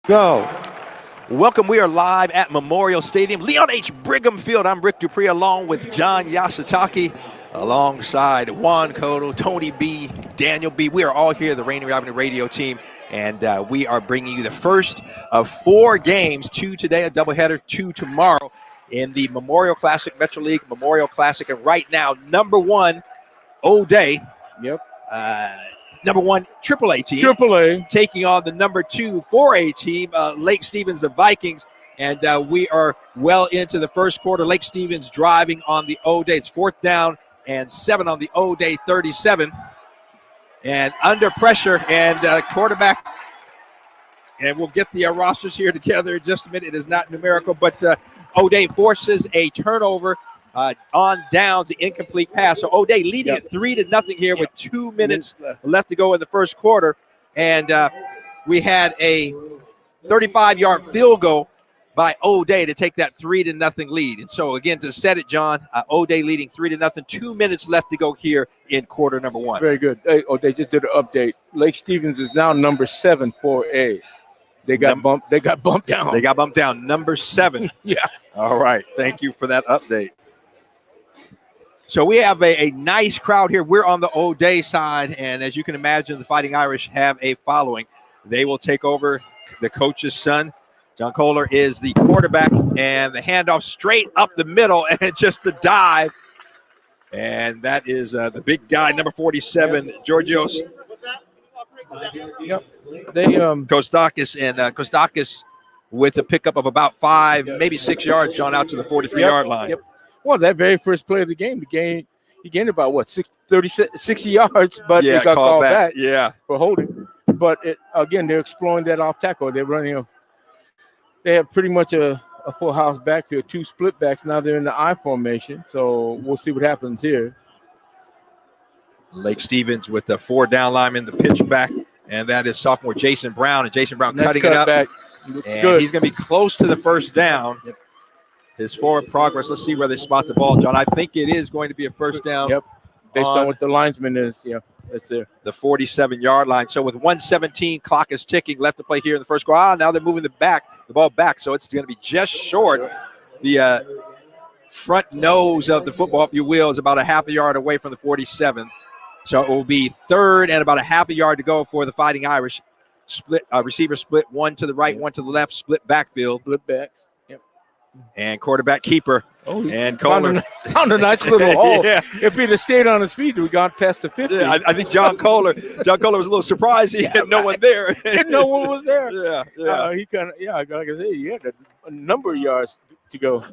Go. Welcome. We are live at Memorial Stadium, Leon H. Brigham Field. I'm Rick Dupree along with John Yasutake, alongside Juan Cotto, Tony B, Daniel B. We are all here, the Rainier Avenue Radio team, and we are bringing you the first of 4 games, 2 today, a doubleheader, 2 tomorrow in the Memorial Classic, Metro League Memorial Classic. And right now, number 1, O'Day. Yep. Number 1 AAA team. AAA. Taking on the number 2 4A team, Lake Stevens, the Vikings. And we are well into the first quarter. Lake Stevens driving on the O'Day. It's 4th down and 7 on the O'Day 37. And under pressure, and quarterback. And we'll get the rosters here together in just a minute. It is not numerical, but O'Day forces a turnover on downs, the incomplete pass. So O'Day leading it 3-0 here with 2 minutes left to go in the first quarter. And we had a 35-yard field goal by O'Day to take that 3-0 lead. And so again, to set it, John, O'Day leading 3-0, 2 minutes left to go here in quarter number 1. Very good. Hey, they just did an update. Lake Stevens is now number 7 4A. They got bumped down. They got bumped down. Number 7. Yeah. All right. Thank you for that update. So we have a nice crowd here. We're on the O'Day side, and as you can imagine, the Fighting Irish have a following. They will take over. The coach's son, John Kohler, is the quarterback, and the handoff straight up the middle, and just the dive. And that is the big guy, number 47, Georgios. Yep. They Kostakis, and Kostakis with a pickup of about 5, maybe 6 yards, John, out to the 43-yard line. Yep. Well, that very first play of the game, he gained about 60 yards, but it got called back. For holding. But again, they're exploring that off tackle. They're running they have pretty much a full house backfield, 2 split backs. Now they're in the I formation, so we'll see what happens here. Lake Stevens with the 4 down linemen, the pitch back, and that is sophomore Jason Brown. And Jason Brown cutting it up. Back. And good. He's going to be close to the first down. Yep. His forward progress. Let's see where they spot the ball, John. I think it is going to be a first down. Yep. Based on what the linesman is. Yeah, that's there. The 47-yard line. So with 1:17, clock is ticking. Left to play here in the first quarter. Now they're moving the ball back. So it's going to be just short. The front nose of the football, if you will, is about a half a yard away from the 47. So it will be 3rd and about a half a yard to go for the Fighting Irish. Split receiver split, 1 to the right, 1 to the left, split backfield. Split backs. Yep. And quarterback keeper. And Kohler found a nice little hole. If he'd have stayed on his feet, we got past the 50. Yeah, I think John Kohler was a little surprised he had no one there. No one was there. He kind of like I said, he had a number of yards to go.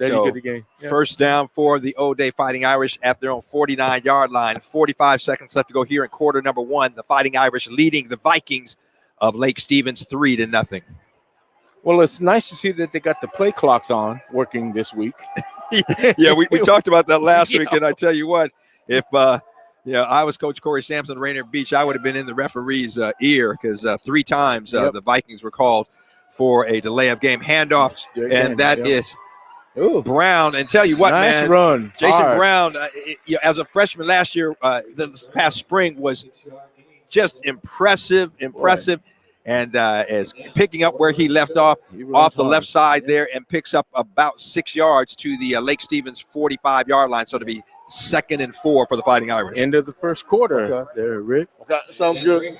So, the game. First down for the O'Day Fighting Irish at their own 49-yard line. 45 seconds left to go here in quarter number 1. The Fighting Irish leading the Vikings of Lake Stevens 3-0. Well, it's nice to see that they got the play clocks on working this week. we talked about that last week, and I tell you what, if I was Coach Corey Sampson, Rainier Beach, I would have been in the referee's ear because 3 times the Vikings were called for a delay of game handoffs, and that is Brown. And tell you what, nice run. Jason Brown, as a freshman last year, this past spring was just impressive. And is picking up where he left off the left side there, and picks up about 6 yards to the Lake Stevens 45-yard line. So to be 2nd and 4 for the Fighting Irish. End of the first quarter there, Rick. Sounds good.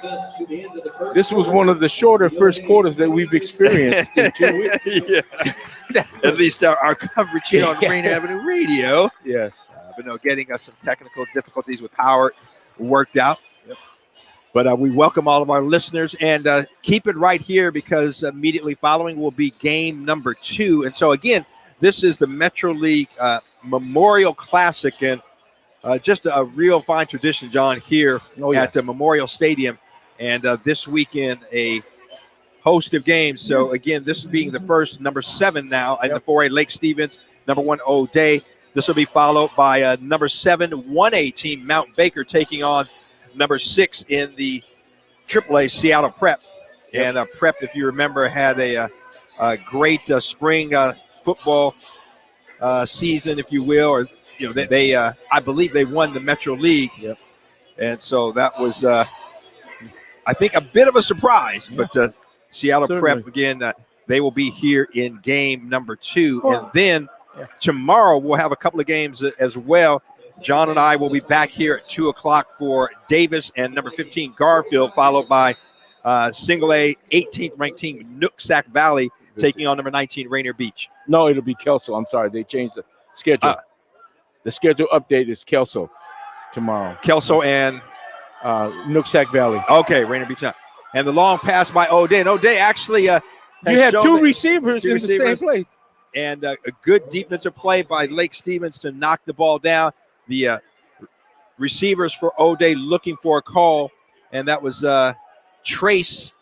This was one of the shorter first quarters that we've experienced in 2 weeks. At least our coverage here on Rainier Avenue Radio. Yes. But getting us some technical difficulties with power worked out. But we welcome all of our listeners, and keep it right here because immediately following will be game number 2. And so, again, this is the Metro League Memorial Classic, and just a real fine tradition, John, here at the Memorial Stadium. And this weekend, a host of games. So, again, this being the first, number 7 now in the 4A, Lake Stevens, number 1, O'Day. This will be followed by number 7, 1A team, Mount Baker, taking on number 6 in the AAA, Seattle Prep. And Prep, if you remember, had a great spring football season, if you will, or they I believe they won the Metro League. And so that was, I think, a bit of a surprise. But Seattle Prep, again, they will be here in game number 2. And then tomorrow we'll have a couple of games as well. John and I will be back here at 2 o'clock for Davis and number 15 Garfield, followed by single A 18th ranked team Nooksack Valley taking on number 19 Rainier Beach. No, it'll be Kelso. I'm sorry, they changed the schedule. The schedule update is Kelso tomorrow. Kelso and Nooksack Valley. Okay, Rainier Beach. And the long pass by O'Day. And O'Day actually you had two receivers in the same place. And a good defensive play by Lake Stevens to knock the ball down. The receivers for O'Day looking for a call, and that was Trace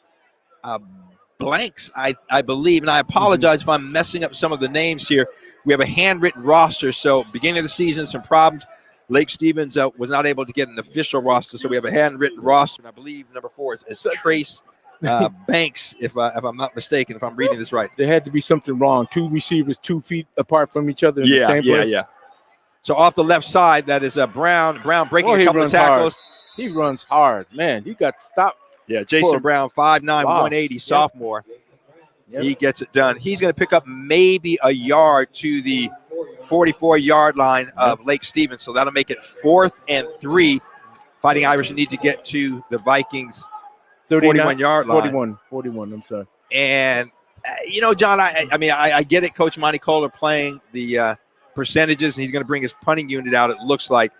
Blanks, I believe. And I apologize if I'm messing up some of the names here. We have a handwritten roster, so beginning of the season, some problems. Lake Stevens was not able to get an official roster, so we have a handwritten roster, and I believe number 4 is Trace Banks, if I'm not mistaken, if I'm reading this right. There had to be something wrong. 2 receivers 2 feet apart from each other in the same place. Yeah. So off the left side, that is Brown. Brown breaking a couple of tackles. Hard. He runs hard. Man, he got stopped. Yeah, Jason Brown, 5'9", 180, sophomore. Yep. He gets it done. He's going to pick up maybe a yard to the 44-yard line of Lake Stevens, so that'll make it 4th and 3. Fighting Irish need to get to the Vikings' 41-yard line. 41, I'm sorry. And, John, I get it. Coach Monty Kohler playing the percentages, and he's going to bring his punting unit out, it looks like.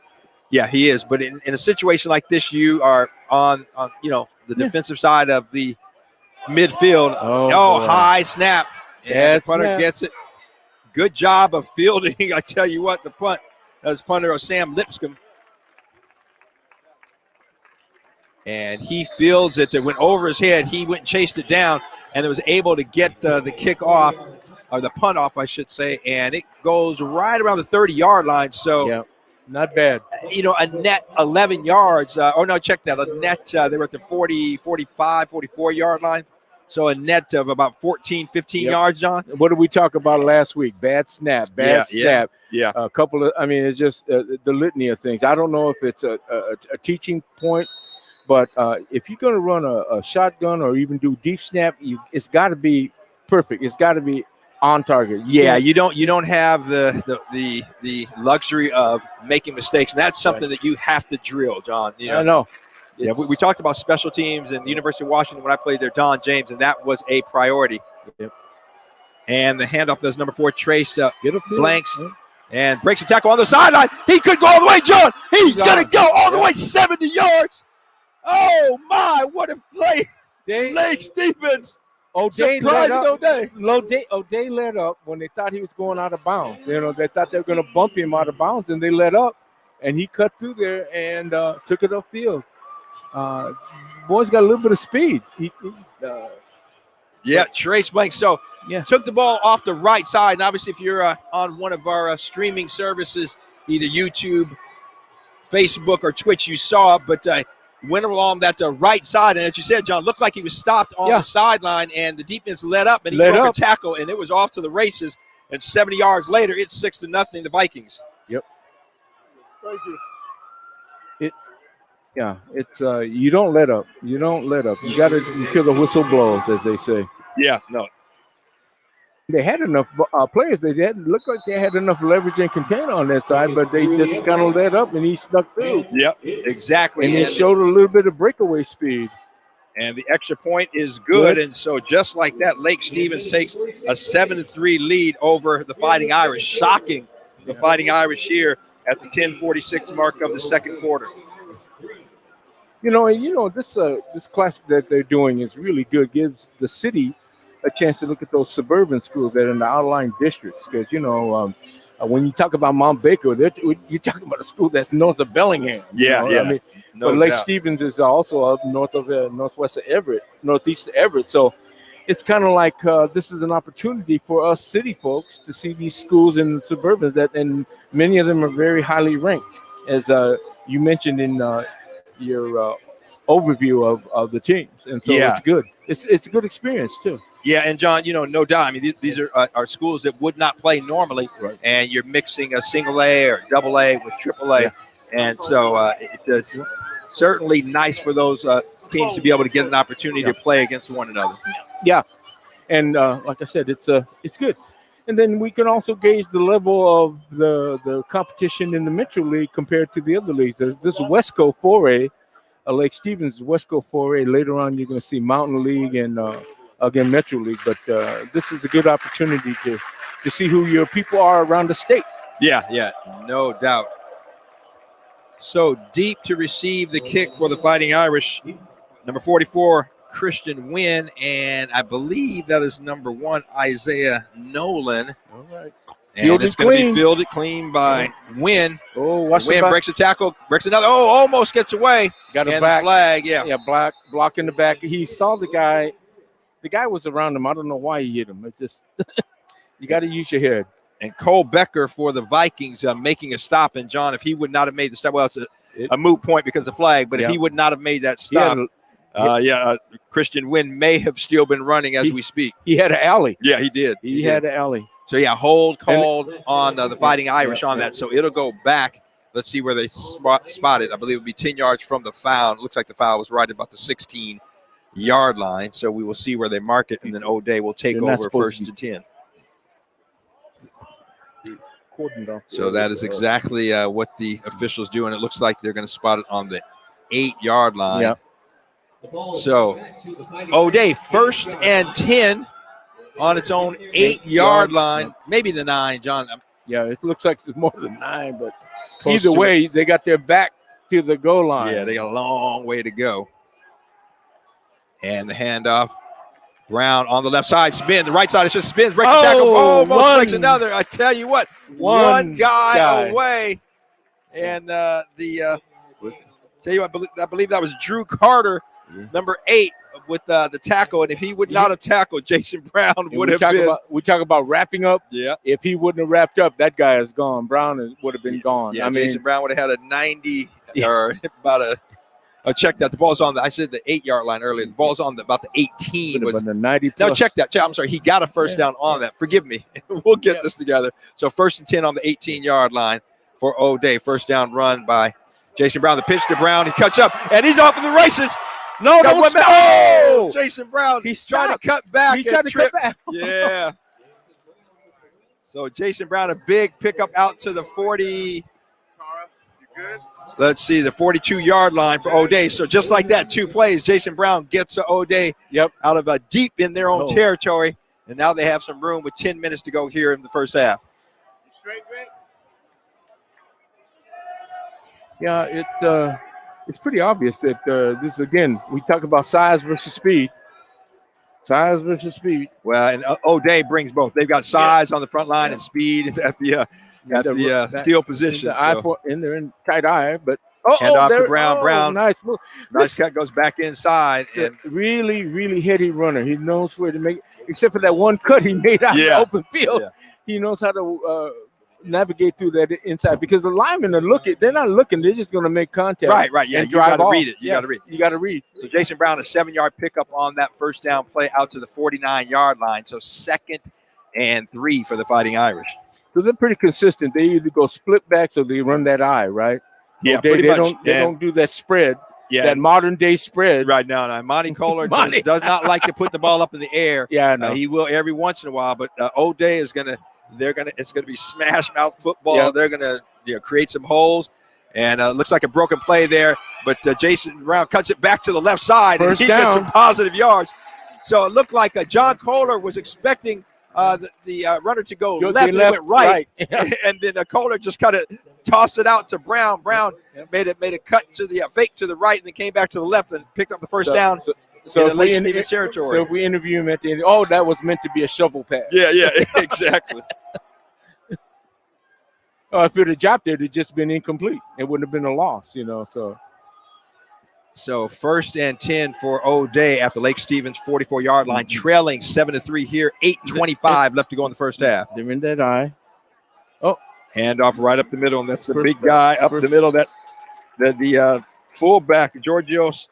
Yeah, he is. But in a situation like this, you are on the defensive side of the midfield. Oh, high snap. And the punter gets it. Good job of fielding. I tell you what, the punt. That was punter Sam Lipscomb. And he fields it. It went over his head. He went and chased it down and was able to get the kick off, or the punt off, I should say. And it goes right around the 30-yard line. So, not bad. A net 11 yards. Check that. A net, they were at the 40, 45, 44-yard line. So a net of about 14, 15 yards, John. What did we talk about last week? Bad snap. Yeah. A couple of, it's just the litany of things. I don't know if it's a teaching point, but if you're going to run a shotgun or even do deep snap, it's got to be perfect. It's got to be on target. Yeah, you don't have the luxury of making mistakes. And that's something that you have to drill, John. I know. Yeah, we talked about special teams in the University of Washington when I played there, Don James, and that was a priority. Yep. And the handoff does number 4, Trace Blanks, and breaks the tackle on the sideline. He could go all the way, John. He's going to go all the way 70 yards. Oh, my, what a play. Lake Stevens. O'Day let up when they thought he was going out of bounds. They thought they were going to bump him out of bounds, and they let up, and he cut through there and took it upfield. Boy's got a little bit of speed. Trace Blanks. So took the ball off the right side. And obviously, if you're on one of our streaming services, either YouTube, Facebook, or Twitch, you saw it, but went along that right side. And as you said, John, looked like he was stopped on the sideline, and the defense let up, and he broke a tackle, and it was off to the races. And 70 yards later, it's 6-0, the Vikings. Yep. Thank you. It's you don't let up. You got to until the whistle blows, as they say. Yeah, no. They had enough players. They looked like they had enough leverage and container on that side, but they just kind of let up, and he snuck through. Yep, exactly. And he showed a little bit of breakaway speed. And the extra point is good. And so just like that, Lake Stevens takes a 7-3 lead over the Fighting Irish, shocking the Fighting Irish here at the 10:46 mark of the second quarter. This class that they're doing is really good. Gives the city a chance to look at those suburban schools that are in the outlying districts. Because, when you talk about Mount Baker, you're talking about a school that's north of Bellingham. But Lake Stevens is also up north of northwest of Everett, northeast of Everett. So it's kind of like this is an opportunity for us city folks to see these schools in the suburbans and many of them are very highly ranked, as you mentioned in your overview of the teams. And so it's good. It's a good experience too. Yeah, and John, no doubt. These are schools that would not play normally, and you're mixing a single A or double A with triple A, and so it's certainly nice for those teams to be able to get an opportunity to play against one another. Yeah, and like I said, it's good. And then we can also gauge the level of the competition in the Metro League compared to the other leagues. This is Wesco 4A, Lake Stevens Wesco 4A. Later on, you're going to see Mountain League and again Metro League. But this is a good opportunity to see who your people are around the state. Yeah, no doubt. So deep to receive the kick for the Fighting Irish, number 44. Christian Wynn, and I believe that is number 1, Isaiah Nolan. All right. And it's going to be fielded clean by Wynn. Oh, watch Wynn breaks a tackle, breaks another. Oh, almost gets away. Got a back flag, Yeah, block in the back. He saw the guy. The guy was around him. I don't know why he hit him. It just you got to use your head. And Cole Becker for the Vikings making a stop. And John, if he would not have made the stop, well, it's a moot point because of the flag. But if he would not have made that stop. Christian Wynn may have still been running as we speak. He had an alley. Yeah, he did. He had an alley. So, hold called on the Fighting Irish on that. So, it'll go back. Let's see where they spotted. I believe it would be 10 yards from the foul. It looks like the foul was right about the 16-yard line. So, we will see where they mark it, and then O'Day will take over first and 10. So, that is exactly what the officials do, and it looks like they're going to spot it on the 8-yard line. Yeah. So, O'Day, 1st and 10 on its own 8-yard line. Maybe the 9, John. Yeah, it looks like it's more than 9, but either way, they got their back to the goal line. Yeah, they got a long way to go. And the handoff. Brown on the left side, spins. The right side, it just spins, breaks the tackle. Almost breaks another. I tell you what, one guy away. And tell you what, I believe that was Drew Carter, number 8, with the tackle. And if he would not have tackled, Jason Brown would have been. We talk about wrapping up. Yeah. If he wouldn't have wrapped up, that guy is gone. Brown would have been gone. Yeah, Jason Brown would have had a 90 or about a. I checked that. The ball's on I said the 8-yard line earlier. The ball's on about the 18. Was the 90 plus. No, check that. I'm sorry. He got a first down on that. Forgive me. We'll get this together. So 1st and 10 on the 18-yard line for O'Day. First down run by Jason Brown. The pitch to Brown. He cuts up, and he's off in the races. No, don't stop. Oh, Jason Brown. He's trying to cut back. He tried to cut back. Yeah. So Jason Brown, a big pickup out to the 40. Let's see, the 42-yard line for O'Day. So just like that, 2 plays, Jason Brown gets O'Day out of deep in their own territory. And now they have some room with 10 minutes to go here in the first half. Straight, Rick? Yeah, it's pretty obvious that this, again, we talk about size versus speed. Size versus speed. Well, and O'Day brings both. They've got size on the front line and speed at the steal position. They're in tight eye, but hand off to Brown. Brown, nice move. Nice cut, goes back inside. And really, really heady runner. He knows where to make, except for that one cut he made out in the open field. Yeah. He knows how to navigate through that inside, because the linemen are looking. They're not looking. They're just going to make contact. Right. Yeah, you got to read it. You got to read. So Jason Brown, a 7-yard pickup on that first down play out to the 49-yard line. So 2nd and 3 for the Fighting Irish. So they're pretty consistent. They either go split backs or they run that eye, right? Yeah, they don't do that spread. Yeah, that modern day spread. Right now, Monty Kohler does not like to put the ball up in the air. Yeah, I know. He will every once in a while, but O'Day is it's gonna be smash mouth football. Yep. They're gonna create some holes, and looks like a broken play there. But Jason Brown cuts it back to the left side, and he gets some positive yards. So it looked like John Kohler was expecting the runner to go left, and went right. And then Kohler just kind of tossed it out to Brown. Brown made a cut to the fake to the right, and then came back to the left and picked up the first down. So in the Lake Stevens territory. So if we interview him at the end, that was meant to be a shovel pass. Yeah, exactly. If it had dropped there, it'd just been incomplete. It wouldn't have been a loss, So 1st and 10 for O'Day at the Lake Stevens 44-yard line, trailing 7-3 here. 8:25 left to go in the first half. They're in that eye. Handoff right up the middle, and that's the big guy up the middle. That the fullback Georgios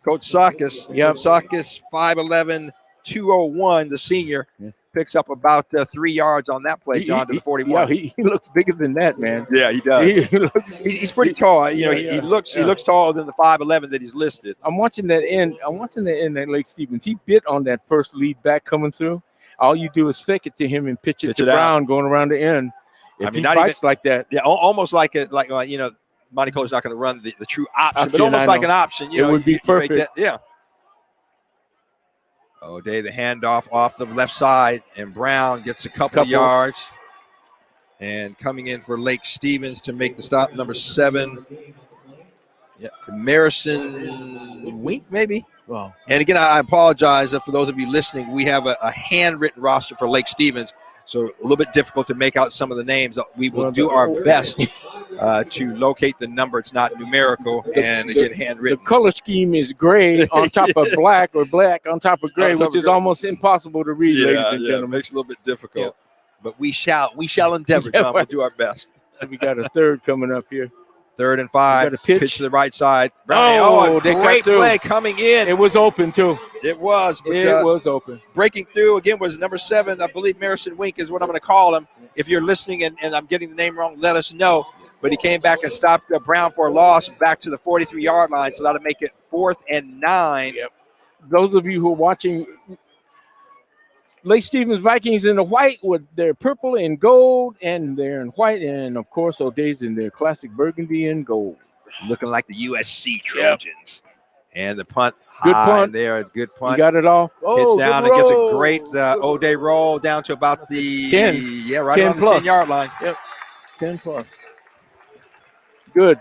Kotsakis. Kotsakis 5'11", 201, the senior. Picks up about 3 yards on that play, John, to the 41. Yeah, he looks bigger than that, man. Yeah, he does. He's pretty tall. You know, he looks taller than the 5'11" that he's listed. I'm watching that end at Lake Stevens. He bit on that first lead back coming through. All you do is fake it to him and pitch it to Brown going around the end. If he fights like that. Yeah, almost like Monte Cole's not going to run the true option, but almost like an option. It would be perfect. Yeah. O'Day, the handoff off the left side, and Brown gets a couple of yards. And coming in for Lake Stevens to make the stop, number 7. Yeah, Marison Wink, maybe. Wow. And again, I apologize for those of you listening. We have a handwritten roster for Lake Stevens, so a little bit difficult to make out some of the names. We will do our best to locate the number. It's not numerical, and again, handwritten. The color scheme is gray on top of black, or black on top of gray, which is almost impossible to read, ladies and gentlemen. It makes it a little bit difficult. Yeah. But we shall endeavor, John. We'll do our best. So we got a third coming up here. 3rd and 5. Pitch to the right side. A great play coming in. It was open, too. It was. But, it was open. Breaking through, again, was number 7. I believe Marison Wink is what I'm going to call him. If you're listening and I'm getting the name wrong, let us know. But he came back and stopped Brown for a loss back to the 43-yard line. So that'll make it 4th and 9. Yep. Those of you who are watching Lake Stevens Vikings in the white with their purple and gold, and they're in white, and of course O'Day's in their classic burgundy and gold, looking like the USC Trojans. Yep. And the punt, good punt there, good punt. You got it off. Hits down and gets a great O'Day roll down to about the 10. Yeah, right 10 on the plus. 10-yard line. Yep, 10 plus. Good.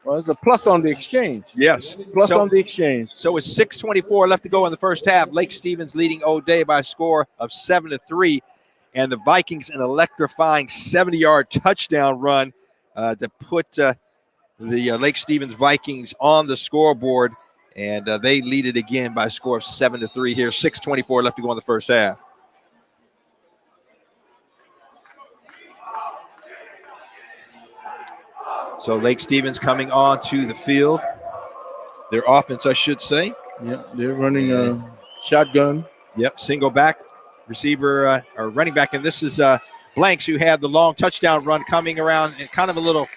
Well, there's a plus on the exchange. Yes. Plus on the exchange. So with 6:24 left to go in the first half, Lake Stevens leading O'Day by a score of 7-3. And the Vikings an electrifying 70-yard touchdown run to put the Lake Stevens Vikings on the scoreboard. And they lead it again by a score of 7-3 here. 6:24 left to go in the first half. So Lake Stevens coming on to the field. Their offense, I should say. Yep, they're running a shotgun. Yep, single back, receiver or running back. And this is Blanks, who had the long touchdown run coming around and kind of a little,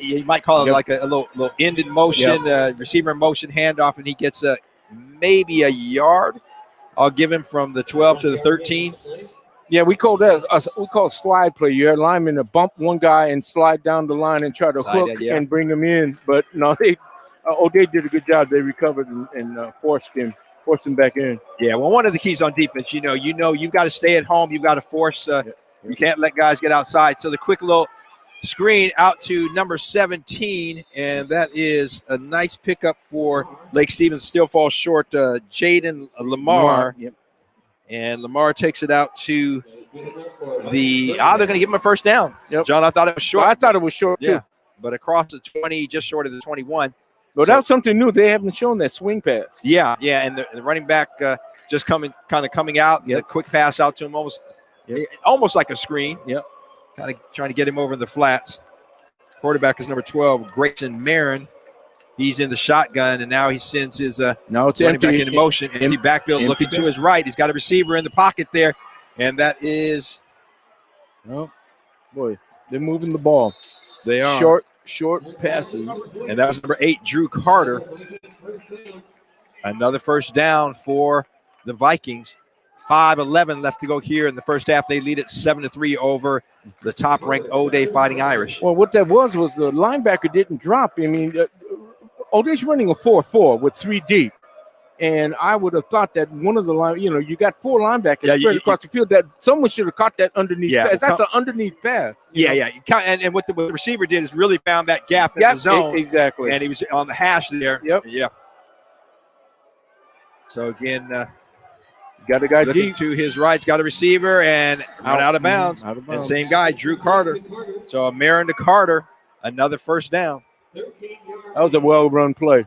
you might call it like a little end in motion, receiver in motion handoff, and he gets maybe a yard. I'll give him from the 12 to the 13. Yeah, we call that slide play. You had linemen to bump one guy and slide down the line and try to hook and bring him in. But no, O'Day did a good job. They recovered and forced him back in. Yeah, well, one of the keys on defense, you know, you've got to stay at home. You've got to force. You can't let guys get outside. So the quick little screen out to number 17, and that is a nice pickup for Lake Stevens. Still falls short. Jaden Lamar. Yep. And Lamar takes it out to they're going to give him a first down. Yep. John, I thought it was short. Well, I thought it was short, too. But across the 20, just short of the 21. Well, that was something new. They haven't shown that swing pass. Yeah, and the running back just coming out. Yep. The quick pass out to him, almost like a screen. Yep. Kind of trying to get him over in the flats. Quarterback is number 12, Grayson Marin. He's in the shotgun, and now he sends his now it's running empty, back into motion. Empty backfield, looking to his right. He's got a receiver in the pocket there, and that is. Oh, boy, they're moving the ball. They are short passes, and that was number 8, Drew Carter. Another first down for the Vikings. 5:11 left to go here in the first half. They lead it 7-3 over the top-ranked O'Day Fighting Irish. Well, what that was the linebacker didn't drop. I mean, O'Day's running a 4-4 with 3 deep. And I would have thought that one of the you got 4 linebackers spread across the field, that someone should have caught that underneath pass. That's an underneath pass. And what the receiver did is really found that gap in the zone. Exactly. And he was on the hash there. Yep. Yeah. So, again, got a guy looking deep to his right. Got a receiver and out of bounds. And same guy, Drew Carter. So, Marin to Carter, another first down. That was a well-run play.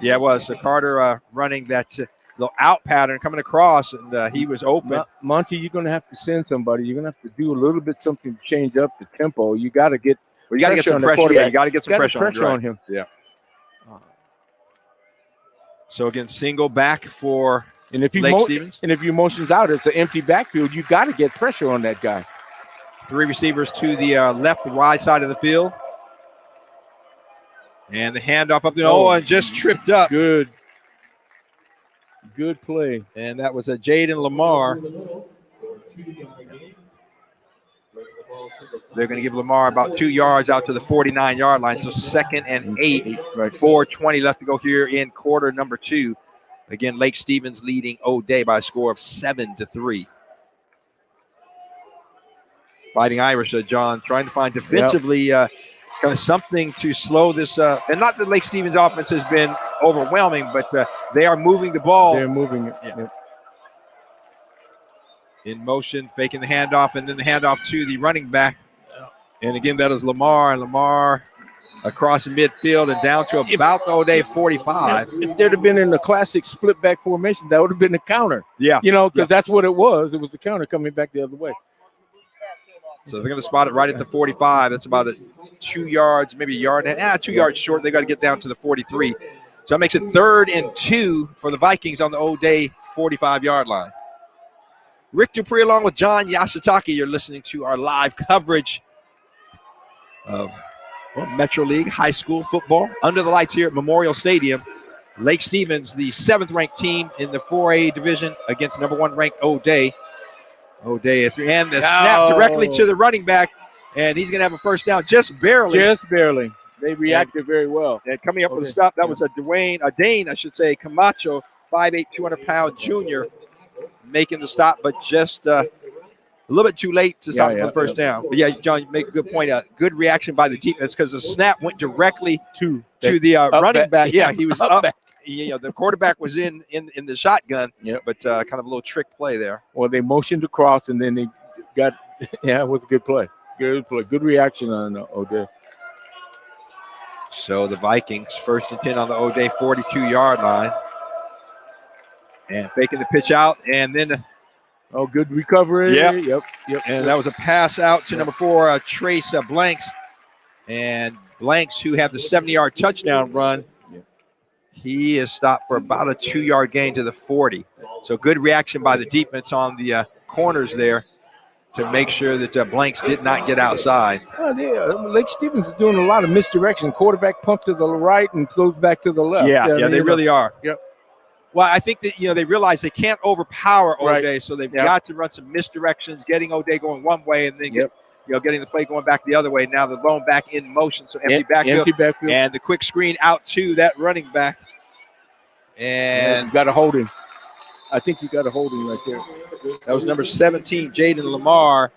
Yeah, it was. So Carter running that little out pattern coming across, and he was open. Monty, you're going to have to send somebody. You're going to have to do a little bit something to change up the tempo. You got to get some pressure. Yeah, you got to get some pressure on him. Yeah. So, again, single back for And if you motions out, it's an empty backfield. You got to get pressure on that guy. 3 receivers to the left and wide side of the field. And the handoff up there. And just tripped up. Good play. And that was a Jaden Lamar. They're going to give Lamar about 2 yards out to the 49-yard line. So 2nd and 8. 4:20 left to go here in quarter number 2. Again, Lake Stevens leading O'Day by a score of 7-3. Fighting Irish, John, trying to find defensively kind of something to slow this. And not that Lake Stevens' offense has been overwhelming, but they are moving the ball. They're moving it. Yeah. In motion, faking the handoff, and then the handoff to the running back. And again, that is Lamar. And Lamar across the midfield and down to about the O'Day 45. If they'd have been in the classic split back formation, that would have been a counter. Yeah. Because that's what it was. It was the counter coming back the other way. So they're going to spot it right at the 45. That's about 2 yards, maybe a yard and a half, 2 yards short. They got to get down to the 43. So that makes it 3rd and 2 for the Vikings on the O'Day 45-yard line. Rick Dupree along with John Yasutake. You're listening to our live coverage of Metro League high school football under the lights here at Memorial Stadium. Lake Stevens, the 7th-ranked team in the 4A division against number 1 ranked O'Day. O'Day at 3, and the snap directly to the running back, and he's going to have a first down just barely. Just barely. They reacted very well. And coming up with a stop, that was a Dane, Camacho, 5'8", 200-pound junior, making the stop, but just a little bit too late to stop for the first down. But yeah, John, you make a good point. A good reaction by the defense because the snap went directly to the running back. Yeah, he was up. The quarterback was in the shotgun, but kind of a little trick play there. Well, they motioned across, and then they got it was a good play. Good play. Good reaction on O'Day. So the Vikings 1st and 10 on the O'Day 42-yard line. And faking the pitch out, and then good recovery. Yep. And that was a pass out to number 4, Trace Blanks. And Blanks, who had the 70-yard touchdown run, he is stopped for about a 2-yard gain to the 40. So good reaction by the defense on the corners there to make sure that Blanks did not get outside. Lake Stevens is doing a lot of misdirection. Quarterback pump to the right and throws back to the left. They really are. Yep. Well, I think that they realize they can't overpower O'Day, so they've got to run some misdirections, getting O'Day going one way and then getting the play going back the other way. Now the lone back in motion, so empty backfield, and the quick screen out to that running back. And you got to hold him. I think you got to hold him right there. That was number 17, Jaden Lamar.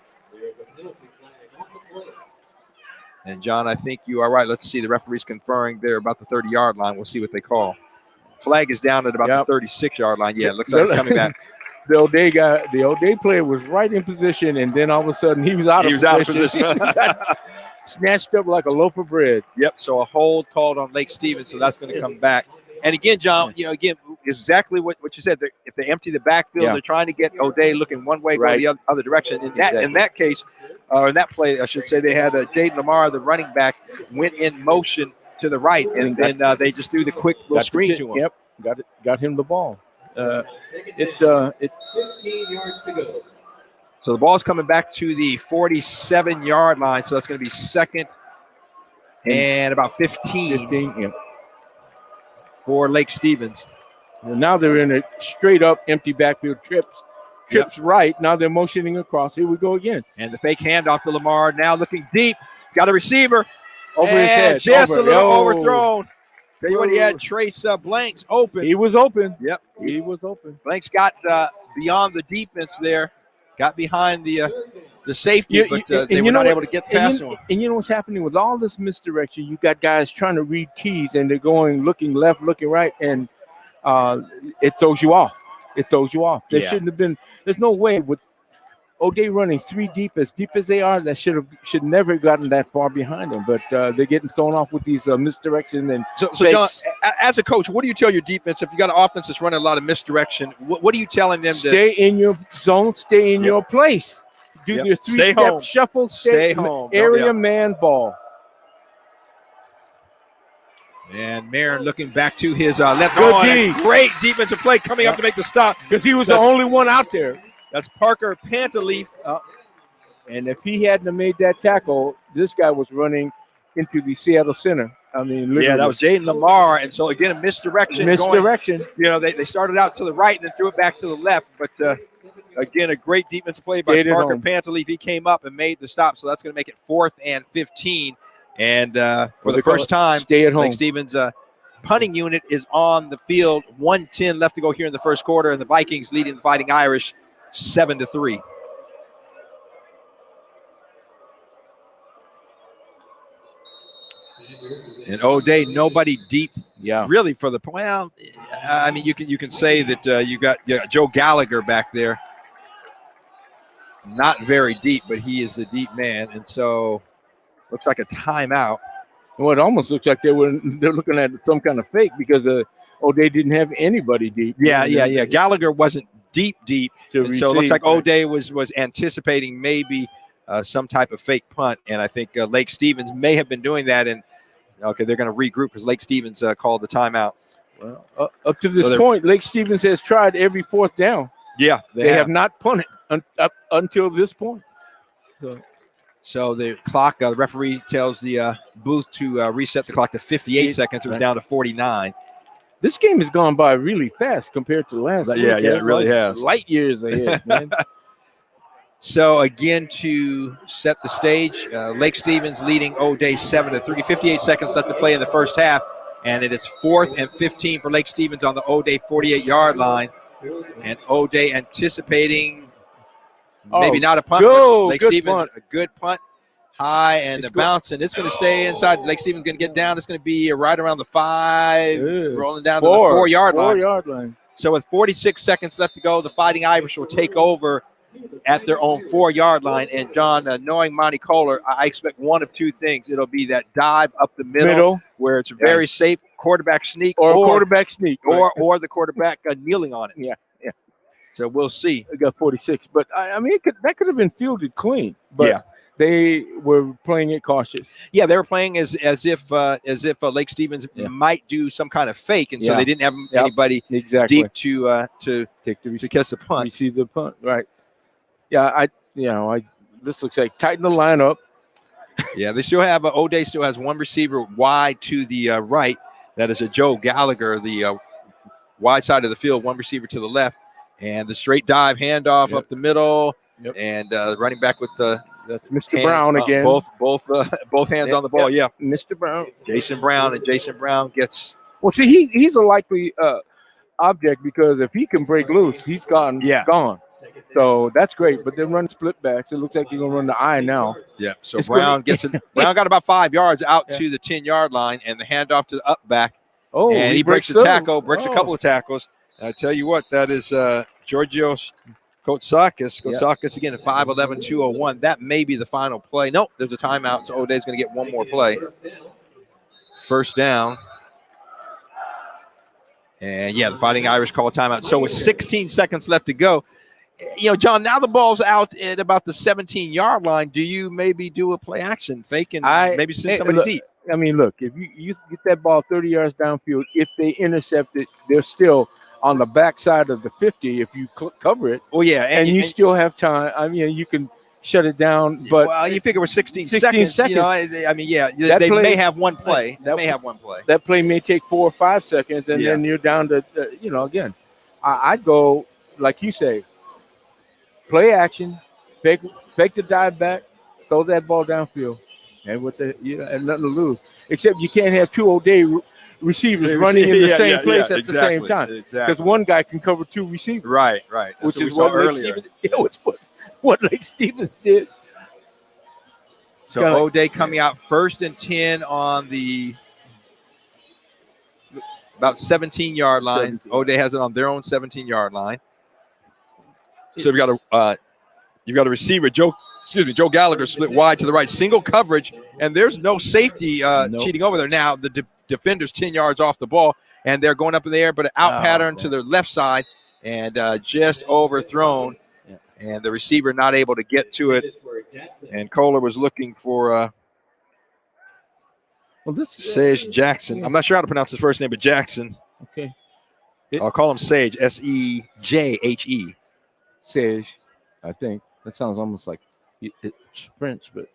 And John, I think you are right. Let's see. The referee's conferring there about the 30-yard line. We'll see what they call. Flag is down at about the 36-yard line. Yeah, it looks like it's coming back. The O'Day player was right in position, and then all of a sudden he was out of position. Snatched up like a loaf of bread. Yep. So a hold called on Lake Stevens, so that's going to come back. And again, John, exactly what you said. If they empty the backfield, they're trying to get O'Day looking one way, go the other direction. In that case, or in that play, I should say, they had Jaden Lamar, the running back, went in motion to the right, and then they just threw the quick little screen to him. Yep, got him the ball. 15 yards to go. So the ball's coming back to the 47-yard line, so that's going to be 2nd and about 15 for Lake Stevens. And now they're in a straight-up empty backfield trips right. Now they're motioning across. Here we go again. And the fake handoff to Lamar, now looking deep. Got a receiver. Over his head. Just a little overthrown. Tell you what, he had Trace Blanks open. He was open. Yep. He was open. Blanks got beyond the defense there. Got behind the safety, but they were not able to get past him. And you know what's happening with all this misdirection? You got guys trying to read keys, and they're going looking left, looking right, and it throws you off. There shouldn't have been. There's no way with O'Day running 3 deep as they are, that should never have gotten that far behind them. But they're getting thrown off with these misdirection and so John, as a coach, what do you tell your defense if you got an offense that's running a lot of misdirection? What are you telling them? Stay in your zone, stay in your place. Do your 3-step shuffle, stay home. Area man ball. And Marin looking back to his left. Good great defensive play coming up to make the stop. Because he was the only one out there. That's Parker Pantaleaf. And if he hadn't have made that tackle, this guy was running into the Seattle Center. I mean, literally. Yeah, that was Jaden Lamar. And so, again, a misdirection. They started out to the right and then threw it back to the left. But, again, a great defensive play by Parker Pantaleaf. He came up and made the stop. So that's going to make it 4th and 15. And for the first time, Lake Stevens' punting unit is on the field. 1:10 left to go here in the first quarter. And the Vikings leading the Fighting Irish 7-3. And O'Day, nobody deep, really for the well. I mean, you can say that you got Joe Gallagher back there, not very deep, but he is the deep man, and so looks like a timeout. Well, it almost looks like they're looking at some kind of fake because O'Day didn't have anybody deep. Yeah. Gallagher wasn't deep, so it looks like O'Day was anticipating maybe some type of fake punt, and I think Lake Stevens may have been doing that. And okay, they're going to regroup because Lake Stevens called the timeout. Well, up to this point, Lake Stevens has tried every 4th down. Yeah, they have not punted up until this point. So the clock, the referee tells the booth to reset the clock to 58 seconds. It was down to 49. This game has gone by really fast compared to last week. Yeah, it really has. Light years ahead, man. So, again, to set the stage, Lake Stevens leading O'Day 7-3. 58 seconds left to play in the first half, and it is 4th and 15 for Lake Stevens on the O'Day 48-yard line. And O'Day anticipating maybe not a punt, but Lake Stevens, a good punt, high, and the bounce, and it's going to stay inside. Lake Stevens going to get down. It's going to be right around the 5, rolling down to the 4-yard line. 4-yard line. So, with 46 seconds left to go, the Fighting Irish will take over at their own 4-yard line. And John, knowing Monty Kohler, I expect one of two things. It'll be that dive up the middle. Where it's very safe, quarterback sneak, or the quarterback kneeling on it. Yeah. So we'll see. They got 46, but I mean, that could have been fielded clean. But they were playing it cautious. Yeah, they were playing as if Lake Stevens might do some kind of fake, and so they didn't have anybody deep to catch the punt, receive the punt, right? Yeah, this looks like tighten the lineup. Yeah, they still have O'Day still has one receiver wide to the right. That is a Joe Gallagher, the wide side of the field, one receiver to the left, and the straight dive handoff up the middle, and running back with that's Mr. Brown again. Both hands on the ball. Yeah, Mr. Brown, Jason Brown gets. Well, see, he's a likely object because if he can break loose, he's gone. So that's great. But they run split backs. It looks like he's gonna run the I now. Yeah. So Brown gets it. Brown got about 5 yards out to the 10-yard line, and the handoff to the up back. Oh, and he breaks a tackle, breaks a couple of tackles. And I tell you what, that is Georgios Kotsakis. Kotsakis again at 5'11", 201. That may be the final play. Nope, there's a timeout. So O'Day's going to get one more play. First down. And the Fighting Irish call a timeout. So with 16 seconds left to go, John, now the ball's out at about the 17-yard line. Do you maybe do a play action fake and maybe send somebody deep? I mean, look, if you get that ball 30 yards downfield, if they intercept it, they're still on the backside of the 50 if you cover it. Oh, yeah. And you still have time. I mean, you can shut it down. But you figure with 16 seconds. I mean, they may have one play. That play may take 4 or 5 seconds, and then you're down to, again, I'd go, like you say, play action, fake the dive back, throw that ball downfield, and and nothing to lose. Except you can't have two O'Day receivers running in the same place at the same time, because one guy can cover 2 receivers. Right. Which is what Lake Stevens did. So O'Day coming out 1st and 10 on the about 17-yard line. O'Day has it on their own 17-yard line. So you've got a receiver, Joe Gallagher, split wide to the right, single coverage, and there's no safety cheating over there. Now the defender's 10 yards off the ball, and they're going up in the air, but an out pattern to their left side, and just overthrown, and the receiver not able to get to it. And Kohler was looking for Well, this Sage Jackson. I'm not sure how to pronounce his first name, but Jackson. Okay. I'll call him Sage, Sejhe. Sage, I think. That sounds almost like it's French, but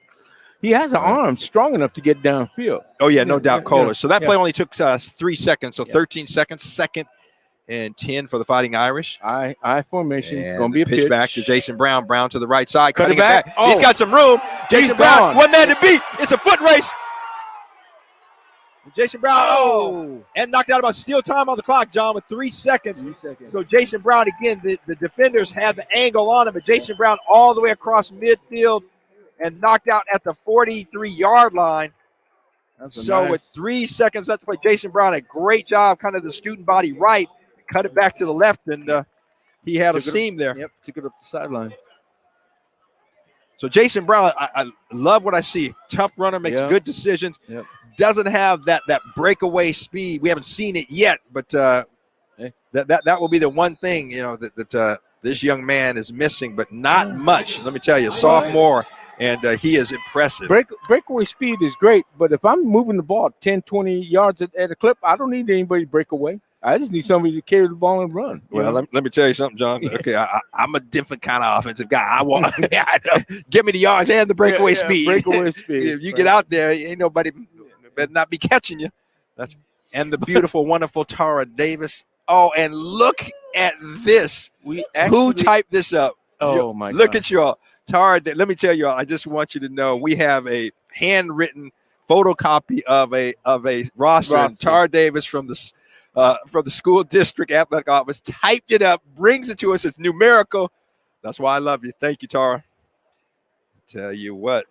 he has an arm strong enough to get downfield. Oh, yeah, no doubt, Kohler. Yeah. So that play only took us 3 seconds, so 13 seconds, 2nd and 10 for the Fighting Irish. I formation. It's going to be a pitch back to Jason Brown. Brown to the right side. Cut it back. Oh. He's got some room. Jason Brown, one man to beat. It's a foot race. Jason Brown, and knocked out about steal time on the clock, John, with 3 seconds. 3 seconds. So Jason Brown, again, the defenders had the angle on him, but Jason Brown all the way across midfield and knocked out at the 43-yard line. With 3 seconds left to play, Jason Brown, a great job, kind of the student body right, cut it back to the left, and he had a seam there. Yep, took it up the sideline. So Jason Brown, I love what I see. Tough runner, makes good decisions. Yep. Doesn't have that breakaway speed. We haven't seen it yet, but that will be the one thing, that this young man is missing, but not much. Let me tell you, sophomore, and he is impressive. Breakaway speed is great, but if I'm moving the ball 10, 20 yards at a clip, I don't need anybody to break away. I just need somebody to carry the ball and run. Well, let me tell you something, John. Okay, I'm a different kind of offensive guy. I want give me the yards and the breakaway speed. Breakaway speed. If you get out there, ain't nobody better not be catching you. And the beautiful, wonderful Tara Davis. Oh, and look at this. Who typed this up? Oh my! Look at y'all, Tara. Let me tell you all. I just want you to know we have a handwritten photocopy of a roster. And Tara Davis from the school district athletic office typed it up, brings it to us. It's numerical. That's why I love you. Thank you, Tara. Tell you what.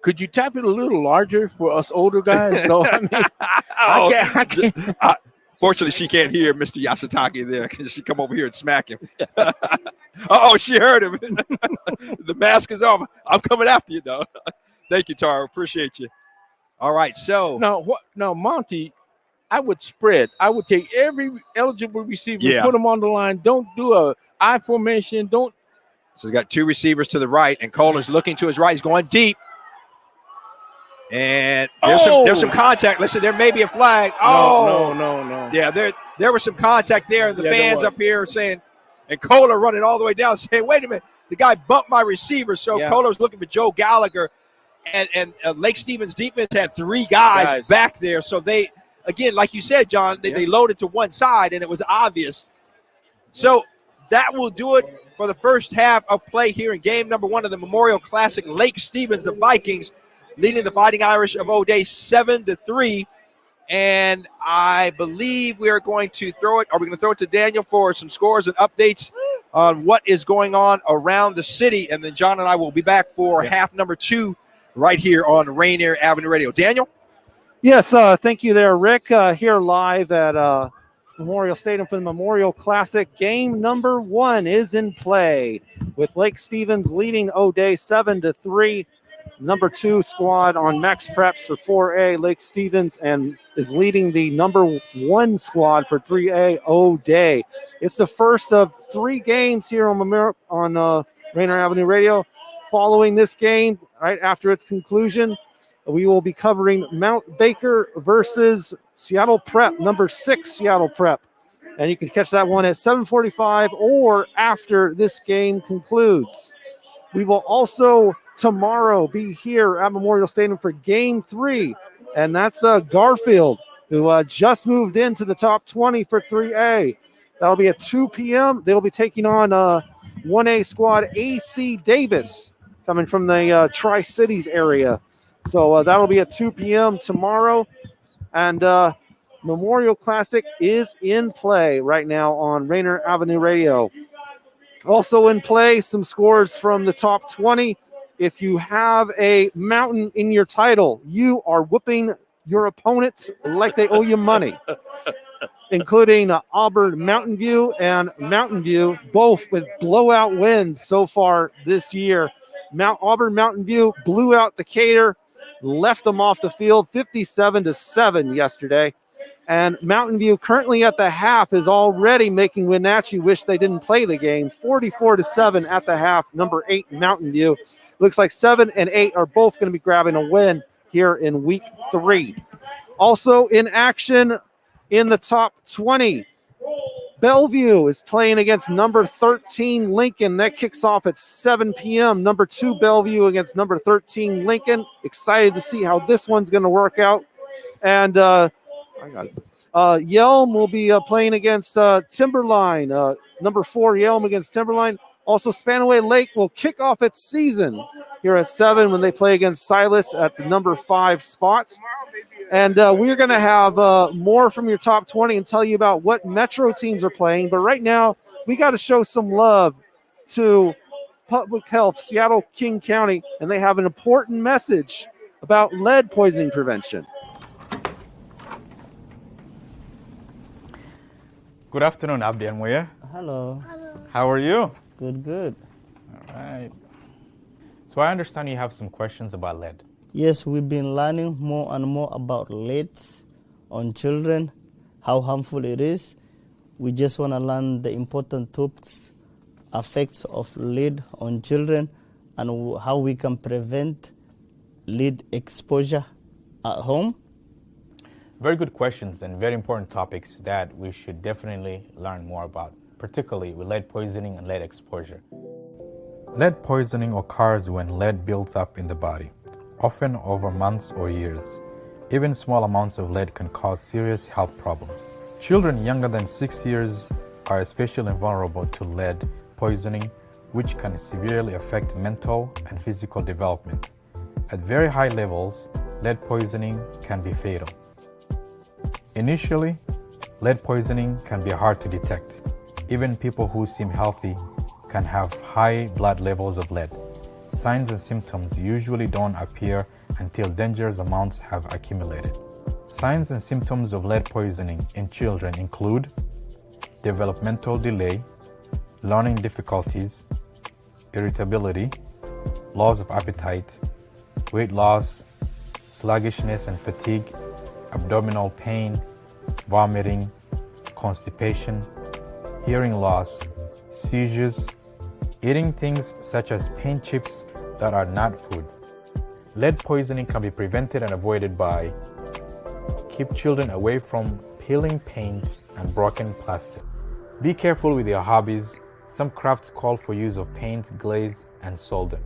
Could you tap it a little larger for us older guys? So, I mean, I can't. Fortunately, she can't hear Mr. Yasutake there because she come over here and smack him. She heard him. The mask is off. I'm coming after you, though. Thank you, Tara. Appreciate you. All right, so. Now, Monty, I would spread. I would take every eligible receiver, put them on the line. Don't do a I formation. Don't. So he's got 2 receivers to the right, and Kohler's looking to his right. He's going deep. And there's some contact. Listen, there may be a flag. No. Yeah, there was some contact there. And the fans up here saying, and Kohler running all the way down saying, wait a minute, the guy bumped my receiver. So Kohler's looking for Joe Gallagher. And Lake Stevens defense had 3 guys back there. So they, again, like you said, John, they loaded to one side, and it was obvious. So that will do it for the first half of play here in game number 1 of the Memorial Classic. Lake Stevens, the Vikings, leading the Fighting Irish of O'Dea 7-3. And I believe we are going to throw it. Are we going to throw it to Daniel for some scores and updates on what is going on around the city? And then John and I will be back for half number 2 right here on Rainier Avenue Radio. Daniel? Yes, thank you there, Rick. Here live at Memorial Stadium for the Memorial Classic. Game number 1 is in play with Lake Stevens leading O'Dea 7-3. Number 2 squad on max preps for 4A, Lake Stevens, and is leading the number 1 squad for 3A, O'Dea. It's the first of 3 games here on Rainier Avenue Radio. Following this game, right after its conclusion, we will be covering Mount Baker versus Seattle Prep, number 6 Seattle Prep. And you can catch that one at 7:45 or after this game concludes. We will also tomorrow be here at Memorial Stadium for game 3, and that's Garfield, who just moved into the top 20 for 3A. That'll be at 2 p.m. They'll be taking on 1A squad AC Davis, coming from the Tri-Cities area. So that'll be at 2 p.m. tomorrow. And Memorial Classic is in play right now on Rainier Avenue Radio. Also in play, some scores from the top 20. If you have a mountain in your title, you are whooping your opponents like they owe you money, including Auburn Mountain View and Mountain View, both with blowout wins so far this year. Auburn Mountain View blew out Decatur, left them off the field 57-7 yesterday. And Mountain View currently at the half is already making Wenatchee wish they didn't play the game. 44-7 at the half, number 8 Mountain View. Looks like 7 and 8 are both going to be grabbing a win here in week 3. Also in action in the top 20, Bellevue is playing against number 13 Lincoln. That kicks off at 7 p.m. Number 2 Bellevue against number 13 Lincoln. Excited to see how this one's going to work out. And Yelm will be playing against Timberline. Number 4 Yelm against Timberline. Also, Spanaway Lake will kick off its season here at 7 when they play against Silas at the number 5 spot. And we're going to have more from your top 20 and tell you about what Metro teams are playing. But right now, we got to show some love to Public Health, Seattle King County, and they have an important message about lead poisoning prevention. Good afternoon, Abdi and Moya. Hello. How are you? Good. All right. So I understand you have some questions about lead. Yes, we've been learning more and more about lead on children, how harmful it is. We just want to learn the important effects of lead on children and how we can prevent lead exposure at home. Very good questions and very important topics that we should definitely learn more about, particularly with lead poisoning and lead exposure. Lead poisoning occurs when lead builds up in the body, often over months or years. Even small amounts of lead can cause serious health problems. Children younger than 6 years are especially vulnerable to lead poisoning, which can severely affect mental and physical development. At very high levels, lead poisoning can be fatal. Initially, lead poisoning can be hard to detect. Even people who seem healthy can have high blood levels of lead. Signs and symptoms usually don't appear until dangerous amounts have accumulated. Signs and symptoms of lead poisoning in children include developmental delay, learning difficulties, irritability, loss of appetite, weight loss, sluggishness and fatigue, abdominal pain, vomiting, constipation, hearing loss, seizures, eating things such as paint chips that are not food. Lead poisoning can be prevented and avoided by keep children away from peeling paint and broken plastic. Be careful with your hobbies. Some crafts call for use of paint, glaze, and solder.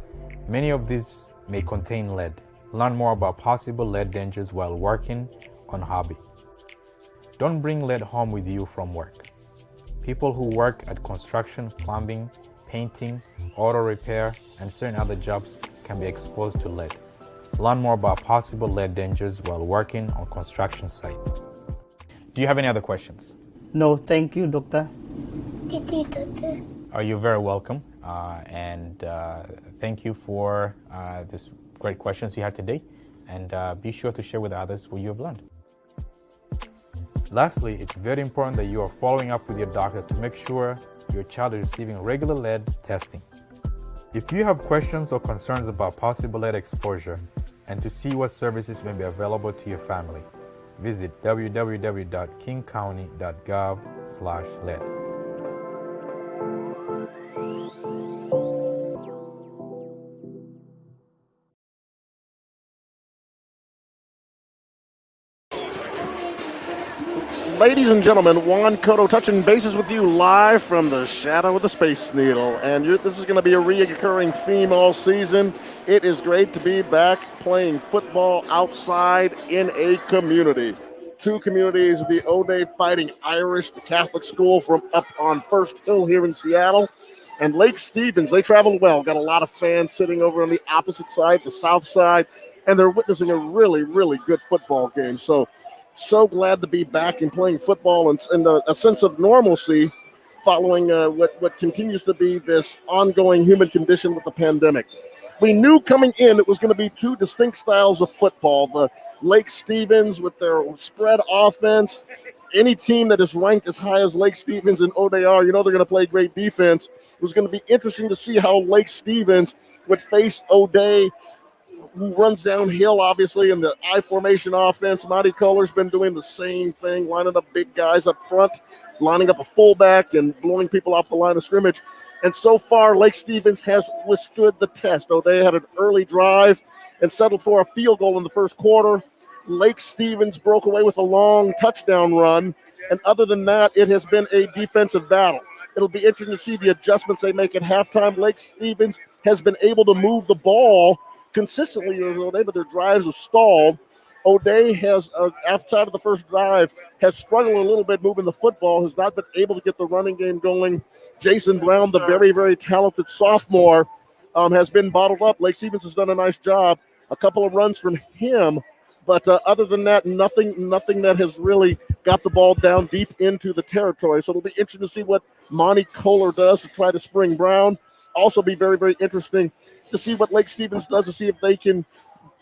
Many of these may contain lead. Learn more about possible lead dangers while working on hobby. Don't bring lead home with you from work. People who work at construction, plumbing, painting, auto repair, and certain other jobs can be exposed to lead. Learn more about possible lead dangers while working on construction sites. Do you have any other questions? No, thank you, doctor. Thank you, doctor. Are you very welcome, and thank you for this great questions you had today, and be sure to share with others what you have learned. Lastly, it's very important that you are following up with your doctor to make sure your child is receiving regular lead testing. If you have questions or concerns about possible lead exposure and to see what services may be available to your family, visit www.kingcounty.gov/lead. Ladies and gentlemen, Juan Cotto touching bases with you live from the shadow of the Space Needle. And this is going to be a reoccurring theme all season. It is great to be back playing football outside in a community. Two communities, the O'Day Fighting Irish, the Catholic school from up on First Hill here in Seattle, and Lake Stevens. They traveled well. Got a lot of fans sitting over on the opposite side, the south side, and they're witnessing a really, really good football game. So glad to be back and playing football and a sense of normalcy following what continues to be this ongoing human condition with the pandemic. We knew coming in it was going to be two distinct styles of football. The Lake Stevens with their spread offense. Any team that is ranked as high as Lake Stevens and O'Day are, they're going to play great defense. It was going to be interesting to see how Lake Stevens would face O'Day, who runs downhill, obviously, in the I formation offense. Monty Kohler's been doing the same thing, lining up big guys up front, lining up a fullback and blowing people off the line of scrimmage. And so far, Lake Stevens has withstood the test. They had an early drive and settled for a field goal in the first quarter. Lake Stevens broke away with a long touchdown run. And other than that, it has been a defensive battle. It'll be interesting to see the adjustments they make at halftime. Lake Stevens has been able to move the ball consistently, but their drives are stalled. O'Day has, outside of the first drive, has struggled a little bit moving the football, has not been able to get the running game going. Jason Brown, the very, very talented sophomore, has been bottled up. Lake Stevens has done a nice job. A couple of runs from him, but other than that, nothing that has really got the ball down deep into the territory. So it'll be interesting to see what Monty Kohler does to try to spring Brown. Also be very, very interesting to see what Lake Stevens does to see if they can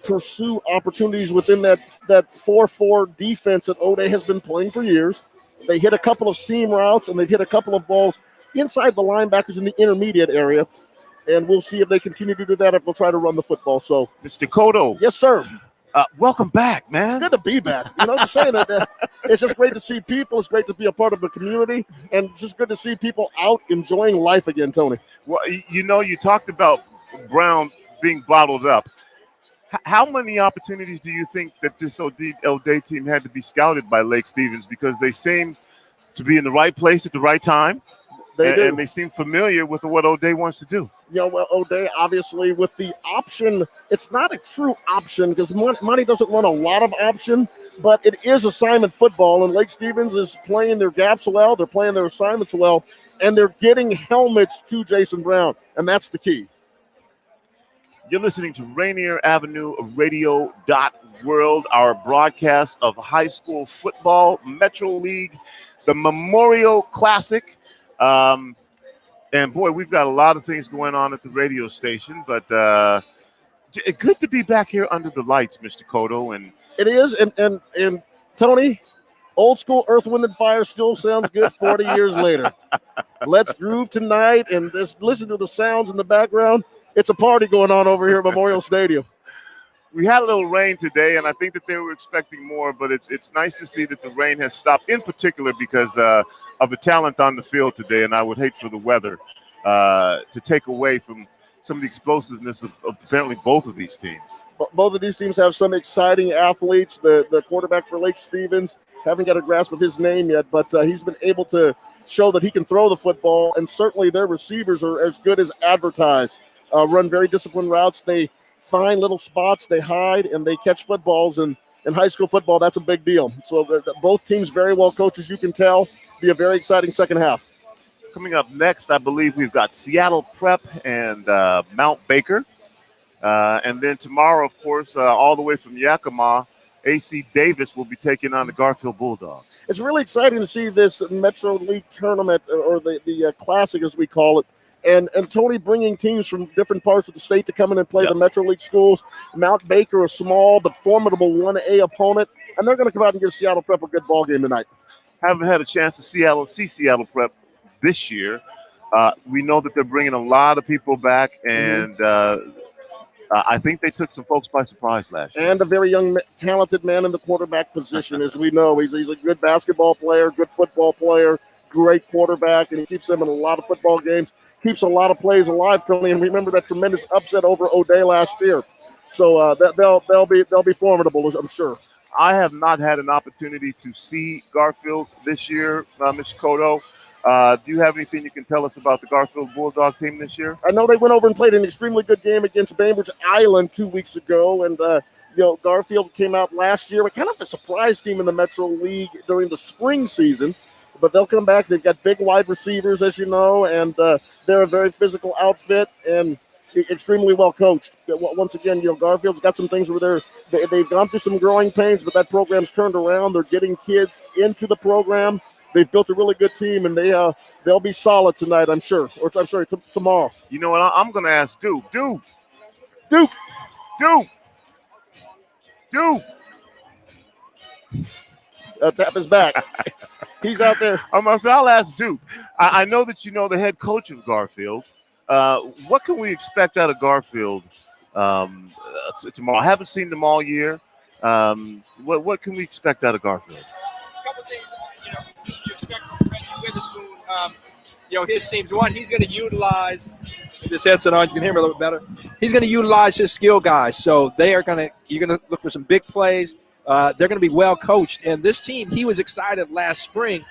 pursue opportunities within that 4-4 defense that O'Day has been playing for years. They hit a couple of seam routes, and they've hit a couple of balls inside the linebackers in the intermediate area. And we'll see if they continue to do that, if they'll try to run the football. So, Mr. Cotto. Yes, sir. Welcome back, man. It's good to be back. Just saying that it's just great to see people. It's great to be a part of the community, and just good to see people out enjoying life again, Tony. Well, you talked about Brown being bottled up. How many opportunities do you think that this O'Day team had to be scouted by Lake Stevens, because they seem to be in the right place at the right time, and they seem familiar with what O'Day wants to do? O'Day, obviously, with the option, it's not a true option because Monty doesn't run a lot of option, but it is assignment football, and Lake Stevens is playing their gaps well, they're playing their assignments well, and they're getting helmets to Jason Brown, and that's the key. You're listening to Rainier Avenue Radio World, our broadcast of high school football, Metro League, the Memorial Classic. And boy, we've got a lot of things going on at the radio station, but good to be back here under the lights, Mr. Cotto. And it is, and Tony, old school Earth, Wind, and Fire still sounds good 40 years later. Let's groove tonight and just listen to the sounds in the background. It's a party going on over here at Memorial Stadium. We had a little rain today, and I think that they were expecting more, but it's nice to see that the rain has stopped, in particular because of the talent on the field today, and I would hate for the weather to take away from some of the explosiveness of apparently both of these teams. Both of these teams have some exciting athletes. The quarterback for Lake Stevens, haven't got a grasp of his name yet, but he's been able to show that he can throw the football, and certainly their receivers are as good as advertised. Run very disciplined routes. They find little spots, they hide, and they catch footballs. And in high school football, that's a big deal. So both teams very well coached, as you can tell. Be a very exciting second half. Coming up next, I believe we've got Seattle Prep and Mount Baker. And then tomorrow, of course, all the way from Yakima, AC Davis will be taking on the Garfield Bulldogs. It's really exciting to see this Metro League tournament, or the Classic, as we call it. And Tony bringing teams from different parts of the state to come in and play the Metro League schools. Mount Baker, a small but formidable 1A opponent, and they're going to come out and give Seattle Prep a good ball game tonight. Haven't had a chance to see Seattle Prep this year. We know that they're bringing a lot of people back, and I think they took some folks by surprise last year. And a very young, talented man in the quarterback position, as we know. He's a good basketball player, good football player, great quarterback, and he keeps them in a lot of football games. Keeps a lot of plays alive, Tony, and remember that tremendous upset over O'Day last year. So they'll be formidable, I'm sure. I have not had an opportunity to see Garfield this year, Mr. Cotto. Do you have anything you can tell us about the Garfield Bulldog team this year? I know they went over and played an extremely good game against Bainbridge Island 2 weeks ago, and Garfield came out last year, kind of a surprise team in the Metro League during the spring season. But they'll come back. They've got big wide receivers, as you know, and they're a very physical outfit and extremely well coached. Once again, Garfield's got some things where they've gone through some growing pains, but that program's turned around. They're getting kids into the program. They've built a really good team, and they'll be solid tonight, I'm sure. Or I'm sorry, tomorrow. You know what? I'm going to ask Duke. Tap his back. He's out there. I'll ask Duke. I know that you know the head coach of Garfield. What can we expect out of Garfield tomorrow. I haven't seen them all year. What can we expect out of Garfield? A couple things, you expect from Reggie Witherspoon. His team's one. He's going to utilize this headset on. You can hear me a little bit better. He's going to utilize his skill guys. So you're going to look for some big plays. They're going to be well coached. And this team, he was excited last spring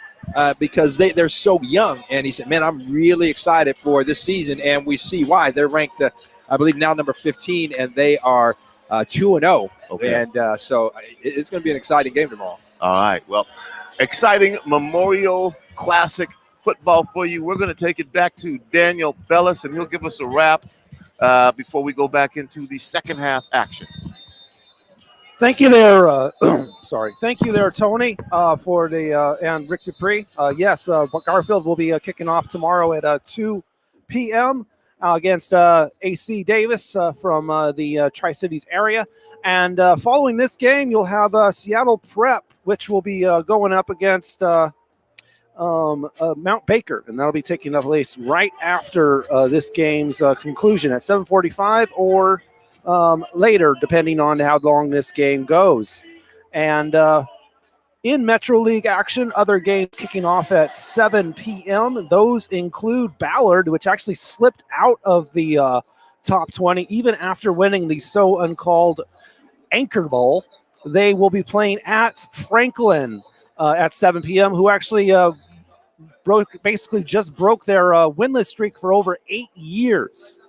because they're so young. And he said, man, I'm really excited for this season. And we see why. They're ranked, I believe, now number 15, and they are 2-0. Okay. And so it's going to be an exciting game tomorrow. All right. Well, exciting Memorial Classic football for you. We're going to take it back to Daniel Bellis, and he'll give us a wrap before we go back into the second half action. Thank you there. Thank you there, Tony, for the and Rick Dupree. Yes, Garfield will be kicking off tomorrow at 2 p.m. Against AC Davis from the Tri-Cities area. And following this game, you'll have Seattle Prep, which will be going up against Mount Baker, and that'll be taking place right after this game's conclusion at 7:45 or later, depending on how long this game goes. And in Metro League action, other games kicking off at 7 p.m. Those include Ballard, which actually slipped out of the top 20 even after winning the so uncalled Anchor Bowl. They will be playing at Franklin at 7 p.m., who actually just broke their winless streak for over 8 years,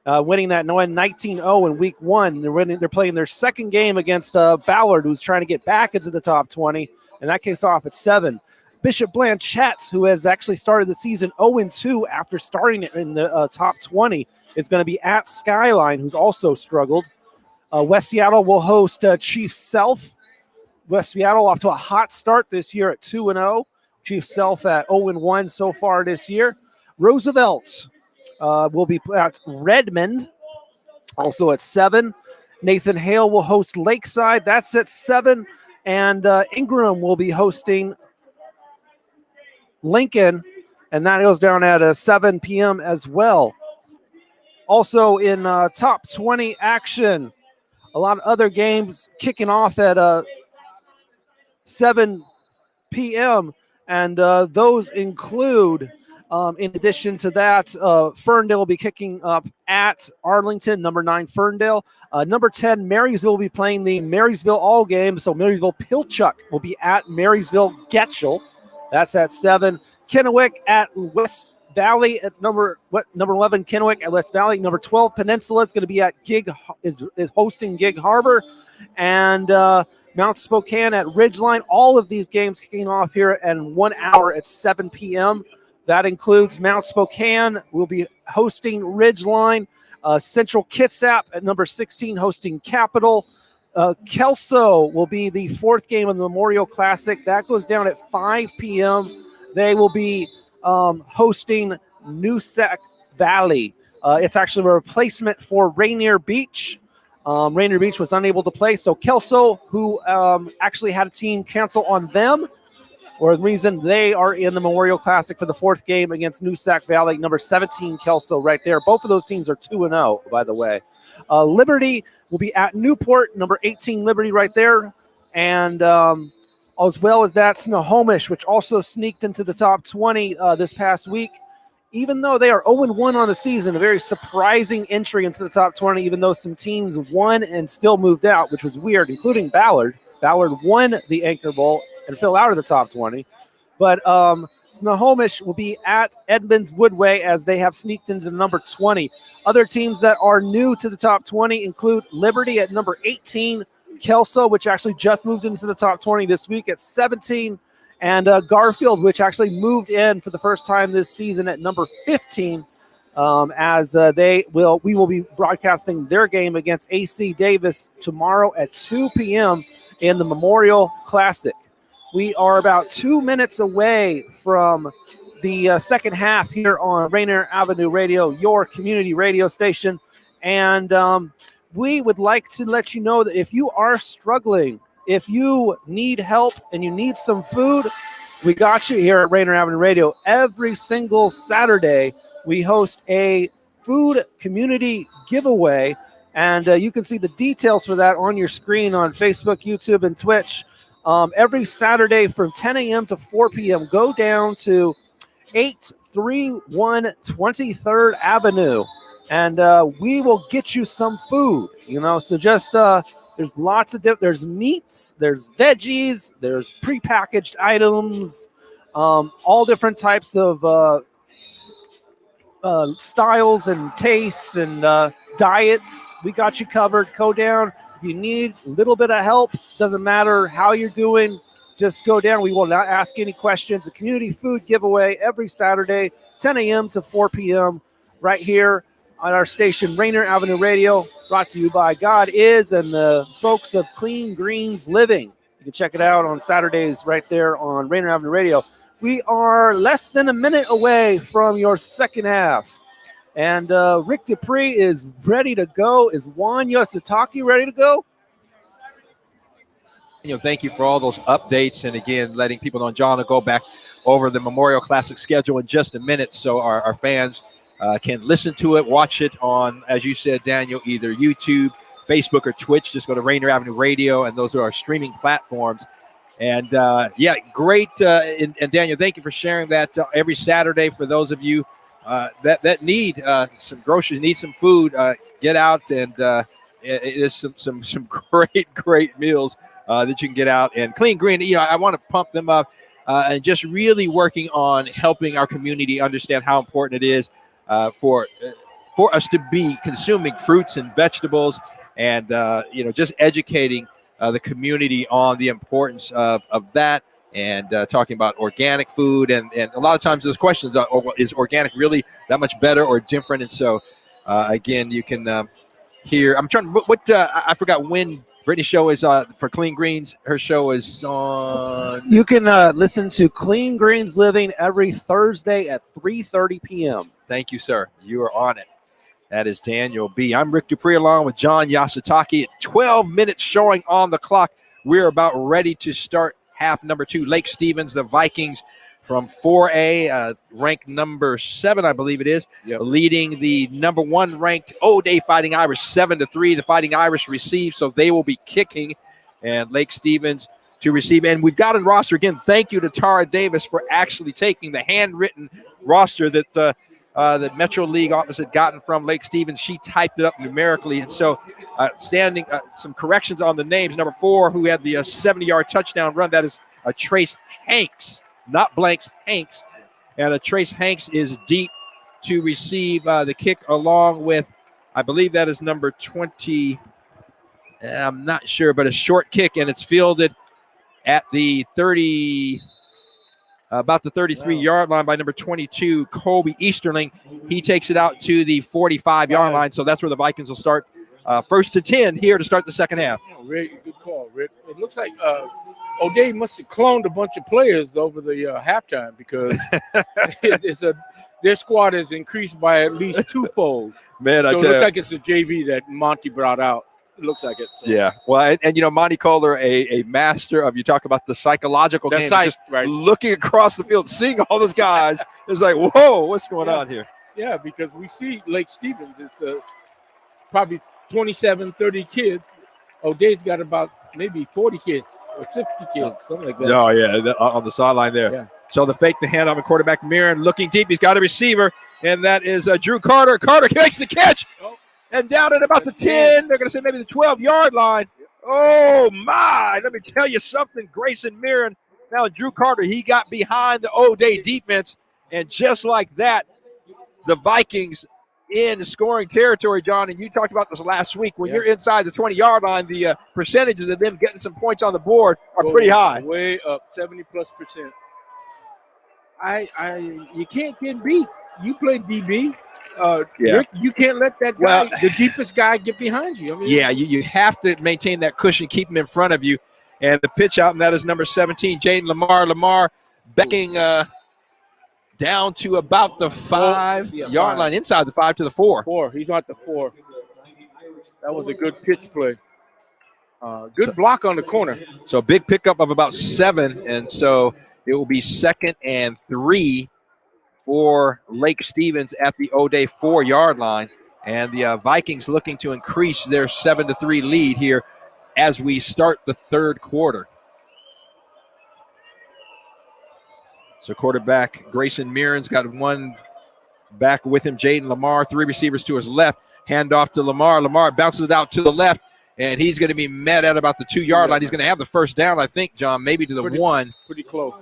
winning that 19-0 in week 1. They're playing their second game against Ballard, who's trying to get back into the top 20, and that kicks off at 7. Bishop Blanchette, who has actually started the season 0-2 after starting it in the top 20, is going to be at Skyline, who's also struggled. West Seattle will host Chief Self. West Seattle off to a hot start this year at 2-0. Chief Self at 0-1 so far this year. Roosevelt will be at Redmond, also at 7. Nathan Hale will host Lakeside. That's at 7. And Ingram will be hosting Lincoln, and that goes down at 7 p.m. as well. Also in top 20 action, a lot of other games kicking off at 7 p.m., and those include, in addition to that, Ferndale will be kicking up at Arlington, number 9 Ferndale. Number 10, Marysville will be playing the Marysville All Game, so Marysville Pilchuck will be at Marysville Getchell. That's at 7. Kennewick at West Valley at number 11, Kennewick at West Valley. Number 12, Peninsula is going to be at is hosting Gig Harbor. And Mount Spokane at Ridgeline. All of these games kicking off here in 1 hour at 7 p.m. That includes Mount Spokane will be hosting Ridgeline. Central Kitsap at number 16 hosting Capital. Kelso will be the 4th game of the Memorial Classic. That goes down at 5 p.m. They will be hosting Noosac Valley. It's actually a replacement for Rainier Beach. Rainier Beach was unable to play, so Kelso, who actually had a team cancel on them, or the reason they are in the Memorial Classic for the 4th game against Noosac Valley, number 17 Kelso right there. Both of those teams are 2-0, by the way. Liberty will be at Newport, number 18 Liberty right there. And as well as that, Snohomish, which also sneaked into the top 20 this past week. Even though they are 0-1 on the season, a very surprising entry into the top 20, even though some teams won and still moved out, which was weird, including Ballard. Ballard won the Anchor Bowl and fell out of the top 20. But Snohomish will be at Edmonds Woodway as they have sneaked into number 20. Other teams that are new to the top 20 include Liberty at number 18, Kelso, which actually just moved into the top 20 this week at 17, and Garfield, which actually moved in for the first time this season at number 15, as we will be broadcasting their game against AC Davis tomorrow at 2 p.m. in the Memorial Classic. We are about 2 minutes away from the second half here on Rainier Avenue Radio, your community radio station. And we would like to let you know that if you are struggling, if you need help and you need some food, we got you here at Rainier Avenue Radio. Every single Saturday, we host a food community giveaway. And you can see the details for that on your screen on Facebook, YouTube, and Twitch. Every Saturday from 10 a.m. to 4 p.m. Go down to 831 23rd Avenue, and we will get you some food. So just there's lots of there's meats, there's veggies, there's prepackaged items, all different types of styles and tastes and diets. We got you covered. Go down. If you need a little bit of help, doesn't matter how you're doing, just go down. We will not ask any questions. A community food giveaway every Saturday, 10 a.m. to 4 p.m. right here on our station, Rainier Avenue Radio, brought to you by God Is and the folks of Clean Greens Living. You can check it out on Saturdays right there on Rainier Avenue Radio. We are less than a minute away from your second half. And Rick Dupree is ready to go. Is Juan Yositaki ready to go? Thank you for all those updates. And again, letting people know, John will go back over the Memorial Classic schedule in just a minute so our fans can listen to it, watch it on, as you said, Daniel, either YouTube, Facebook, or Twitch. Just go to Rainier Avenue Radio, and those are our streaming platforms. And great. And Daniel, thank you for sharing that every Saturday for those of you that need some groceries, need some food. Get out, and it is some great meals that you can get out. And Clean Green, I want to pump them up and just really working on helping our community understand how important it is for us to be consuming fruits and vegetables, and just educating the community on the importance of that, and talking about organic food. And a lot of times those questions are, is organic really that much better or different? And so again, you can hear, I'm trying to, I forgot when Brittany's show is for Clean Greens. Her show is on. You can listen to Clean Greens Living every Thursday at 3:30 p.m. Thank you, sir. You are on it. That is Daniel B. I'm Rick Dupree along with John Yasutaki. At 12 minutes showing on the clock. We're about ready to start half number 2. Lake Stevens, the Vikings from 4A, ranked number 7, I believe it is, leading the number 1 ranked O'Day Fighting Irish 7-3. The Fighting Irish receive, so they will be kicking, and Lake Stevens to receive. And we've got a roster again. Thank you to Tara Davis for actually taking the handwritten roster that the Metro League office had gotten from Lake Stevens. She typed it up numerically. And so some corrections on the names. Number 4, who had the 70-yard touchdown run, that is Trace Hanks, not Blanks, Hanks. And Trace Hanks is deep to receive the kick, along with, I believe that is number 20. I'm not sure, but a short kick, and it's fielded at the 30, about the 33-yard line by number 22, Colby Easterling. He takes it out to the 45-yard line, so that's where the Vikings will start. First to 10 here to start the second half. Rick, good call, Rick. It looks like O'Day must have cloned a bunch of players over the halftime, because their squad has increased by at least twofold. Man, so it looks like it's a JV that Monty brought out. It looks like it. So. Yeah. Well, and Monty Kohler, a master of, you talk about the psychological game, just right. Looking across the field, seeing all those guys, it's like, whoa, what's going on here? Yeah, because we see Lake Stevens, it's probably 27, 30 kids. O'Day's got about maybe 40 kids or 50 kids, something like that. Oh, yeah, on the sideline there. Yeah. So the fake, the handoff, and quarterback Mirren looking deep. He's got a receiver, and that is Drew Carter. Carter makes the catch. Oh. And down at about the 10, they're going to say maybe the 12-yard line. Oh, my. Let me tell you something. Grayson Mirren. Now, Drew Carter, he got behind the O'Day defense. And just like that, the Vikings in scoring territory, John. And you talked about this last week. When you're inside the 20-yard line, the percentages of them getting some points on the board are pretty high. Way up, 70+%. You can't get beat. You play DB. Rick, you can't let that guy, the deepest guy, get behind you. I mean, you have to maintain that cushion, keep him in front of you. And the pitch out, and that is number 17, Jaden Lamar. Lamar backing down to about the 5-yard line, inside the 5 to the 4. 4. He's at the 4. That was a good pitch play. Good block on the corner. So big pickup of about 7, and so it will be 2nd and 3 for Lake Stevens at the O'Day 4-yard line. And the Vikings looking to increase their 7-3 lead here as we start the third quarter. So quarterback Grayson Mirren's got one back with him, Jaden Lamar, 3 receivers to his left. Hand off to Lamar. Lamar bounces it out to the left, and he's going to be met at about the 2-yard line. He's going to have the first down, I think, John, maybe to the 1. Pretty close.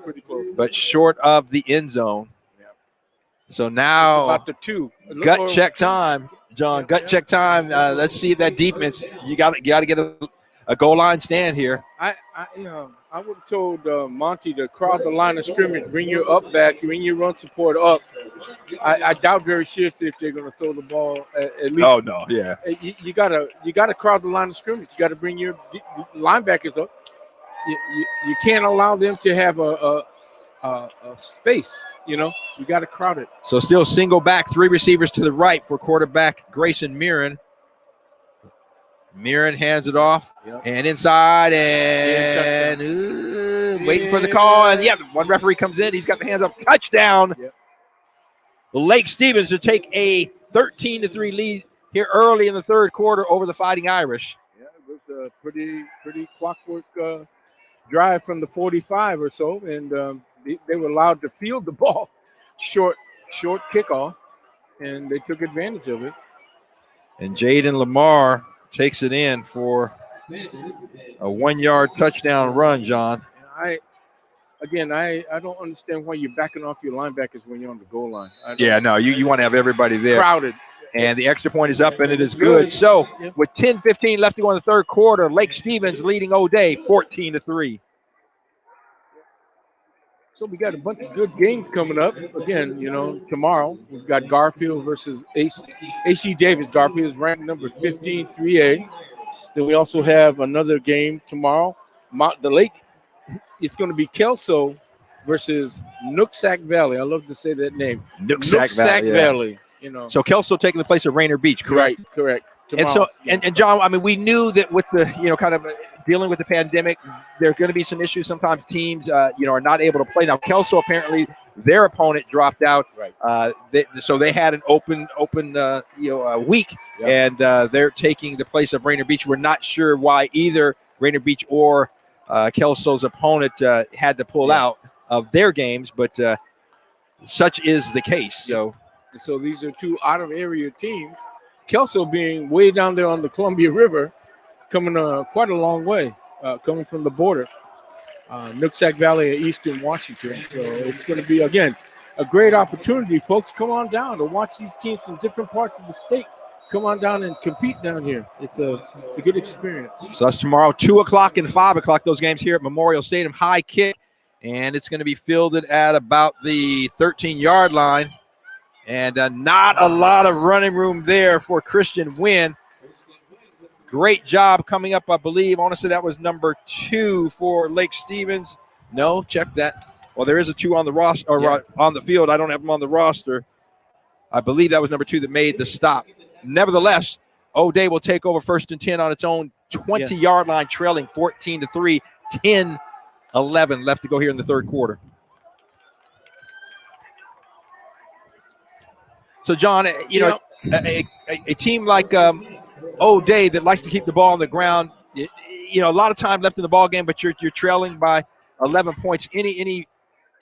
But short of the end zone. Yeah. So now it's about the 2. Gut check time, John. Gut check time. Let's see that defense. You got to get a goal line stand here. I would have told Monty to crowd the line of scrimmage, bring your up back, bring your run support up. I doubt very seriously if they're going to throw the ball at least. Oh no, yeah. You gotta crowd the line of scrimmage. You got to bring your linebackers up. You can't allow them to have a space. You got to crowd it. So still single back, 3 receivers to the right for quarterback Grayson Mirren. Mirren hands it off and inside and waiting for the call. And one referee comes in. He's got the hands up. Touchdown. Yep. Lake Stevens to take a 13-3 lead here early in the third quarter over the Fighting Irish. Yeah, it was a pretty clockwork drive from the 45 or so, and they were allowed to field the ball. Short kickoff, and they took advantage of it. And Jaden Lamar takes it in for a 1-yard touchdown run, John. I don't understand why you're backing off your linebackers when you're on the goal line. You want to have everybody there. Crowded. And the extra point is up, and it is good. So with 10:15 left to go in the third quarter, Lake Stevens leading O'Day 14-3. So we got a bunch of good games coming up. Again, tomorrow we've got Garfield versus AC Davis. Garfield is ranked number 15, 3A. Then we also have another game tomorrow. The Lake, it's going to be Kelso versus Nooksack Valley. I love to say that name. Nooksack Valley. So Kelso taking the place of Rainier Beach, correct? Right, correct. And so, and John, I mean, we knew that with the, kind of dealing with the pandemic, there's going to be some issues. Sometimes teams, are not able to play. Now, Kelso apparently their opponent dropped out, right? So they had an open, week, and they're taking the place of Rainier Beach. We're not sure why either Rainier Beach or Kelso's opponent had to pull out of their games, but such is the case. So these are 2 out-of-area teams. Kelso being way down there on the Columbia River, coming quite a long way, coming from the border. Nooksack Valley of Eastern Washington. So it's going to be, again, a great opportunity. Folks, come on down to watch these teams from different parts of the state. Come on down and compete down here. It's a good experience. So that's tomorrow, 2 o'clock and 5 o'clock, those games here at Memorial Stadium. High kick, and it's going to be fielded at about the 13-yard line. And not a lot of running room there for Christian Wynn. Great job coming up, I believe. I want to say that was number 2 for Lake Stevens. No, check that. Well, there is a 2 on the roster or on the field. I don't have them on the roster. I believe that was number 2 that made the stop. Nevertheless, O'Day will take over 1st and 10 on its own 20-yard line, trailing 14-3, 10-11 left to go here in the third quarter. So, John, a team like O'Day that likes to keep the ball on the ground, a lot of time left in the ball game, but you're trailing by 11 points. Any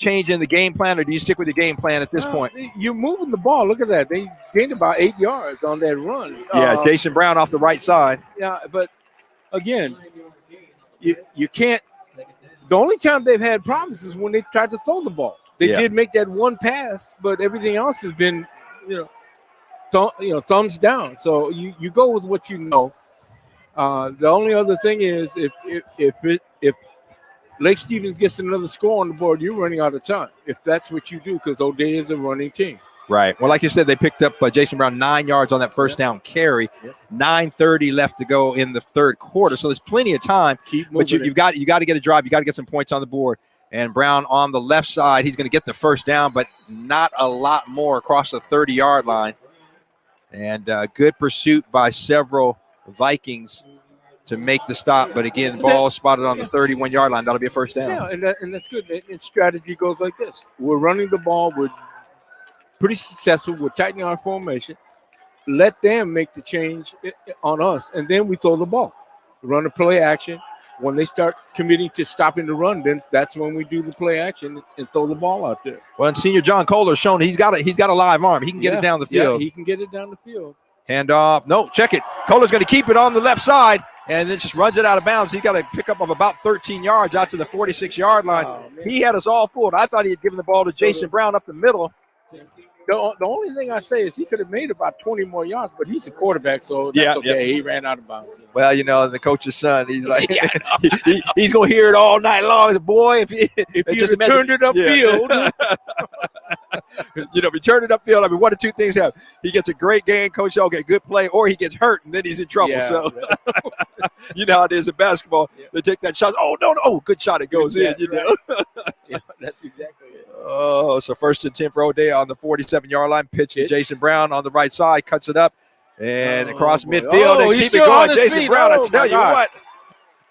change in the game plan, or do you stick with the game plan at this point? You're moving the ball. Look at that. They gained about 8 yards on that run. Jason Brown off the right side. Yeah, but, again, you can't – the only time they've had problems is when they tried to throw the ball. They did make that one pass, but everything else has been – thumbs down. So you go with what you know. The only other thing is if Lake Stevens gets another score on the board, you're running out of time. If that's what you do, because O'Day is a running team. Right. Well, like you said, they picked up Jason Brown 9 yards on that first down carry. 9:30 left to go in the third quarter, so there's plenty of time. But you've got to get a drive. You got to get some points on the board. And Brown on the left side, he's going to get the first down, but not a lot more across the 30-yard line. And good pursuit by several Vikings to make the stop. But, again, ball spotted on the 31-yard line. That'll be a first down. Yeah, and that's good. And strategy goes like this. We're running the ball. We're pretty successful. We're tightening our formation. let them make the change on us, and then we throw the ball, run a play action. When they start committing to stopping the run, then that's when we do the play action and throw the ball out there. Well, and senior John Kohler's shown he's got a live arm. He can get it down the field. Yeah, he can get it down the field. Hand off. No, check it. Kohler's going to keep it on the left side and then just runs it out of bounds. He's got a pickup of about 13 yards out to the 46-yard line. He had us all fooled. I thought he had given the ball to Jason Brown up the middle. The only thing I say is he could have made about 20 more yards, but he's a quarterback, so that's okay. He ran out of bounds. Well, the coach's son, he's like, he's going to hear it all night long. He's, boy, if you turned it upfield. If you turn it upfield, I mean, one of two things happen. He gets a great game, coach, okay, good play, or he gets hurt, and then he's in trouble. You know how it is in basketball. They take that shot. Oh, no. Oh, good shot. It goes in, Yeah, that's exactly it. Oh, so 1st and 10 for O'Day on the 47-yard line. Pitch to Jason Brown on the right side. Cuts it up and across midfield and keep it going. Jason Brown, I tell you what.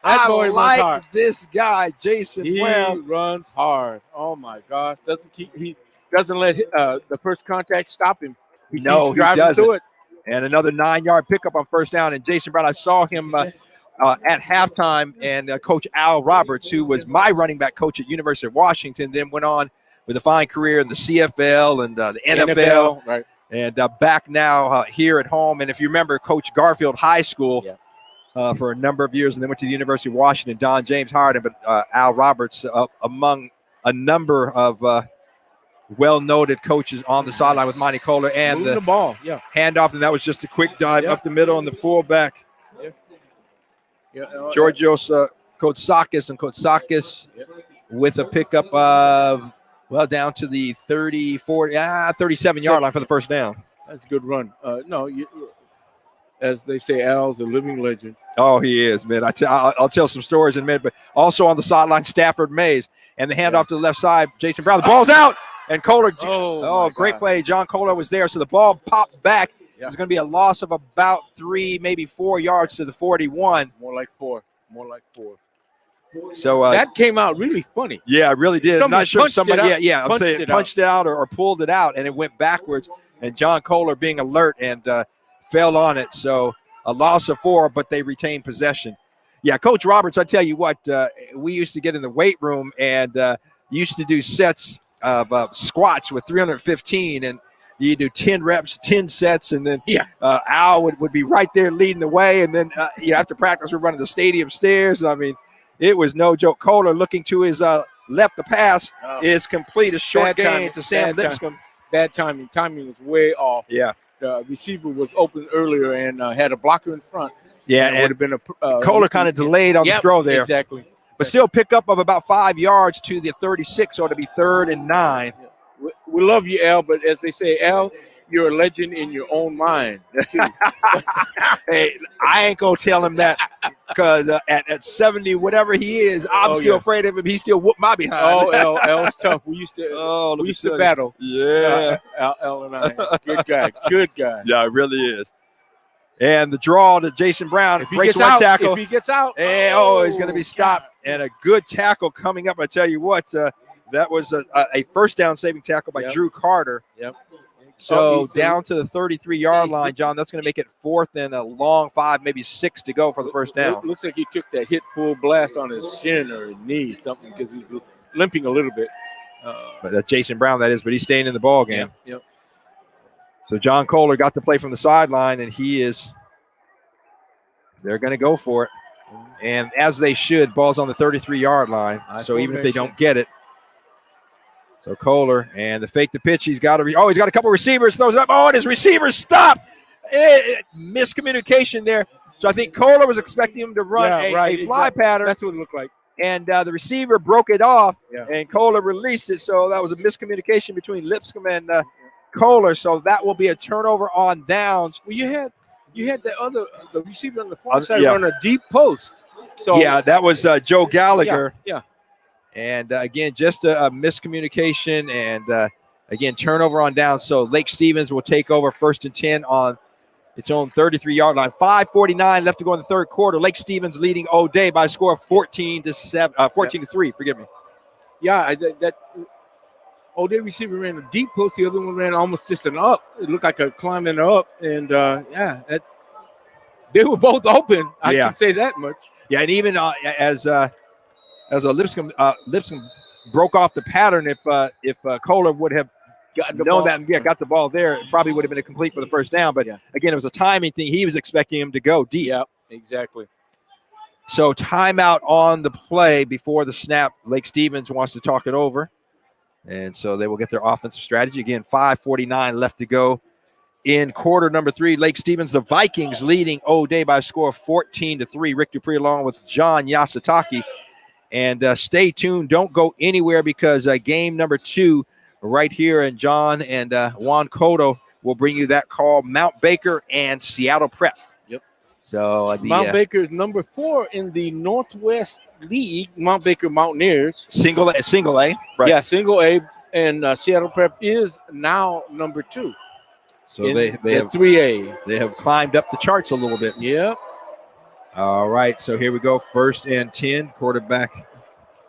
That boy runs hard. I like this guy, Jason Brown. He runs hard. Oh, my gosh. He doesn't let the first contact stop him. He doesn't. Through it. And another 9-yard pickup on first down. And Jason Brown, I saw him at halftime, and Coach Al Roberts, who was my running back coach at University of Washington, then went on with a fine career in the CFL and the NFL. Right. And back now here at home. And if you remember, Coach Garfield High School for a number of years, and then went to the University of Washington. Don James hired him, but Al Roberts, among a number of well-noted coaches on the sideline with Monty Kohler, and the ball, handoff, and that was just a quick dive up the middle on the fullback. Georgios Kotsakis with a pickup of, down to the 37-yard line for the first down. That's a good run. As they say, Al's a living legend. Oh, he is, man. I'll tell some stories in a minute, but also on the sideline, Stafford Mays. And the handoff to the left side, Jason Brown. The ball's out, and Kohler. Great play. John Kohler was there, so the ball popped back. There's going to be a loss of about 3, maybe 4 yards to the 41. More like four. So that came out really funny. Yeah, it really did. I'm not sure somebody. I'm saying it punched it out or pulled it out, and it went backwards. And John Kohler being alert and fell on it. So a loss of 4, but they retained possession. Yeah, Coach Roberts, I tell you what, we used to get in the weight room and used to do sets of squats with 315, and you do 10 reps, 10 sets, and then Al would be right there leading the way. And then after practice, we're running the stadium stairs. I mean, it was no joke. Kohler looking to his left, the pass is complete. A short gain to Sam Lipscomb. Bad timing. Timing was way off. Yeah. The receiver was open earlier and had a blocker in front. Yeah, and it would have been a Kohler kind of delayed on the throw there. Exactly. But still pick up of about 5 yards to the 36, so to be 3rd and 9. We love you, Al, but as they say, Al, you're a legend in your own mind. Hey, I ain't going to tell him that because at 70, whatever he is, I'm still afraid of him. He still whooped my behind. Oh, Al's tough. We used to battle. Yeah. Al and I. Good guy. Yeah, it really is. And the draw to Jason Brown. Breaks one tackle. If he gets out. And, he's going to be stopped. And a good tackle coming up. I tell you what, that was a first down saving tackle by Drew Carter. Yep. So down to the 33-yard line, John. That's going to make it 4th and a long 5, maybe 6 to go for the first down. Looks like he took that hit full blast on his shin or his knee, something, because he's limping a little bit. But that's Jason Brown, that is. But he's staying in the ball game. Yep. So John Kohler got to play from the sideline, and they're going to go for it. And as they should, ball's on the 33-yard line. So even if they don't get it. So Kohler, and the fake the pitch, he's got a couple receivers, throws it up. Oh, and his receivers stopped. Miscommunication there. So I think Kohler was expecting him to run a fly pattern. That's what it looked like. And the receiver broke it off, and Kohler released it. So that was a miscommunication between Lipscomb and Kohler. So that will be a turnover on downs. Well, you had the receiver on the far side run a deep post. So that was Joe Gallagher. Yeah. And again, just a miscommunication, and again, turnover on down. So Lake Stevens will take over 1st and 10 on its own 33-yard line. 5:49 left to go in the third quarter. Lake Stevens leading O'Day by a score of 14 to 3. Forgive me. Yeah, O'Day receiver ran a deep post. The other one ran almost just an up. It looked like a climb and up. And, they were both open. I can say that much. Yeah, and even as Lipscomb broke off the pattern, if Kohler would have known that and got the ball there, it probably would have been a complete for the first down. But again, it was a timing thing. He was expecting him to go deep. Yeah, exactly. So timeout on the play before the snap. Lake Stevens wants to talk it over. And so they will get their offensive strategy. Again, 5:49 left to go in quarter number 3. Lake Stevens, the Vikings leading O'Day by a score of 14-3. Rick Dupree along with John Yasutaki. And stay tuned. Don't go anywhere because game number 2 right here. And John and Juan Cotto will bring you that call. Mount Baker and Seattle Prep. Yep. So Mount Baker is number 4 in the Northwest League. Mount Baker Mountaineers. Single A. Right. Yeah, single A. And Seattle Prep is now number 2. So they have 3A. They have climbed up the charts a little bit. Yep. All right, so here we go. 1st and 10. Quarterback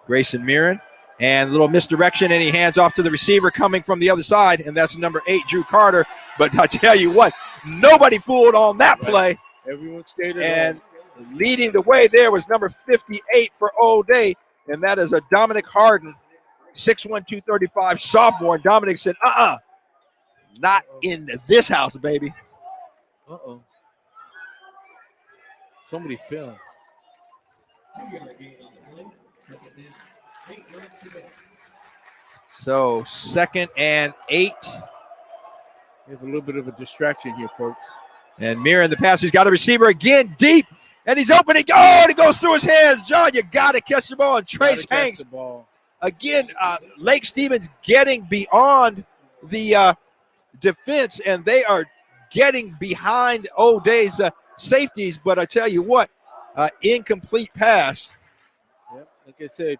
Grayson Mirren. And a little misdirection, and he hands off to the receiver coming from the other side, and that's number 8, Drew Carter. But I tell you what, nobody fooled on that play. Everyone stayed and leading the way there was number 58 for O'Day, and that is a Dominic Harden, 6'1", 235 sophomore. And Dominic said, not in this house, baby. Somebody fell. So 2nd and 8. We have a little bit of a distraction here, folks. And Mirren, the pass, he's got a receiver again deep, and he's open. And it goes through his hands. John, you got to catch the ball. And Trace Hanks, again, Lake Stevens getting beyond the defense, and they are getting behind O'Day's safeties. But I tell you what, incomplete pass. Yep. Like I said,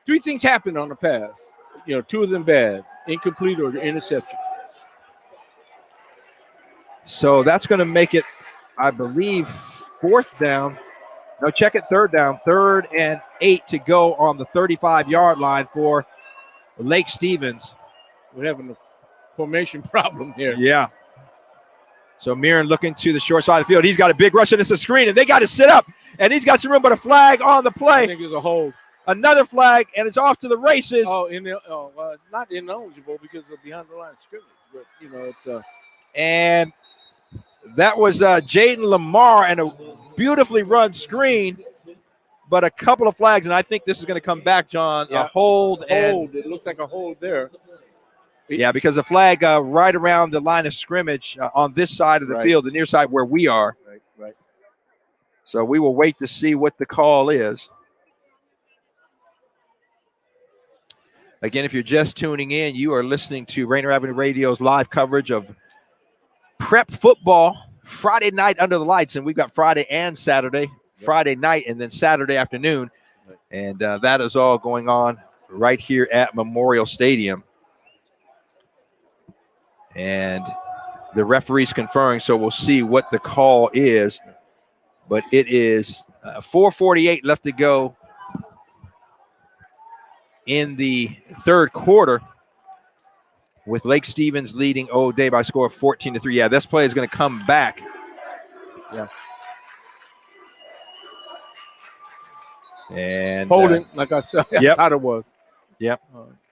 three things happened on the pass. 2 of them bad, incomplete or interception. So that's going to make it, I believe, 4th down. No, check it, 3rd down. 3rd and 8 to go on the 35-yard line for Lake Stevens. We're having a formation problem here. Yeah. So Mirren looking to the short side of the field. He's got a big rush, and it's a screen, and they got to sit up. And he's got some room, but a flag on the play. I think there's a hold. Another flag, and it's off to the races. Well, it's not ineligible because of behind the line of scrimmage. But, it's and that was Jaden Lamar and a beautifully run screen, but a couple of flags, and I think this is going to come back, John. Yeah. A hold. It looks like a hold there. Yeah, because the flag right around the line of scrimmage on this side of the field, the near side where we are. Right. So we will wait to see what the call is. Again, if you're just tuning in, you are listening to Rainier Avenue Radio's live coverage of prep football Friday night under the lights. And we've got Friday and Saturday, Friday night and then Saturday afternoon. And that is all going on right here at Memorial Stadium. And the referee's conferring, so we'll see what the call is. But it is 4:48 left to go in the 3rd quarter, with Lake Stevens leading O'Day by a score of 14-3. Yeah, this play is going to come back. Yeah. And holding, like I said, I thought it was. Yep.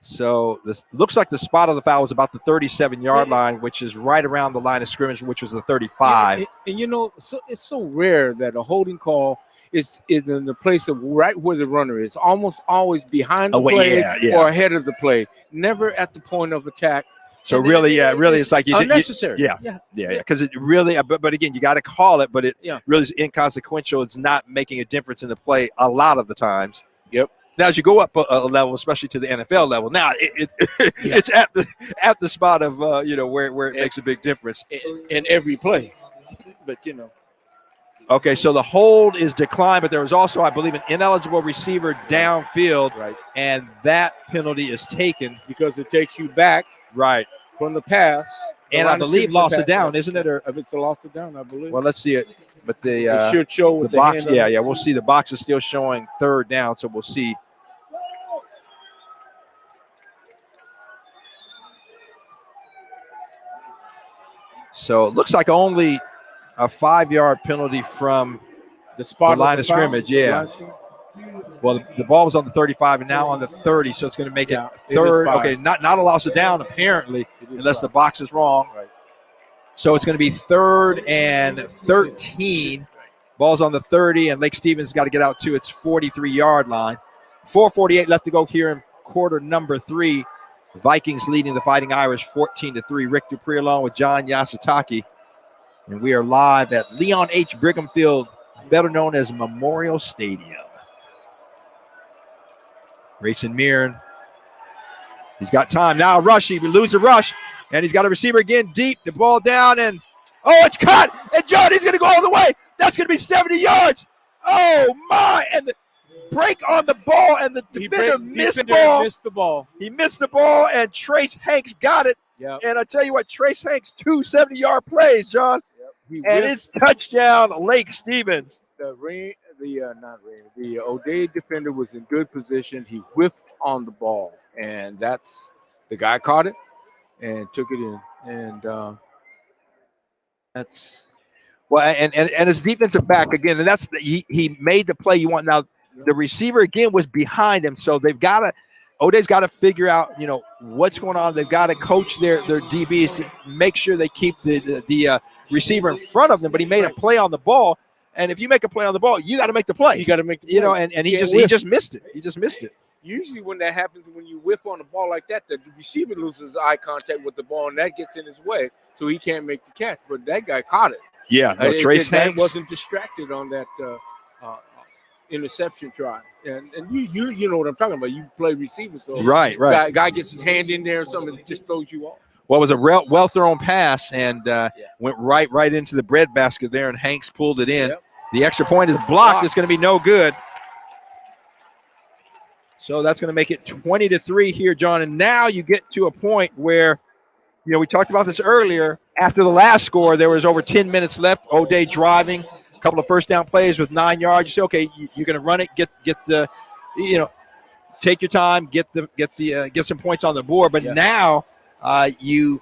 So this looks like the spot of the foul was about the 37-yard line, which is right around the line of scrimmage, which was the 35. And so it's so rare that a holding call is in the place of right where the runner is, almost always behind the play or ahead of the play, never at the point of attack. So really, it's like unnecessary. Because it really, but again, you got to call it, but it really is inconsequential. It's not making a difference in the play a lot of the times. Yep. Now, as you go up a level, especially to the NFL level, now it's at the spot of where it makes a big difference in every play. But okay, so the hold is declined, but there was also, I believe, an ineligible receiver downfield, and that penalty is taken because it takes you back from the pass, and I believe lost it down, isn't it? Or if it's a lost it down, I believe. Well, let's see it. But it should show with the box. We'll see the box is still showing 3rd down, so we'll see. So it looks like only a 5-yard penalty from the spot line of scrimmage. Yeah. Well, the ball was on the 35 and now on the 30, so it's going to make it third. Okay, not a loss of down apparently, unless the box is wrong. Right. So it's going to be 3rd and 13. Ball's on the 30, and Lake Stevens got to get out to its 43-yard line. 4:48 left to go here in quarter number 3. Vikings leading the Fighting Irish 14-3. Rick Dupree along with John Yasutaki. And we are live at Leon H. Brigham Field, better known as Memorial Stadium. Grayson Mirren. He's got time. Now a rush. He loses the rush. And he's got a receiver again deep. The ball down. And, it's caught. And Johnny's going to go all the way. That's going to be 70 yards. Oh, my. And the break on the ball. And the defender missed the ball. He missed the ball. And Trace Hanks got it. Yep. And I tell you what, Trace Hanks, 2 70-yard plays, John. Yep. And it's touchdown, Lake Stevens. The O'Day defender was in good position. He whiffed on the ball, and that's the guy caught it and took it in. And that's and his defensive back again, and that's he made the play you want. Now the receiver again was behind him, so O'Day's got to figure out what's going on. They've got to coach their DBs to make sure they keep the receiver in front of them. But he made a play on the ball. And if you make a play on the ball, you got to make the play. You got to make the play. And he just missed it. He just missed it. Usually when that happens, when you whip on the ball like that, the receiver loses eye contact with the ball, and that gets in his way, so he can't make the catch. But that guy caught it. Yeah, Trace Hanks wasn't distracted on that interception try. And you know what I'm talking about. You play receiver, so right. Guy gets his hand in there or something, it just throws you off. Well, it was a well thrown pass and went right into the breadbasket there, and Hanks pulled it in. Yep. The extra point is blocked. It's going to be no good. So that's going to make it 20-3 here, John. And now you get to a point where, we talked about this earlier. After the last score, there was over 10 minutes left. O'Day driving, a couple of first down plays with 9 yards. You say, okay, you're going to run it, get the, take your time, get some points on the board. But now you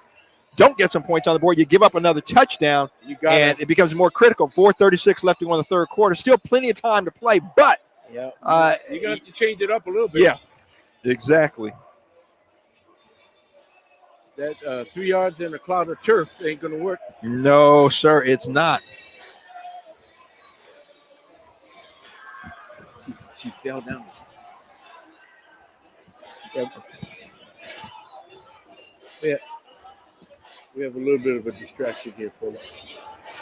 don't get some points on the board, you give up another touchdown, and it becomes more critical. 4:36 left to go in the third quarter. Still plenty of time to play, but you're going to have to change it up a little bit. Yeah, exactly. That 3 yards in a cloud of turf ain't going to work. No, sir, it's not. She fell down. Yeah. We have a little bit of a distraction here, folks.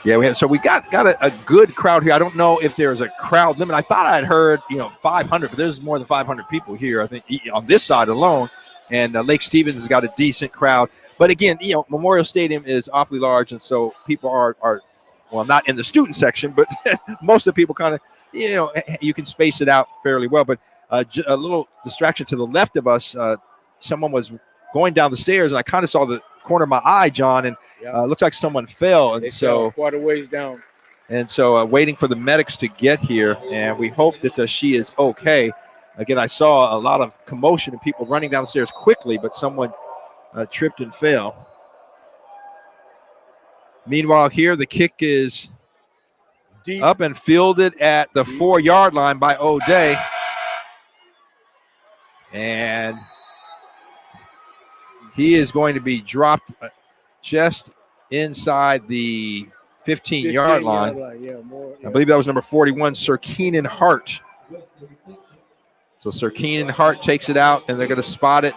Yeah, we got a good crowd here. I don't know if there's a crowd limit. I thought I had heard 500, but there's more than 500 people here, I think, on this side alone. And Lake Stevens has got a decent crowd. But again, Memorial Stadium is awfully large, and so people are not in the student section, but most of the people kind of you can space it out fairly well. But a little distraction to the left of us, someone was going down the stairs, and I kind of saw the corner of my eye, John, and it looks like someone fell, and so quite a ways down. And so waiting for the medics to get here, and we hope that she is okay. Again, I saw a lot of commotion and people running downstairs quickly, but someone tripped and fell. Meanwhile, here the kick is deep, up and fielded at the 4-yard line by O'Day, and he is going to be dropped just inside the 15-yard line. I believe that was number 41, Sir Keenan Hart. So Sir Keenan Hart takes it out, and they're going to spot it.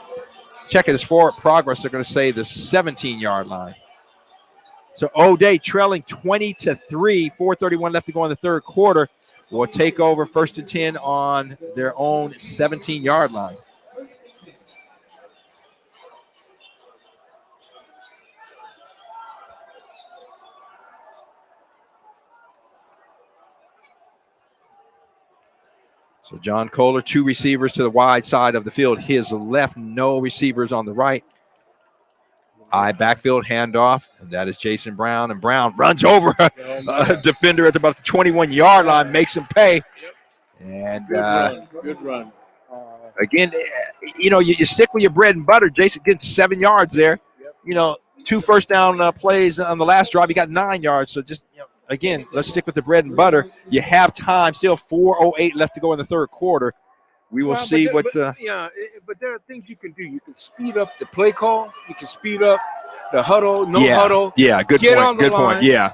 Check it as forward progress. They're going to say the 17-yard line. So O'Day trailing 20-3, 4:31 left to go in the third quarter, will take over 1st and 10 on their own 17-yard line. So John Kohler, 2 receivers to the wide side of the field. His left, no receivers on the right. Backfield handoff, and that is Jason Brown. And Brown runs over a defender at about the 21-yard line, makes him pay. And good run. Again, you stick with your bread and butter. Jason gets 7 yards there. 2 first down plays on the last drive. He got 9 yards. So just, again, let's stick with the bread and butter. You have time. Still 4:08 left to go in the third quarter. We will see what. But there are things you can do. You can speed up the play call. You can speed up the huddle, huddle. Yeah, good point. Good point. Yeah.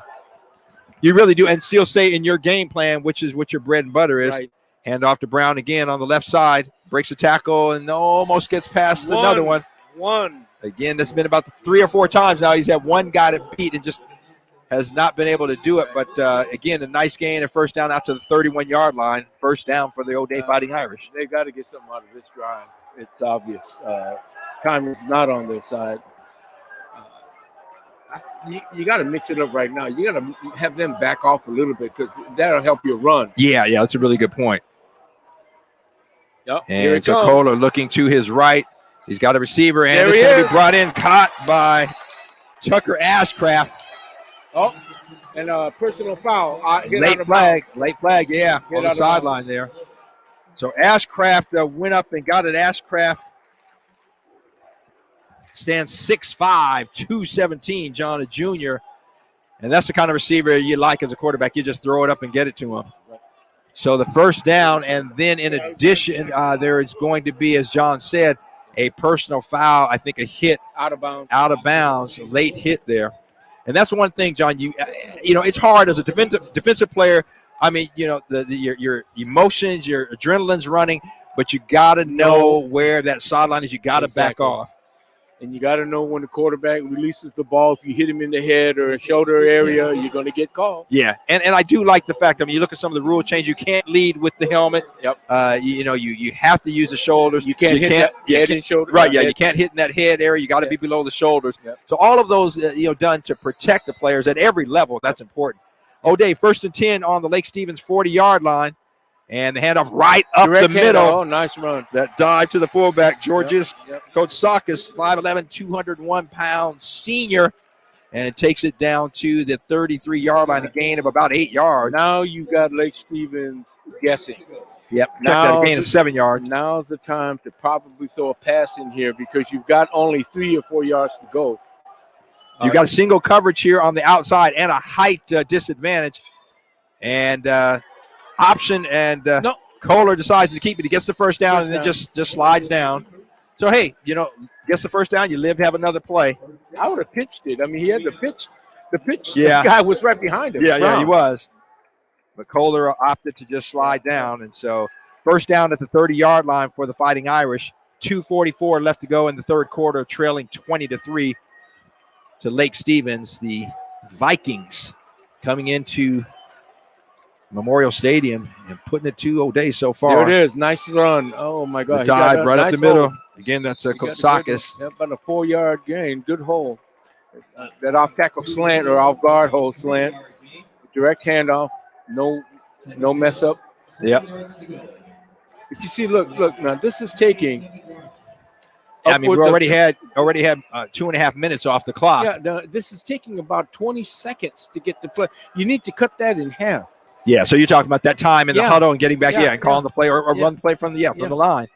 You really do. And still stay in your game plan, which is what your bread and butter is. Right. Hand off to Brown again on the left side. Breaks a tackle and almost gets past another one. Again, that's been about 3 or 4 times now. He's had one guy to beat and just has not been able to do it. But, again, a nice gain and first down out to the 31-yard line. First down for the O'Day Fighting Irish. They got to get something out of this drive. It's obvious. Time is not on their side. You got to mix it up right now. You got to have them back off a little bit because that'll help you run. Yeah, that's a really good point. Yep, and so Kohler looking to his right. He's got a receiver, and it's going to be brought in, caught by Tucker Ashcraft. Oh, and a personal foul. Late flag, yeah, on the sideline there. So Ashcraft went up and got it. Ashcraft stands 6'5", 217, John, a junior. And that's the kind of receiver you like as a quarterback. You just throw it up and get it to him. So the first down, and then in addition, there is going to be, as John said, a personal foul, I think a hit. Out of bounds, a late hit there. And that's one thing, John, you know, it's hard as a defensive player. I mean, you know, your emotions, your adrenaline's running, but you got to know where that sideline is. You got to back off. And you got to know when the quarterback releases the ball. If you hit him in the head or shoulder area, you're going to get called. Yeah, and I do like the fact, I mean, you look at some of the rule change. You can't lead with the helmet. Yep. You have to use the shoulders. You can't hit that head and shoulder. Right, yeah, you can't hit in that head area. You got to be below the shoulders. Yep. So all of those, done to protect the players at every level. That's important. O'Day, 1st and 10 on the Lake Stevens 40-yard line. And the handoff right up direct the middle. Oh, nice run. That dive to the fullback, Georges. Coach Sakis, 5'11", 201-pound senior, and takes it down to the 33-yard line, a gain of about 8 yards. Now you got Lake Stevens guessing. Yep, now a gain of 7 yards. Now's the time to probably throw a pass in here because you've got only 3 or 4 yards to go. You've got a single coverage here on the outside and a height disadvantage. And option, and Kohler decides to keep it. He gets the first down and then just slides down. So, hey, gets the first down, you live to have another play. I would have pitched it. I mean, he had the pitch. The guy was right behind him. Yeah, he was. But Kohler opted to just slide down. And so first down at the 30-yard line for the Fighting Irish. 2:44 left to go in the third quarter, trailing 20-3 to Lake Stevens. The Vikings coming into Memorial Stadium and putting it to O'Day so far. There it is. Nice run. Oh, my God. The dive right up the middle. Again, that's Coach Sakis. About a 4-yard gain. Good hole. That off-tackle slant or off-guard hole slant. Direct handoff. No mess up. Yep. But you see, look. Now, this is taking. Yeah, I mean, we already had 2.5 minutes off the clock. Yeah, now, this is taking about 20 seconds to get the play. You need to cut that in half. Yeah, so you're talking about that time in the huddle and getting back, and calling the play or run the play from the line.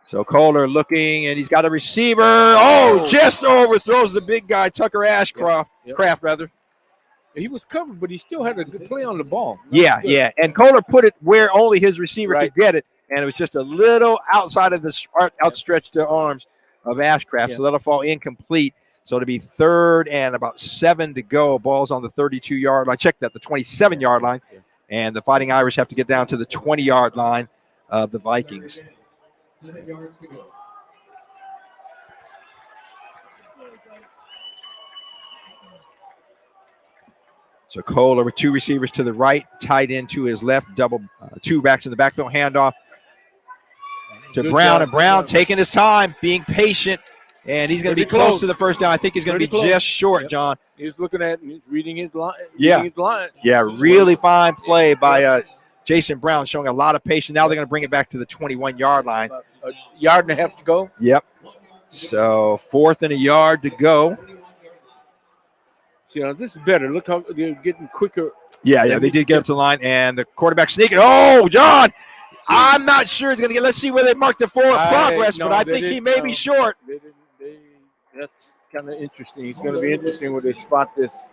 So Kohler looking, and he's got a receiver. Oh, just overthrows the big guy, Tucker Ashcraft. He was covered, but he still had a good play on the ball. Yeah. And Kohler put it where only his receiver could get it, and it was just a little outside of the outstretched arms of Ashcraft, so that'll fall incomplete. So it'll be 3rd and about 7 to go. Ball's on the 32-yard line. Check that, the 27-yard line. And the Fighting Irish have to get down to the 20-yard line of the Vikings. 7 yards to go. So Kohler with 2 receivers to the right, tight end to his left, double 2 backs in the backfield, handoff to Brown. And Brown taking his time, being patient. And he's going to be close to the first down. I think he's going to be just short, John. He was looking at and reading his line. Yeah, really fine play by Jason Brown, showing a lot of patience. Now they're going to bring it back to the 21-yard line. A yard and a half to go. Yep. So 4th and a yard to go. This is better. Look how they're getting quicker. Yeah, they did get up to the line. And the quarterback sneaking. Oh, John! I'm not sure he's going to get. Let's see where they mark the forward progress, but I think he may be short. That's kind of interesting. It's going to be interesting when they spot this.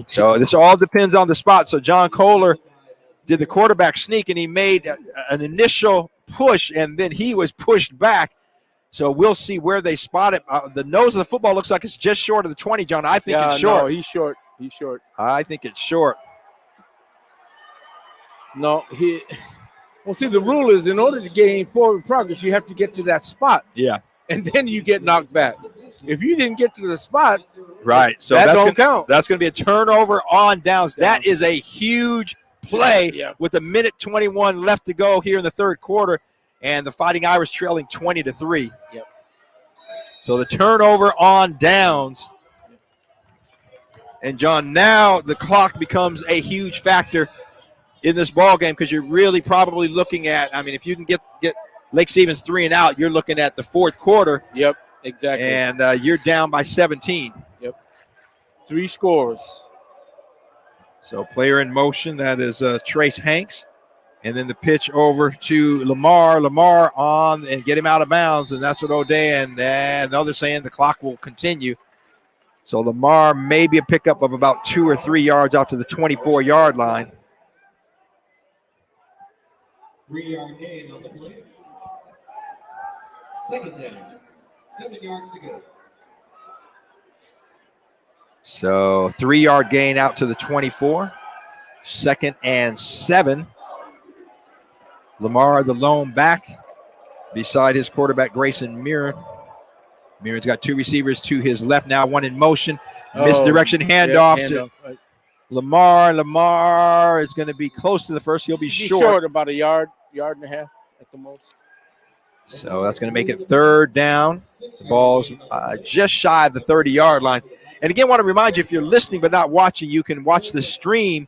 So this all depends on the spot. So John Kohler did the quarterback sneak, and he made an initial push, and then he was pushed back. So we'll see where they spot it. The nose of the football looks like it's just short of the 20, John. I think it's short. No, he's short. He's short. I think it's short. No, well, see, the rule is in order to gain forward progress, you have to get to that spot. Yeah. And then you get knocked back. If you didn't get to the spot, right. So that don't count. That's going to be a turnover on downs. That is a huge play with 1:21 left to go here in the third quarter, and the Fighting Irish trailing 20-3. Yep. So the turnover on downs. And, John, now the clock becomes a huge factor in this ball game because you're really probably looking at, I mean, if you can get Lake Stevens 3 and out, you're looking at the fourth quarter. Yep, exactly. And you're down by 17. Yep. 3 scores. So player in motion, that is Trace Hanks. And then the pitch over to Lamar. Lamar on and get him out of bounds. And that's what O'Day and now they're saying the clock will continue. So Lamar maybe a pickup of about 2 or 3 yards out to the 24-yard line. 3-yard gain on the play. Second down, 7 yards to go. So 3-yard gain out to the 24. 2nd and 7. Lamar, the lone back, beside his quarterback, Grayson Mirren. Mirren's got 2 receivers to his left now, 1 in motion. Misdirection handoff to Lamar. Lamar is going to be close to the first. He'll be short. About a yard and a half at the most. So that's going to make it 3rd down. The ball's just shy of the 30-yard line. And again, I want to remind you, if you're listening but not watching, you can watch the stream.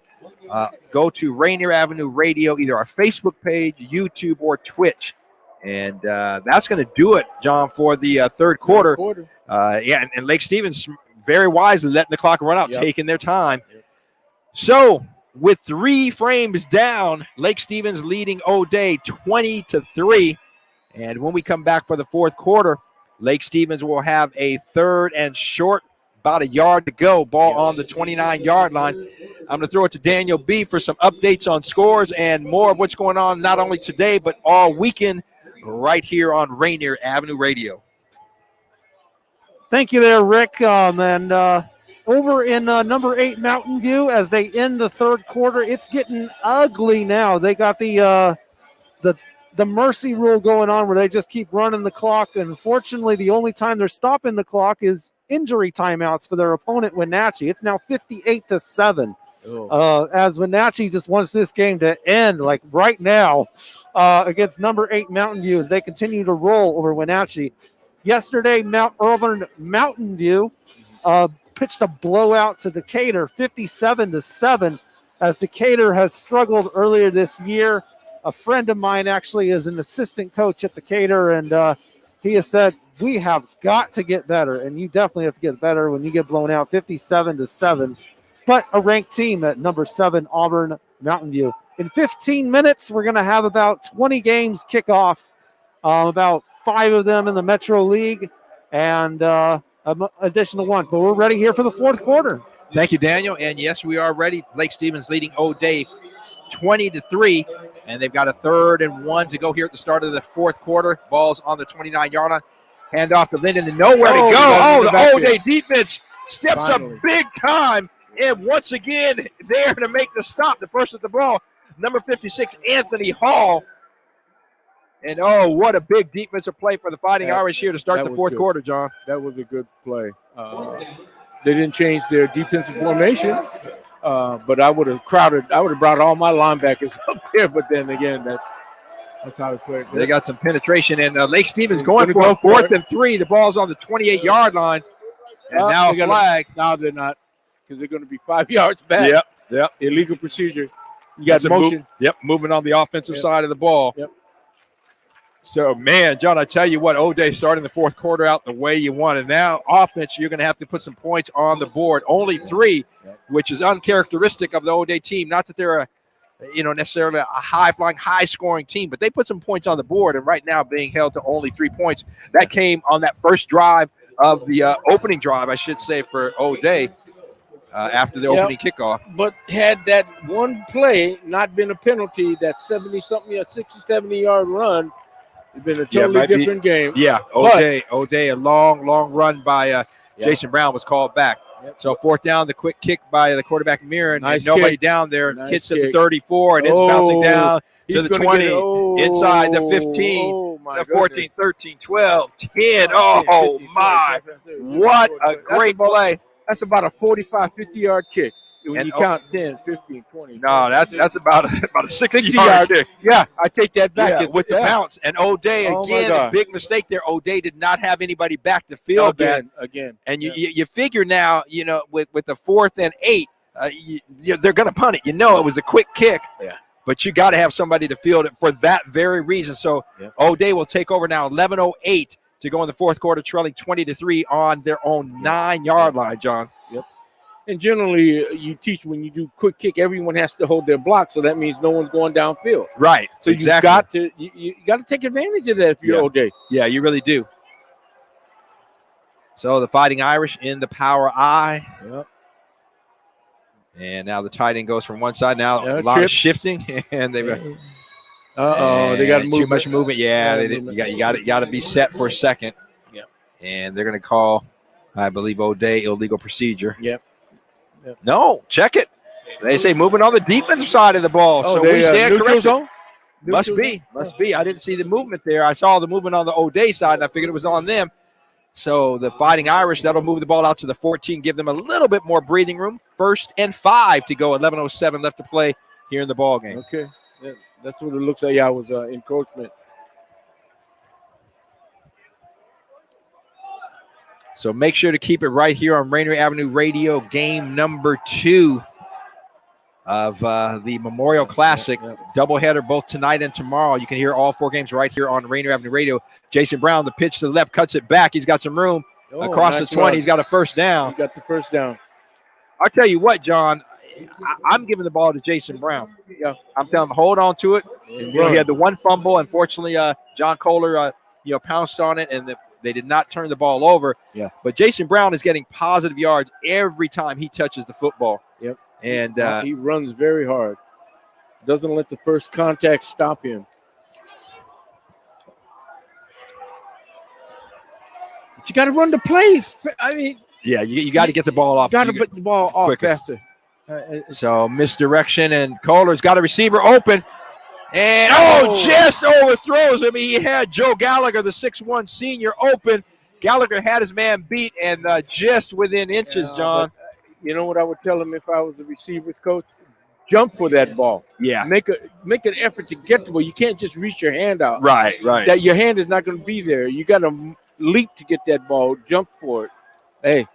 Go to Rainier Avenue Radio, either our Facebook page, YouTube, or Twitch. And that's going to do it, John, for the third quarter. And Lake Stevens very wisely letting the clock run out, taking their time. So with 3 frames down, Lake Stevens leading O'Day 20-3. And when we come back for the fourth quarter, Lake Stevens will have a 3rd and short, about a yard to go, ball on the 29-yard line. I'm going to throw it to Daniel B. for some updates on scores and more of what's going on not only today but all weekend right here on Rainier Avenue Radio. Thank you there, Rick. And over in number 8 Mountain View, as they end the third quarter, it's getting ugly now. They got the mercy rule going on where they just keep running the clock. And unfortunately, the only time they're stopping the clock is injury timeouts for their opponent, Wenatchee. It's now 58-7. As Wenatchee just wants this game to end like right now against number 8 Mountain View as they continue to roll over Wenatchee. Yesterday, Mount Irvin Mountain View pitched a blowout to Decatur, 57-7, as Decatur has struggled earlier this year. A friend of mine actually is an assistant coach at Decatur, and he has said, we have got to get better, and you definitely have to get better when you get blown out 57-7. But a ranked team at number 7 Auburn Mountain View. In 15 minutes, we're going to have about 20 games kick off, about 5 of them in the Metro League, and additional ones. But we're ready here for the fourth quarter. Thank you, Daniel. And yes, we are ready. Lake Stevens leading O'Day 20-3, and they've got a 3rd and 1 to go here at the start of the fourth quarter. Ball's on the 29-yard line. Hand off to Linden and nowhere to go. The O'Day defense steps up big time. And once again, there to make the stop, the first at the ball, number 56, Anthony Hall. And, what a big defensive play for the Fighting Irish here to start the fourth quarter, John. That was a good play. They didn't change their defensive formation, but I would have brought all my linebackers up there. But then again, that's how they played. They got some penetration, and Lake Stevens going for a 4th and 3. The ball's on the 28-yard line. And now a flag. No, they're not, because they're going to be 5 yards back. Yep. Illegal procedure. You got motion. Movement on the offensive side of the ball. Yep. So, man, John, I tell you what, O'Day starting the fourth quarter out the way you want. And now offense, you're going to have to put some points on the board. Only 3, which is uncharacteristic of the O'Day team. Not that they're necessarily a high-flying, high-scoring team, but they put some points on the board. And right now being held to only 3 points. That came on that first drive of the opening drive, I should say, for O'Day after the opening kickoff. But had that one play not been a penalty, that 60-70-yard run, it'd been a totally different game. Yeah, O'Day, a long run by Jason Brown was called back. Yep. So 4th down, the quick kick by the quarterback Mirren, nice and nobody kick. down there. Nice hits kick. at the 34, and it's bouncing down to the 20, inside the 15, the 14, 13, 12, 10. Oh, my. What a great play. That's about a 45, 50-yard kick. When you count 10, 15, 20. No, that's about a 60-yard kick. Yeah, I take that back. With the bounce. And O'Day, again, a big mistake there. O'Day did not have anybody back to field again. And you figure now, with the 4th and 8, they're going to punt it. It was a quick kick. Yeah. But you got to have somebody to field it for that very reason. So O'Day will take over now, 11:08 to go in the 4th quarter, trailing 20-3 on their own 9-yard line, John. Yep. And generally, you teach when you do quick kick, everyone has to hold their block, so that means no one's going downfield. Right. So you got to take advantage of that if you're O'Day. Yeah, you really do. So the Fighting Irish in the power I. Yep. And now the tight end goes from one side. Now a lot trips. of shifting, and they've got. They got too much movement. Yeah, they didn't. You got to be set for a second. Yeah. And they're going to call, I believe, O'Day illegal procedure. Yep. No, check it. They say moving on the defensive side of the ball. So we stand corrected. Must be. I didn't see the movement there. I saw the movement on the O'Day side, and I figured it was on them. So the Fighting Irish, that'll move the ball out to the 14, give them a little bit more breathing room. 1st and 5 to go. 11:07 left to play here in the ball game. Okay, that's what it looks like. Yeah, it was encroachment. So make sure to keep it right here on Rainier Avenue Radio, game number 2 of the Memorial Classic. Doubleheader both tonight and tomorrow. You can hear all 4 games right here on Rainier Avenue Radio. Jason Brown, the pitch to the left, cuts it back. He's got some room across nice the 20. run. He's got a 1st down. He got the 1st down. I'll tell you what, John, I'm giving the ball to Jason Brown. Yeah, I'm telling him, hold on to it. He had the one fumble. Unfortunately, John Kohler, pounced on it, and they did not turn the ball over. Yeah. But Jason Brown is getting positive yards every time he touches the football. Yep. And he runs very hard. Doesn't let the first contact stop him. But you got to run the plays. I mean, yeah, you got to get the ball off. You got to put the ball off quicker. faster. So misdirection, and Kohler's got a receiver open. And, just overthrows him. He had Joe Gallagher, the 6'1 senior, open. Gallagher had his man beat, and just within inches, John. You know what I would tell him if I was a receivers coach? Jump for that ball. Yeah. Make an effort to get the ball. You can't just reach your hand out. Right. That your hand is not going to be there. You got to leap to get that ball. Jump for it. Hey,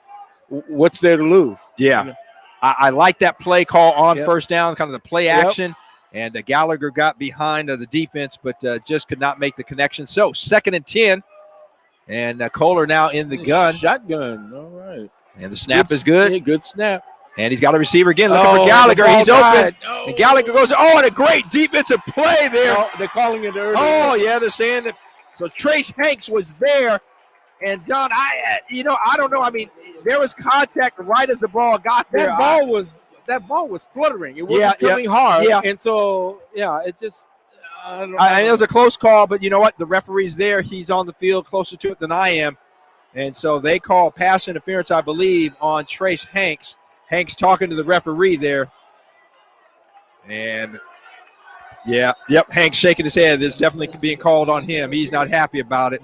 what's there to lose? Yeah. You know? I like that play call on 1st down, kind of the play action. And Gallagher got behind the defense, but just could not make the connection. So 2nd and 10. And Kohler now in the gun. Shotgun. All right. And the snap is good. Yeah, good snap. And he's got a receiver again looking for Gallagher. He's open. And Gallagher goes, and a great defensive play there. No, they're calling it early. Oh, yeah, they're saying that. So Trace Hanks was there. And, John, I don't know. I mean, there was contact right as the ball got there. That ball was fluttering. It wasn't coming hard. Yeah. And so, it just it was a close call, but you know what? The referee's there. He's on the field closer to it than I am. And so they call pass interference, I believe, on Trace Hanks. Hanks talking to the referee there. And, Hanks shaking his head. This definitely being called on him. He's not happy about it.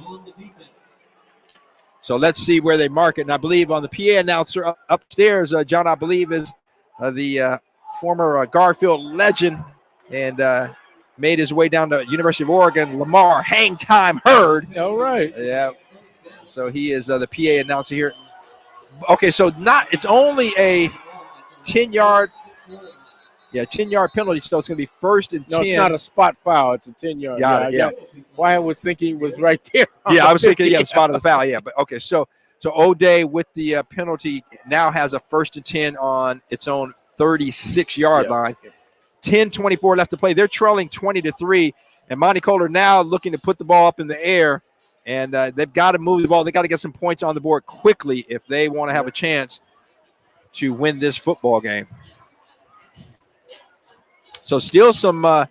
So let's see where they mark it. And I believe on the PA announcer upstairs, John, I believe is the former Garfield legend and made his way down to University of Oregon, Lamar Hang Time Hurd. All right. Yeah. So he is the PA announcer here. Okay, so it's only a 10-yard 10-yard penalty, so it's going to be 1st and 10. No, it's not a spot foul. It's a 10-yard. Got it. Why I was thinking it was right there. I was thinking, the spot of the foul. Yeah, but okay. So O'Day with the penalty now has a 1st and 10 on its own 36-yard line. 10:24 left to play. They're trailing 20-3, and Monty Kohler now looking to put the ball up in the air, And they've got to move the ball. They got to get some points on the board quickly if they want to have a chance to win this football game. So still some the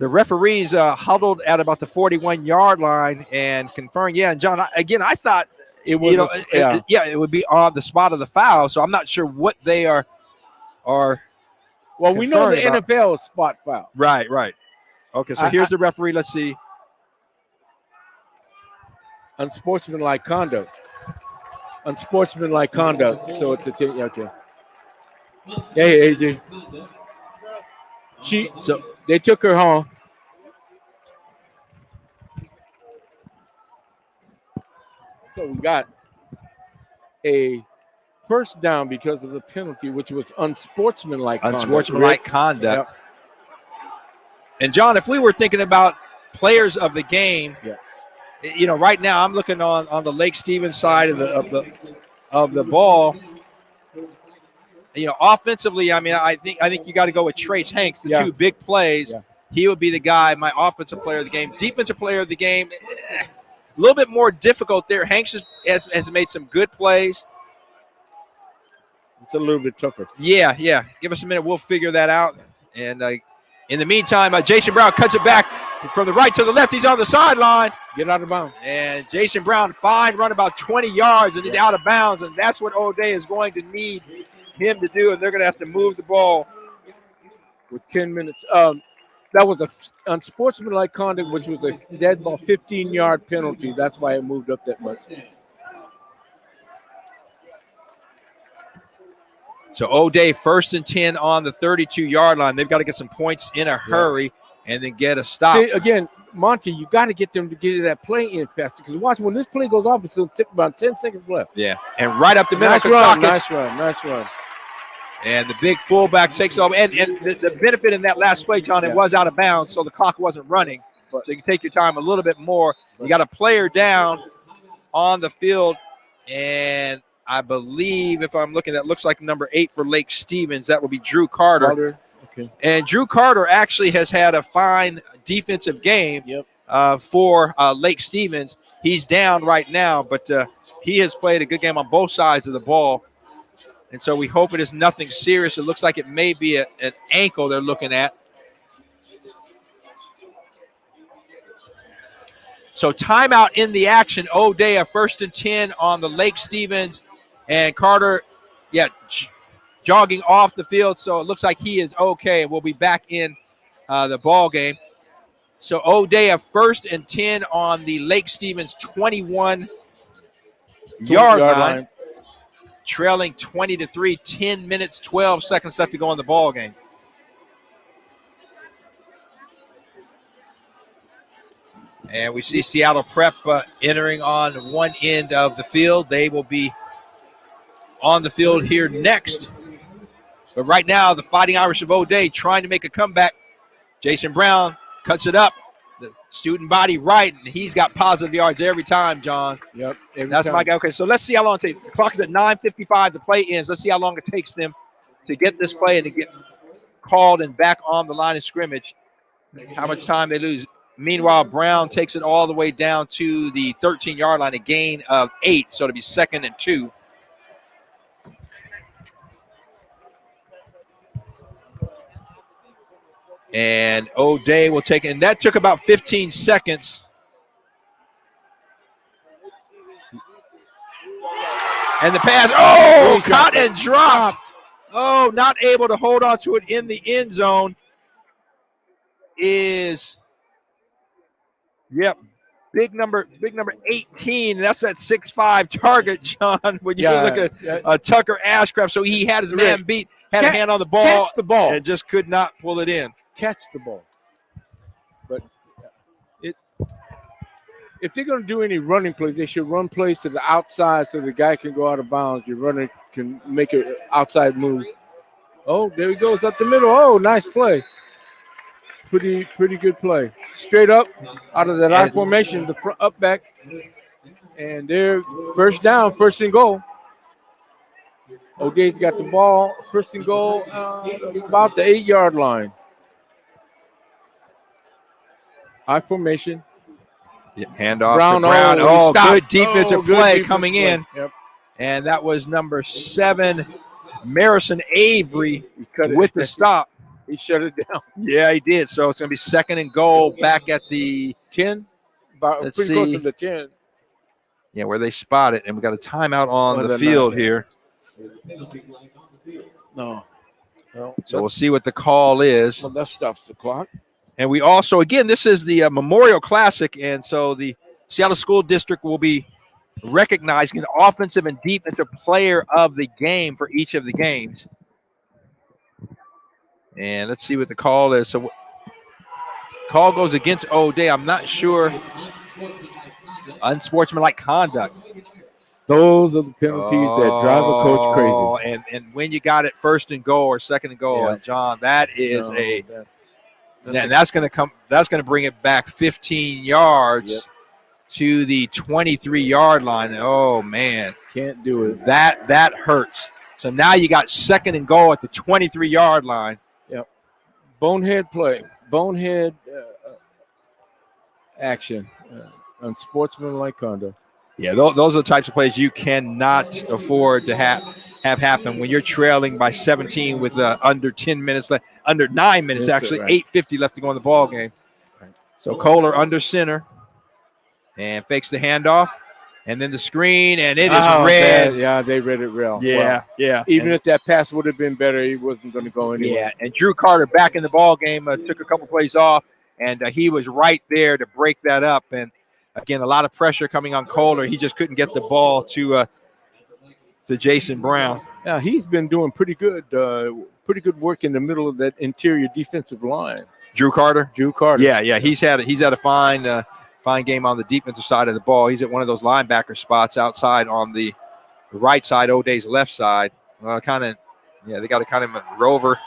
referees huddled at about the 41-yard line and conferring. Yeah, and John, I thought it was it would be on the spot of the foul. So I'm not sure what they are. Well, we know the NFL is spot foul. Right. Okay, so here's the referee. Let's see. Unsportsmanlike conduct. So it's a okay. Hey, AJ. They took her home. So we got a first down because of the penalty, which was unsportsmanlike conduct. Yep. And John, if we were thinking about players of the game, right now I'm looking on the Lake Stevens side of the ball. Offensively, I think you got to go with Trace Hanks, the two big plays. Yeah. He would be the guy, my offensive player of the game. Defensive player of the game, a little bit more difficult there. Hanks has made some good plays. It's a little bit tougher. Yeah. Give us a minute. We'll figure that out. And in the meantime, Jason Brown cuts it back from the right to the left. He's on the sideline. Get out of bounds. And Jason Brown, run about 20 yards, and he's out of bounds. And that's what O'Day is going to need him to do, and they're going to have to move the ball with 10 minutes. That was a unsportsmanlike conduct, which was a dead ball 15-yard penalty. That's why it moved up that much. So O'Day 1st and 10 on the 32-yard line. They've got to get some points in a hurry and then get a stop. See, again, Monty, you got to get them to get that play in faster, because watch, when this play goes off, it's still about 10 seconds left. Yeah, and right up the middle. Nice run. And the big fullback takes over. And the benefit in that last play, John, it was out of bounds, so the clock wasn't running. So you can take your time a little bit more. You got a player down on the field, and I believe, if I'm looking, that looks like number 8 for Lake Stevens. That will be Drew Carter. Okay. And Drew Carter actually has had a fine defensive game for Lake Stevens. He's down right now, but he has played a good game on both sides of the ball. And so we hope it is nothing serious. It looks like it may be an ankle they're looking at. So timeout in the action. O'Day, a 1st and 10 on the Lake Stevens. And Carter, jogging off the field. So it looks like he is okay. And we'll be back in the ball game. So O'Day, a 1st and 10 on the Lake Stevens 21-yard line. Trailing 20-3, 10 minutes, 12 seconds left to go in the ball game. And we see Seattle Prep entering on one end of the field. They will be on the field here next. But right now, the Fighting Irish of O'Day trying to make a comeback. Jason Brown cuts it up. The student body right, and he's got positive yards every time, John. Yep. That's my guy. Okay, so let's see how long it takes. The clock is at 9:55. The play ends. Let's see how long it takes them to get this play and to get called and back on the line of scrimmage. How much time they lose. Meanwhile, Brown takes it all the way down to the 13-yard line, a gain of 8. So it'll be 2nd and 2. And O'Day will take it. And that took about 15 seconds. And the pass, caught and dropped. Oh, not able to hold on to it in the end zone is, big number 18. And that's that 6'5" target, John, when you look at Tucker Ashcraft. So he had his man beat, had a hand on the ball. Catch the ball. And just could not pull it in. Catch the ball. But if they're going to do any running plays, they should run plays to the outside so the guy can go out of bounds. Your runner can make an outside move. Oh, there he goes up the middle. Oh, nice play. Pretty good play. Straight up out of that I formation, the up back. And they're first down, 1st and goal. O'Day's got the ball, 1st and goal, about the 8-yard line. I formation. Handoff Brown. to Brown. Oh, Good defensive good play defensive coming play. in. Yep. And that was number 7, Marison Avery, cut with the stop. He shut it down. Yeah, he did. So it's going to be 2nd and goal back at the 10. Let's Pretty close see. to the 10. Yeah, where they spot it. And we got a timeout on the field here. No. So we'll see what the call is. Well, that stops the clock. And we also, again, this is the Memorial Classic. And so the Seattle School District will be recognizing an offensive and defensive player of the game for each of the games. And let's see what the call is. So call goes against O'Day. I'm not sure. Unsportsmanlike conduct. Those are the penalties that drive a coach crazy. And when you got it 1st and goal or 2nd and goal, and John, that is that's going to come. That's going to bring it back 15 yards to the 23-yard line. Oh man, can't do it. That hurts. So now you got 2nd and goal at the 23-yard line. Yep. Bonehead play. Bonehead action. Unsportsmanlike conduct. Yeah, those are the types of plays you cannot afford to have happen when you're trailing by 17 with under 10 minutes left, under 9 minutes actually, 8:50 left to go in the ball game. Right. So Kohler under center and fakes the handoff, and then the screen, and it is read. Yeah, they read it well. Yeah, yeah. Even if that pass would have been better, he wasn't going to go anywhere. Yeah, and Drew Carter back in the ball game took a couple plays off, and he was right there to break that up. And again, a lot of pressure coming on Kohler. He just couldn't get the ball to Jason Brown. Yeah, he's been doing pretty good work in the middle of that interior defensive line. Drew Carter. Yeah. He's had a fine game on the defensive side of the ball. He's at one of those linebacker spots outside on the right side, O'Day's left side. They got to kind of rover.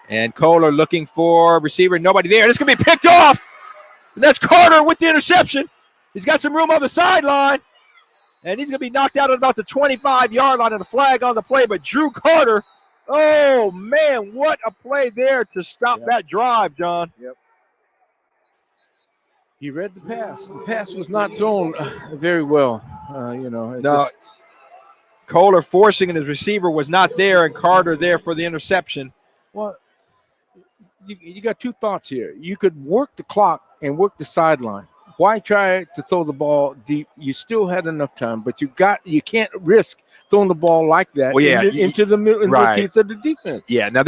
And Kohler looking for receiver. Nobody there. This is going to be picked off. And that's Carter with the interception. He's got some room on the sideline. And he's going to be knocked out at about the 25-yard line and a flag on the play. But Drew Carter, oh, man, what a play there to stop that drive, John. Yep. He read the pass. The pass was not thrown very well. Kohler forcing and his receiver was not there, and Carter there for the interception. Well, you got two thoughts here. You could work the clock and work the sideline. Why try to throw the ball deep? You still had enough time, but you can't risk throwing the ball like that into the middle, into the teeth of the defense. Yeah, now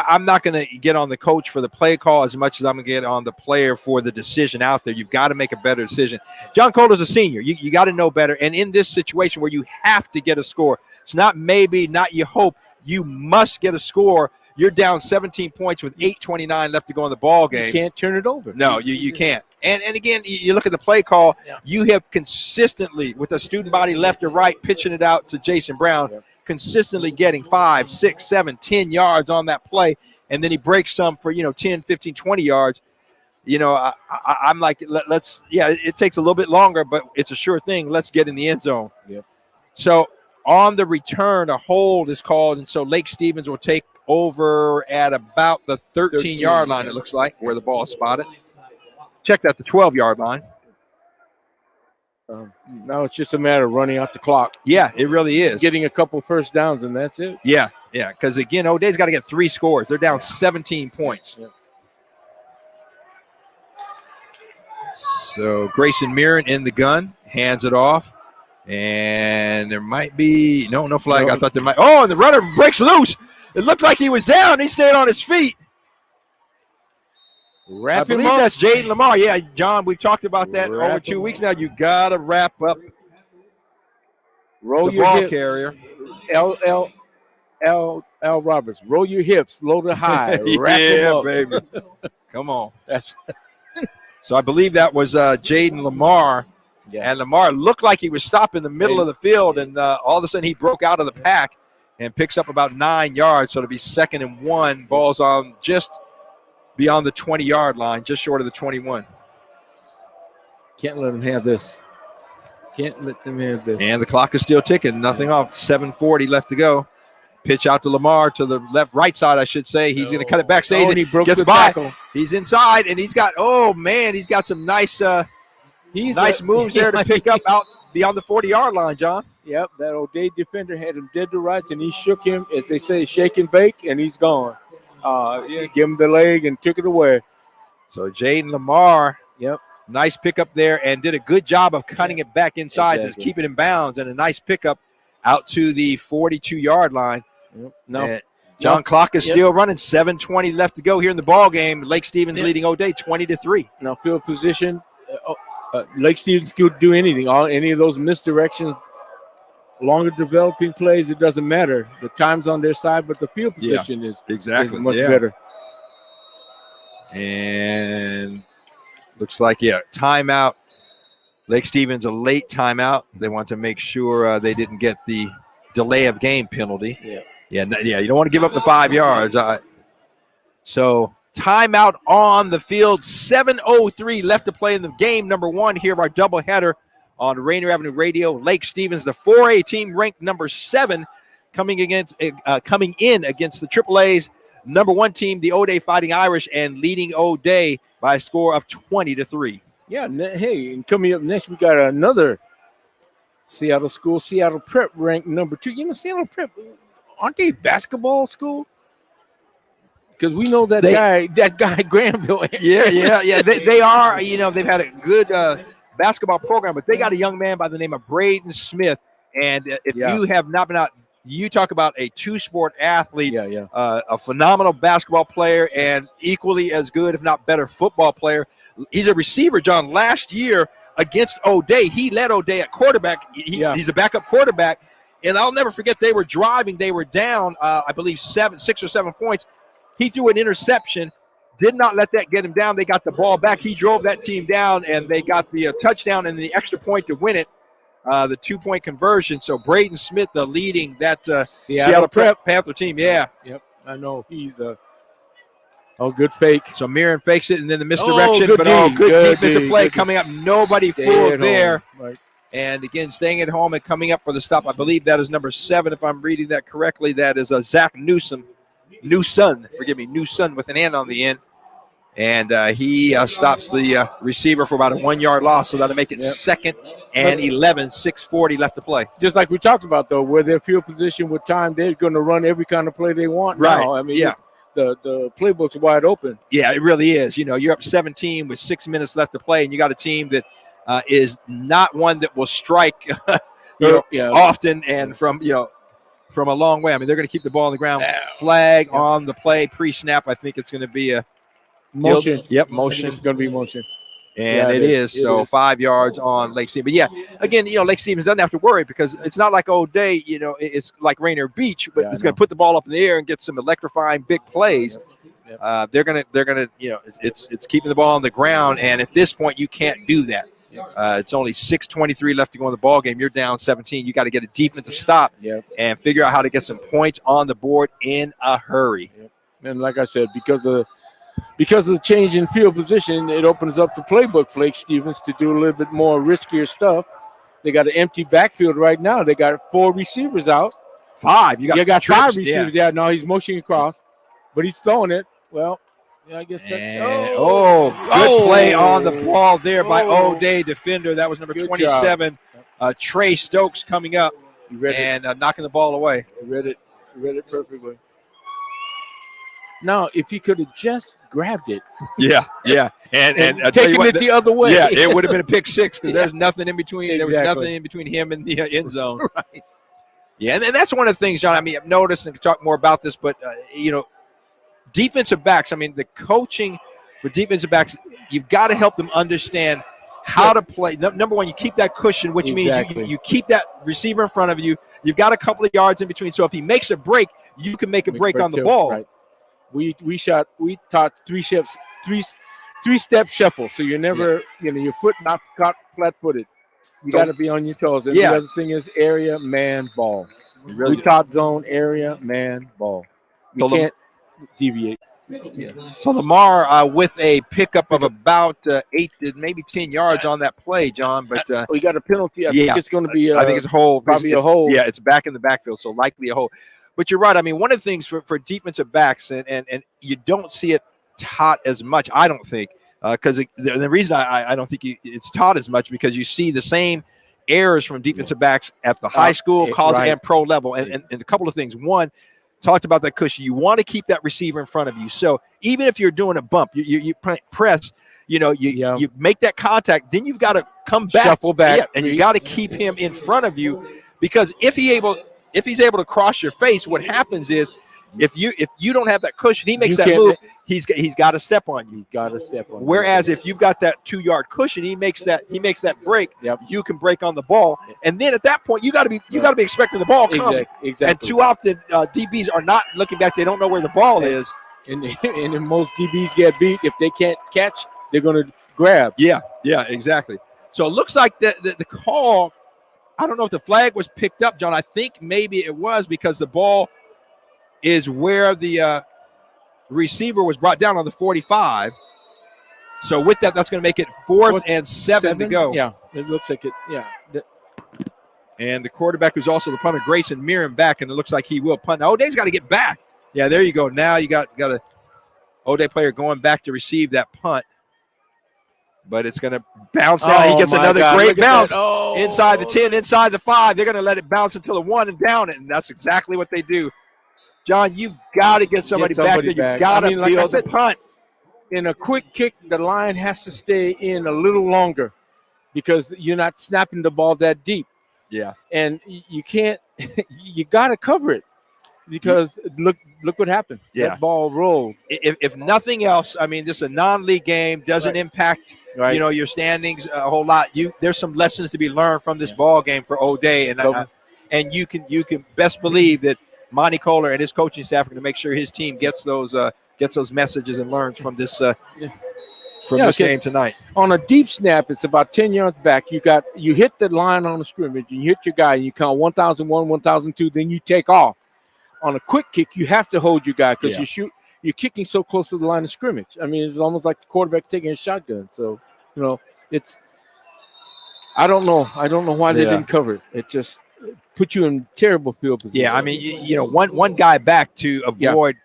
I'm not going to get on the coach for the play call as much as I'm going to get on the player for the decision out there. You've got to make a better decision. John Kohler's a senior. You got to know better. And in this situation where you have to get a score, it's not maybe, not you hope, you must get a score. You're down 17 points with 8:29 left to go in the ball game. You can't turn it over. No, you can't. And again, you look at the play call, you have consistently, with a student body left or right, pitching it out to Jason Brown, consistently getting 5, 6, 7, 10 yards on that play. And then he breaks some for, 10, 15, 20 yards. I'm like, it takes a little bit longer, but it's a sure thing. Let's get in the end zone. Yep. So on the return, a hold is called. And so Lake Stevens will take over at about the 13-yard line, it looks like, where the ball is spotted. Check that, the 12-yard line. Now it's just a matter of running out the clock. Yeah, it really is. Getting a couple first downs, and that's it. Yeah, because, again, O'Day's got to get 3 scores. They're down 17 points. Yeah. So Grayson Mirren in the gun, hands it off. And there might be no flag. I thought there might. Oh, and the runner breaks loose. It looked like he was down. He stayed on his feet. I believe that's Jaden Lamar. Yeah, John, we've talked about that over 2 weeks now. You got to wrap up the ball hips. carrier. L. Roberts, roll your hips, load it high. Wrap them up. Baby. Come on. So I believe that was Jaden Lamar. Yeah. And Lamar looked like he was stopped in the middle of the field, and all of a sudden he broke out of the pack and picks up about 9 yards. So it'll be 2nd and 1. Ball's on just beyond the 20-yard line, just short of the 21. Can't let them have this. Can't let them have this. And the clock is still ticking. Nothing off. 7:40 left to go. Pitch out to Lamar to the right side, I should say. He's going to cut it back. He broke gets the by. tackle. He's inside, and he's got some nice nice moves there to pick up out beyond the 40-yard line, John. Yep, that O'Day defender had him dead to rights, and he shook him, as they say, shake and bake, and he's gone. Give him the leg and took it away. So Jaden Lamar, yep, nice pickup there, and did a good job of cutting it back inside to keep it in bounds, and a nice pickup out to the 42-yard line. No. John, clock is still running. 7:20 left to go here in the ball game. Lake Stevens leading O'Day 20-3. Now field position. Lake Stevens could do anything. Any of those misdirections, longer developing plays, it doesn't matter. The time's on their side, but the field position is much better. And looks like, timeout. Lake Stevens, a late timeout. They want to make sure they didn't get the delay of game penalty. Yeah, you don't want to give up the 5 yards. So timeout on the field. 7:03 left to play in the game number 1 here of our doubleheader on Rainier Avenue Radio. Lake Stevens, the 4A team, ranked number 7, coming in against the AAA's number 1 team, the O'Day Fighting Irish, and leading O'Day by a score of 20-3. Yeah, hey, and coming up next, we got another Seattle school, Seattle Prep, ranked number 2. You know, Seattle Prep, aren't they a basketball school? Because we know that guy Granville. Yeah. They are. You know, they've had a good basketball program, but they got a young man by the name of Braden Smith. And if you have not been out, you talk about a 2-sport athlete, a phenomenal basketball player, and equally as good, if not better, football player. He's a receiver, John. Last year against O'Day, he led O'Day at quarterback. He's a backup quarterback. And I'll never forget, they were driving. They were down, I believe, 6 or 7 points. He threw an interception, did not let that get him down. They got the ball back. He drove that team down, and they got the touchdown and the extra point to win it, the 2-point conversion. So Braden Smith leading that Seattle Prep Panther team. Yeah. Yep, I know. He's a good fake. So Mirren fakes it, and then the misdirection. Good defensive play coming up. Nobody fooled there. Right. And again, staying at home and coming up for the stop. I believe that is number 7, if I'm reading that correctly. That is Zach Newson with an N on the end. And he stops the receiver for about a 1-yard loss, so that'll make it 2nd and 11, 6:40 left to play. Just like we talked about, though, where their field position with time, they're going to run every kind of play they want now. I mean, the playbook's wide open. Yeah, it really is. You know, you're up 17 with 6 minutes left to play, and you got a team that is not one that will strike often and from a long way. I mean, they're going to keep the ball on the ground. Flag on the play pre-snap. I think it's going to be a motion. Motion. It's going to be motion. And it is. So 5 yards on Lake Stevens. But yeah, again, Lake Stevens doesn't have to worry because it's not like O'Day, it's like Rainier Beach, but it's going to put the ball up in the air and get some electrifying big plays. They're gonna it's keeping the ball on the ground, and at this point you can't do that. It's only 6:23 left to go in the ball game. You're down 17. You got to get a defensive stop and figure out how to get some points on the board in a hurry. And like I said, because of the change in field position, it opens up the playbook for Lake Stevens to do a little bit more riskier stuff. They got an empty backfield right now. They got 4 receivers out. 5. You got 5 receivers. Yeah, no, he's motioning across, but he's throwing it. Well, I guess that's good play on the ball there by O'Day defender. That was number 27, Trey Stokes coming up and knocking the ball away. He read it perfectly. Now, if he could have just grabbed it. And taking it the other way. Yeah, it would have been a pick 6 because there's nothing in between. Exactly. There was nothing in between him and the end zone. Right. Yeah, and that's one of the things, John, I mean, I've noticed and can talk more about this, but, defensive backs, I mean, the coaching for defensive backs, you've got to help them understand how to play. Number one, you keep that cushion, which means you keep that receiver in front of you. You've got a couple of yards in between. So if he makes a break, you can make a break on the ball. Right. We taught 3-step shuffle. So you're never, your foot not caught flat-footed. You got to be on your toes. And the other thing is area, man, ball. We taught zone, area, man, ball. You can't deviate. So Lamar with a pickup of about 8 to maybe 10 yards on that play, John. But we got a penalty. I think it's going to be. I think it's a hold. Probably a hold. Yeah, it's back in the backfield, so likely a hold. But you're right. I mean, one of the things for defensive backs, and you don't see it taught as much, I don't think, because the reason I don't think it's taught as much because you see the same errors from defensive backs at the high school, college, and pro level. And a couple of things. One, talked about that cushion. You want to keep that receiver in front of you. So even if you're doing a bump, you press, you make that contact, then you've got to come back. Shuffle back. And you got to keep him in front of you, because if he's able to cross your face, what happens is if you don't have that cushion, he makes that move, he's got to step on you. He's got to step on you. Whereas if you've got that 2-yard cushion, he makes that break. Yep. You can break on the ball, and then at that point you got to be expecting the ball coming. Exactly. And too often DBs are not looking back; they don't know where the ball is. And then most DBs get beat if they can't catch. They're going to grab. Yeah, exactly. So it looks like the call. I don't know if the flag was picked up, John. I think maybe it was, because the ball is where the receiver was brought down on the 45. So with that, that's going to make it 4th and 7 to go. Yeah, it looks like it. Yeah. And the quarterback, who's also the punter, Grayson Mirren, back, and it looks like he will punt. Now, O'Day's got to get back. Yeah, there you go. Now you got a O'Day player going back to receive that punt. But it's going to bounce down. He gets another great bounce inside the 10, inside the 5. They're going to let it bounce until the 1 and down it, and that's exactly what they do. John, you've got to get somebody back there. You've got to feel the punt. In a quick kick, the line has to stay in a little longer because you're not snapping the ball that deep. Yeah. And you can't – you got to cover it because look what happened. Yeah. That ball rolled. If nothing else, I mean, this is a non-league game, doesn't impact – your standings a whole lot. There's some lessons to be learned from this ball game for O'Day, and you can best believe that Monty Kohler and his coaching staff are going to make sure his team gets those messages and learns from this this game tonight. On a deep snap, it's about 10 yards back. You hit the line on the scrimmage, and you hit your guy, and you count 1,001, 1,002, then you take off. On a quick kick, you have to hold your guy because you're kicking so close to the line of scrimmage. I mean, it's almost like the quarterback taking a shotgun. So, it's – I don't know why they didn't cover it. It just put you in terrible field position. Yeah, I mean, one guy back to avoid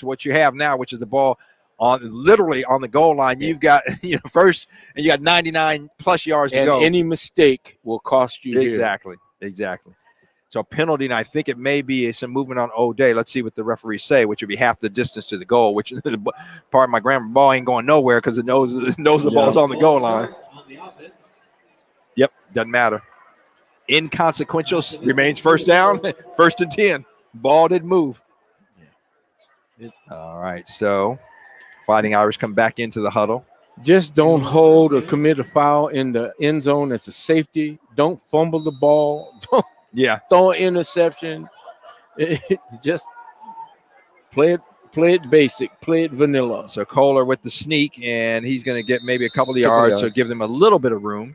what you have now, which is the ball literally on the goal line. You've got first, and you got 99 plus yards to go. And any mistake will cost you. Exactly. So penalty, and I think it may be some movement on O'Day. Let's see what the referees say, which would be half the distance to the goal, which is part of my grammar. Ball ain't going nowhere because it knows the ball's on the goal line. Yep, doesn't matter. Inconsequential, remains first down, 1st and 10. Ball didn't move. All right, so Fighting Irish come back into the huddle. Just don't hold or commit a foul in the end zone. It's a safety. Don't fumble the ball. Don't throw an interception. Just play it basic. Play it vanilla. So Kohler with the sneak, and he's going to get maybe a couple of yards, so give them a little bit of room.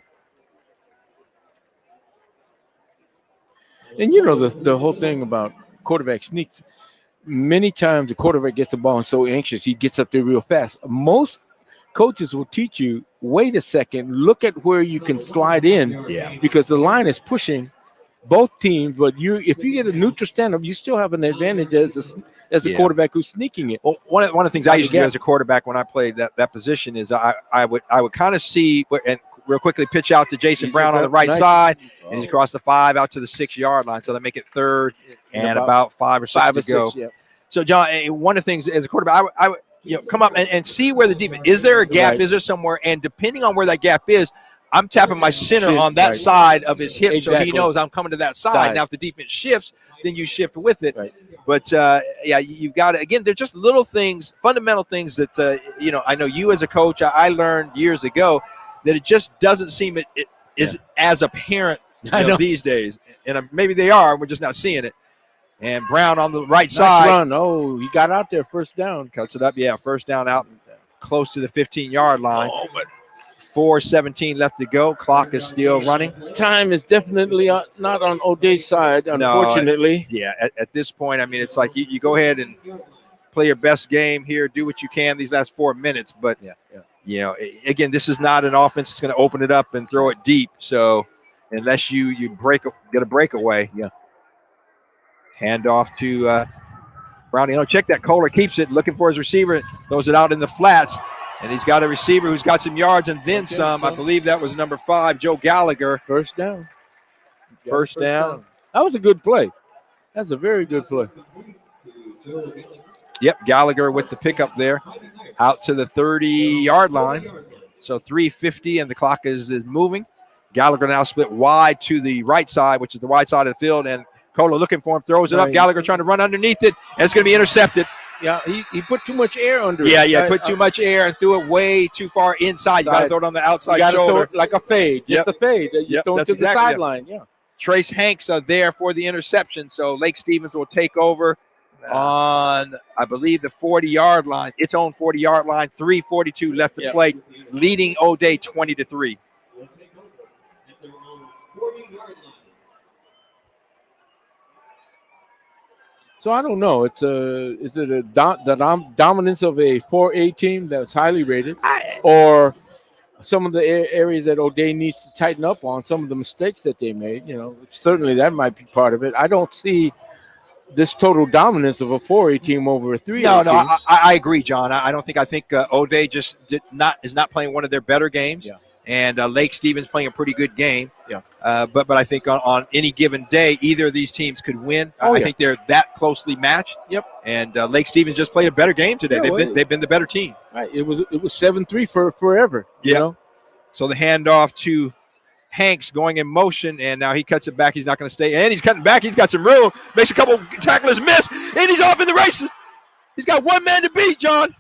And the whole thing about quarterback sneaks, many times the quarterback gets the ball and so anxious, he gets up there real fast. Most coaches will teach you, wait a second, look at where you can slide in because the line is pushing both teams, but if you get a neutral stand-up, you still have an advantage as a quarterback who's sneaking it. Well, one of the things I used to do as a quarterback when I played that position is I would kind of see and real quickly pitch out to Jason Brown on the right side, and he's across the 5 out to the 6-yard line, so they make it 3rd and about 5 or 6 to go. So, John, one of the things as a quarterback, I would come up and see where the defense is. There a gap? Is there somewhere? And depending on where that gap is, I'm tapping my center on that side of his hip, so he knows I'm coming to that side. Now, if the defense shifts, then you shift with it. But, you've got to – again, they're just little things, fundamental things that, I know you as a coach, I learned years ago that it just doesn't seem it is as apparent these days. And maybe they are. We're just not seeing it. And Brown on the right side. Run. Oh, he got out there first down. Cuts it up. Yeah, first down out close to the 15-yard line. 4:17 left to go. Clock is still running. Time is definitely not on O'Day's side, unfortunately. At this point, I mean, it's like you go ahead and play your best game here, do what you can these last 4 minutes. But, again, this is not an offense that's going to open it up and throw it deep. So unless you get a breakaway. Hand off to Brown. Check that. Kohler keeps it, looking for his receiver, throws it out in the flats. And he's got a receiver who's got some yards and then some. I believe that was number 5, Joe Gallagher. First down. First down. That was a good play. That's a very good play. Yep, Gallagher with the pickup there. Out to the 30-yard line. So 3:50 and the clock is moving. Gallagher now split wide to the right side, which is the wide side of the field. And Kohler looking for him, throws it up. Gallagher trying to run underneath it. And it's going to be intercepted. Yeah, he put too much air under it. Yeah, put too much air and threw it way too far inside. You got to throw it on the outside shoulder. Throw it like a fade, just a fade. You throw it to the sideline, Trace Hanks are there for the interception. So Lake Stevens will take over on, I believe, the 40-yard line. Its own 40-yard line. 3:42 left to play, leading O'Day 20-3. So I don't know. Is it a dominance of a 4A team that's highly rated, or some of the areas that O'Day needs to tighten up on, some of the mistakes that they made? Certainly that might be part of it. I don't see this total dominance of a 4A team over a 3A team. No, I agree, John. I think O'Day just is not playing one of their better games. Yeah. And Lake Stevens playing a pretty good game. Yeah. But I think on any given day, either of these teams could win. I think they're that closely matched. Yep. And Lake Stevens just played a better game today. They've been the better team. Right. It was 7-3 for forever. Yeah. You know? So the handoff to Hanks going in motion, and now he cuts it back. He's not going to stay. And he's cutting back. He's got some room. Makes a couple tacklers miss, and he's off in the races. He's got one man to beat, John.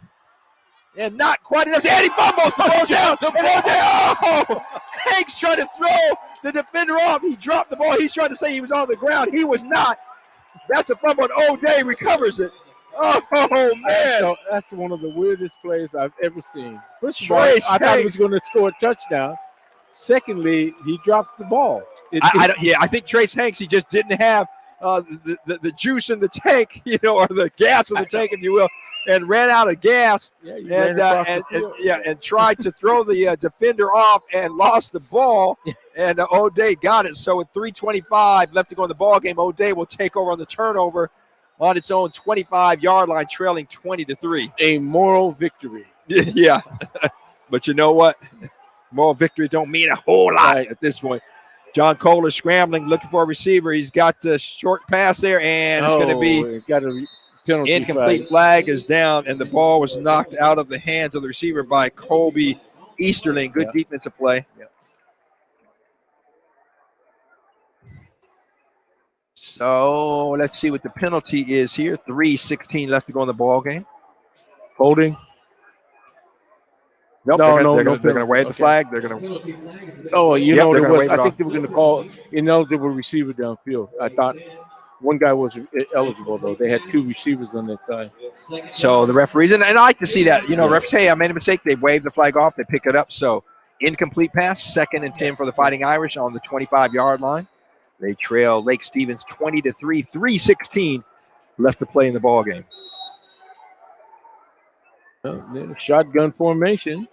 And not quite enough. And he fumbles the ball down. Hanks trying to throw the defender off. He dropped the ball. He's trying to say he was on the ground. He was not. That's a fumble, and O'Day recovers it. Oh, man. That's one of the weirdest plays I've ever seen. First of all, I thought he was going to score a touchdown. Secondly, he drops the ball. I think Trace Hanks, he just didn't have the juice in the tank, or the gas in the tank, if you will, and ran out of gas and tried to throw the defender off and lost the ball, and O'Day got it. So with 3:25 left to go in the ball game, O'Day will take over on the turnover on its own 25-yard line, trailing 20-3. A moral victory. Yeah, but you know what? Moral victory don't mean a whole lot at this point. John Kohler scrambling, looking for a receiver. He's got the short pass there, and it's going to be penalty incomplete. Flag is down, and the ball was knocked out of the hands of the receiver by Colby Easterling. Good defensive play. Yep. So let's see what the penalty is here. 3:16 left to go in the ball game. Holding. Nope, they're going to wave the flag. They're going to. Oh, you know what it was? I think they were going to call ineligible receiver downfield. I thought one guy was eligible, though. They had 2 receivers on that side. So the referees, and I like to see that. Referees, hey, I made a mistake. They wave the flag off. They pick it up. So incomplete pass, 2nd and 10 for the Fighting Irish on the 25-yard line. They trail Lake Stevens 20-3, 3:16 left to play in the ball game. Shotgun formation.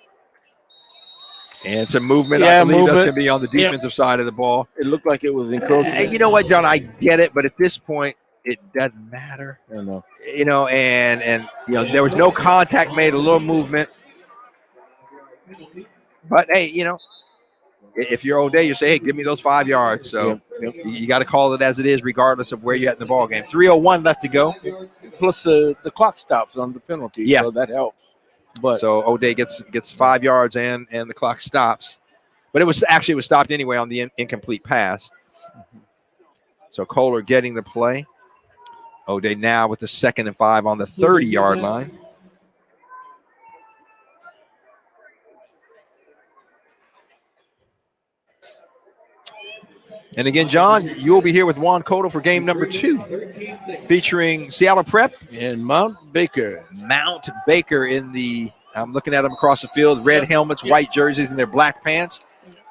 And some movement. I believe that's going to be on the defensive side of the ball. It looked like it was encroaching. You know what, John? I get it, but at this point, it doesn't matter. I know. And there was no contact made, a little movement. But hey, if you're O'Day, you say, hey, give me those 5 yards. So you got to call it as it is, regardless of where you're at in the ball game. 3:01 left to go. Plus the clock stops on the penalty. Yeah, so that helps. But so O'Day gets 5 yards and the clock stops. But it was stopped anyway on the incomplete pass. So Kohler getting the play. O'Day now with the 2nd and 5 on the 30-yard line. And again, John, you'll be here with Juan Cotto for game number 2, featuring Seattle Prep and Mount Baker. Mount Baker I'm looking at them across the field, red helmets, white jerseys, and their black pants.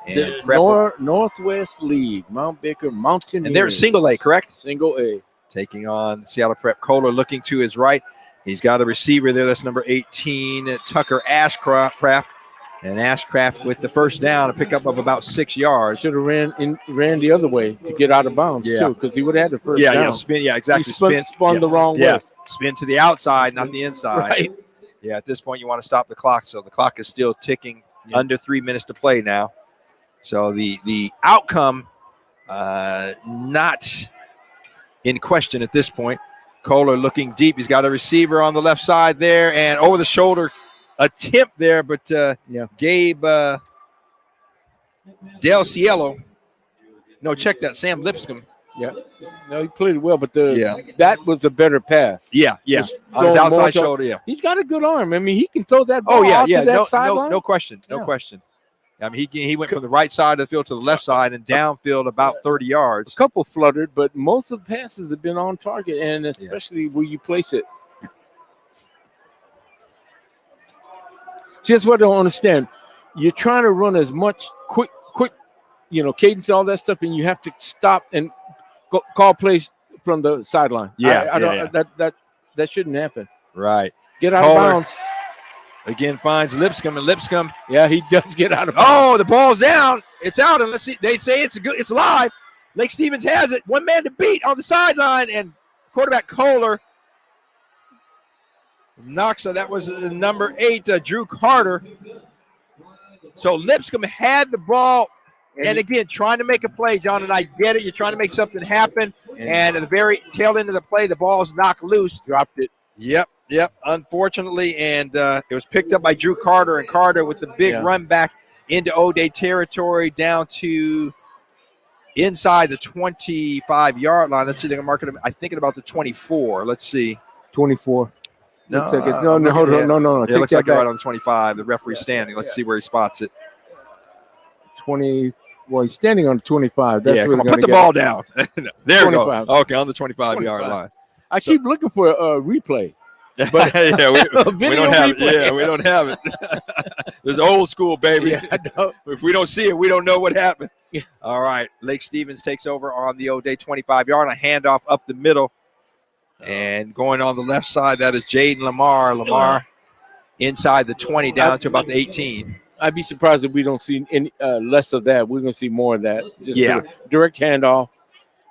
And the Northwest League, Mount Baker Mountaineers. And they're single A, correct? Single A. Taking on Seattle Prep. Kohler looking to his right. He's got a receiver there. That's number 18, Tucker Ashcraft. And Ashcraft with the first down, a pickup of about 6 yards. Should have ran the other way to get out of bounds, too, because he would have had the first down. Spin. Yeah, exactly. He spun the wrong way. Spin to the outside, not the inside. Right. Yeah, at this point, you want to stop the clock. So the clock is still ticking. Under 3 minutes to play now. So the outcome not in question at this point. Kohler looking deep. He's got a receiver on the left side there, and over the shoulder attempt there, but Gabe Del Cielo. No, check that. Sam Lipscomb. Yeah. No, he played it well, but that was a better pass. Yeah. On his outside shoulder, yeah. He's got a good arm. I mean, he can throw that ball out to that sideline. No question. No question. I mean, he went from the right side of the field to the left side and downfield about 30 yards. A couple fluttered, but most of the passes have been on target, and especially where you place it. See, that's what I don't understand. You're trying to run as much quick, cadence, all that stuff, and you have to stop and call plays from the sideline. That shouldn't happen. Right. Get out of bounds. Again, finds Lipscomb, and Lipscomb. Yeah, he does get out of bounds. Oh, the ball's down. It's out, and let's see. They say it's live. Lake Stevens has it. One man to beat on the sideline, and quarterback Kohler knocks. That was number 8, Drew Carter. So Lipscomb had the ball. And again, trying to make a play, John, and I get it. You're trying to make something happen. And at the very tail end of the play, the ball's knocked loose. Dropped it. Yep. Unfortunately, and it was picked up by Drew Carter, and Carter with the big run back into O'Day territory down to inside the 25-yard line. Let's see. They're going to mark it. I think about the 24. Let's see. 24. No, hold on. No. It looks like right on the 25. The referee's standing. Let's see where he spots it. 20. Well, he's standing on the 25. That's come on, put the ball down. There we go. Okay, on the 25-yard line. I keep looking for a replay. But we don't have it. Yeah, we don't have it. This old school, baby. Yeah, if we don't see it, we don't know what happened. Yeah. All right, Lake Stevens takes over on the O'Day 25-yard line. Handoff up the middle, and going on the left side, that is Jaden Lamar. Lamar inside the 20 down to about the 18. I'd be surprised if we don't see any less of that. We're going to see more of that. Just direct handoff,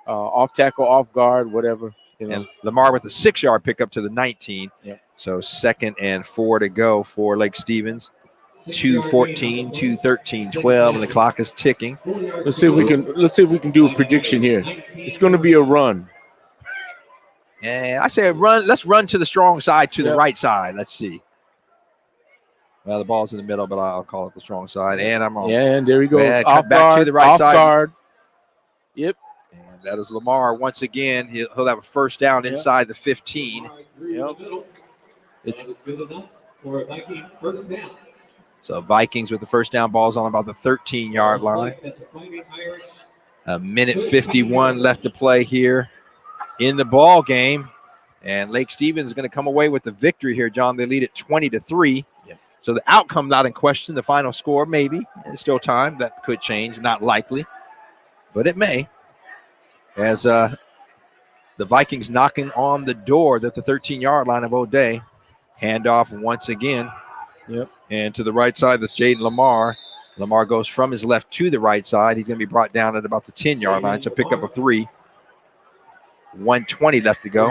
off tackle, off guard, whatever. And Lamar with the 6-yard pickup to the 19. Yeah. So 2nd and 4 to go for Lake Stevens. 2:14, 2:13, 12, and the clock is ticking. Let's see if we can do a prediction here. It's going to be a run. And I say a run. Let's run to the strong side, to the right side. Let's see. Well, the ball's in the middle, but I'll call it the strong side. And I'm on. Yeah, and there we go. Off back to the right side. Guard. Yep. And that is Lamar once again. He'll have a first down inside the 15. Yep. It's good enough for a Viking first down. So Vikings with the first down, ball's on about the 13-yard line. A minute 51 left to play here in the ball game. And Lake Stevens is going to come away with the victory here, John. They lead at 20-3. So the outcome not in question. The final score, maybe. There's still time. That could change. Not likely, but it may. As the Vikings knocking on the door at the 13-yard line of O'Day. Handoff once again. Yep. And to the right side, that's Jaden Lamar. Lamar goes from his left to the right side. He's going to be brought down at about the 10-yard line. So pick up a 3. 1:20 left to go.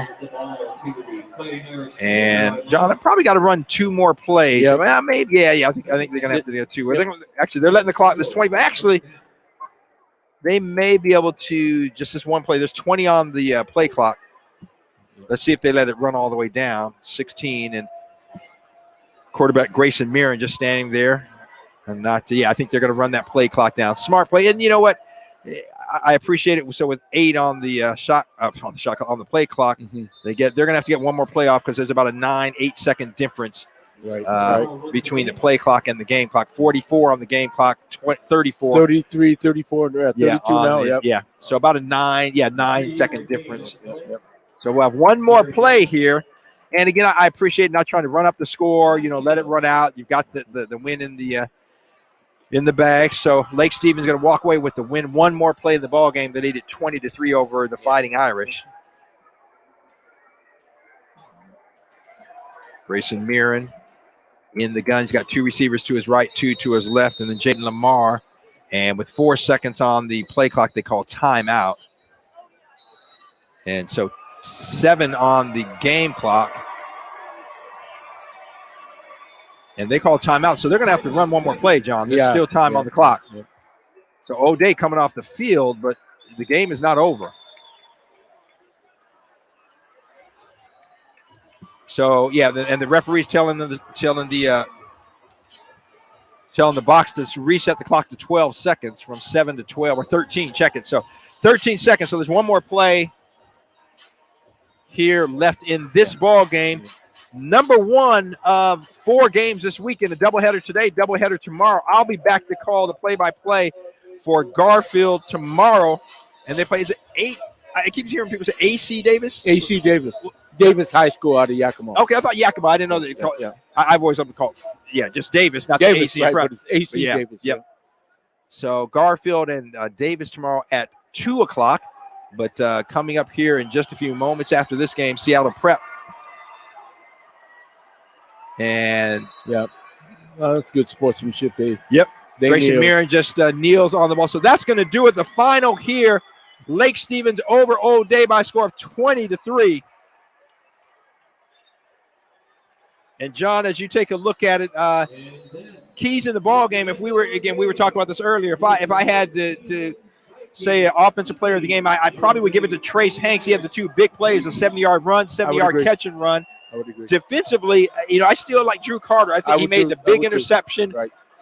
And John, I probably got to run 2 more plays. Yep. Well, maybe, I think they're going to have to do 2. Actually, they're letting the clock. There's 20, but actually, they may be able to just this one play. There's 20 on the play clock. Let's see if they let it run all the way down. 16, and quarterback Grayson Mirren just standing there, and not. I think they're going to run that play clock down. Smart play, and you know what? I appreciate it. So with 8 on the on the play clock, they're going to have to get one more play off because there's about a 9-8 second difference between the play clock and the game clock. 44 on the game clock, 34, 33, 34, 32 now. Yeah. So about a 9 second difference. Yep. So we'll have one more play here. And again, I appreciate not trying to run up the score. Let it run out. You've got the win in the bag. So Lake Stevens is going to walk away with the win. One more play in the ball game. They lead it 20-3 over the Fighting Irish. Grayson Mirren in the gun. He's got 2 receivers to his right, 2 to his left, and then Jaden Lamar. And with 4 seconds on the play clock, they call timeout. And so 7 on the game clock. And they call timeout, so they're going to have to run one more play, John. There's still time on the clock. Yeah. So O'Day coming off the field, but the game is not over. So, yeah, and the referee's telling the box to reset the clock to 12 seconds from 7 to 12, or 13, check it. So 13 seconds, so there's one more play here left in this ball game. Number one of 4 games this weekend, a doubleheader today, doubleheader tomorrow. I'll be back to call the play-by-play for Garfield tomorrow. And they play, is it 8? I keep hearing people say AC Davis? AC Davis. Davis High School out of Yakima. Okay, I thought Yakima. I didn't know that. Yeah. I've always loved to call just Davis, not Davis, the AC. right, but it's AC Davis. Yep. So Garfield and Davis tomorrow at 2 o'clock. But coming up here in just a few moments after this game, Seattle Prep. And that's good sportsmanship. They Grayson Mirren just kneels on the ball. So that's going to do it. The final here, Lake Stevens over O'Day by a score of 20-3. And John, as you take a look at it, keys in the ball game. If we were talking about this earlier. If I had to say an offensive player of the game, I probably would give it to Trace Hanks. He had the 2 big plays: a 70-yard run, 70-yard catch and run. I would agree. Defensively, I still like Drew Carter. I think he made the big interception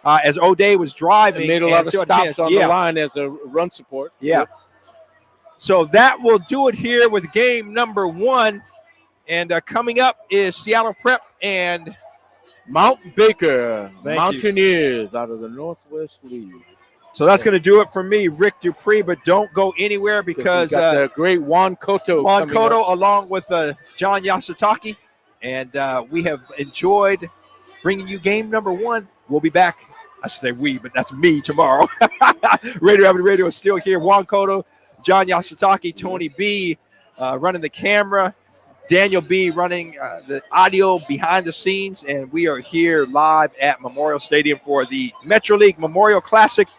as O'Day was driving. And made a lot of stops on the line as a run support. Yeah. So that will do it here with game number 1. And coming up is Seattle Prep and Mount Baker Mountaineers out of the Northwest League. So that's going to do it for me, Rick Dupree. But don't go anywhere because we got the great Juan Cotto. Along with John Yasutaki. And we have enjoyed bringing you game number 1. We'll be back. I should say we, but that's me tomorrow. Rainier Avenue Radio is still here. Juan Cotto, John Yasutaki, Tony B running the camera. Daniel B running the audio behind the scenes, and we are here live at Memorial Stadium for the Metro League Memorial Classic.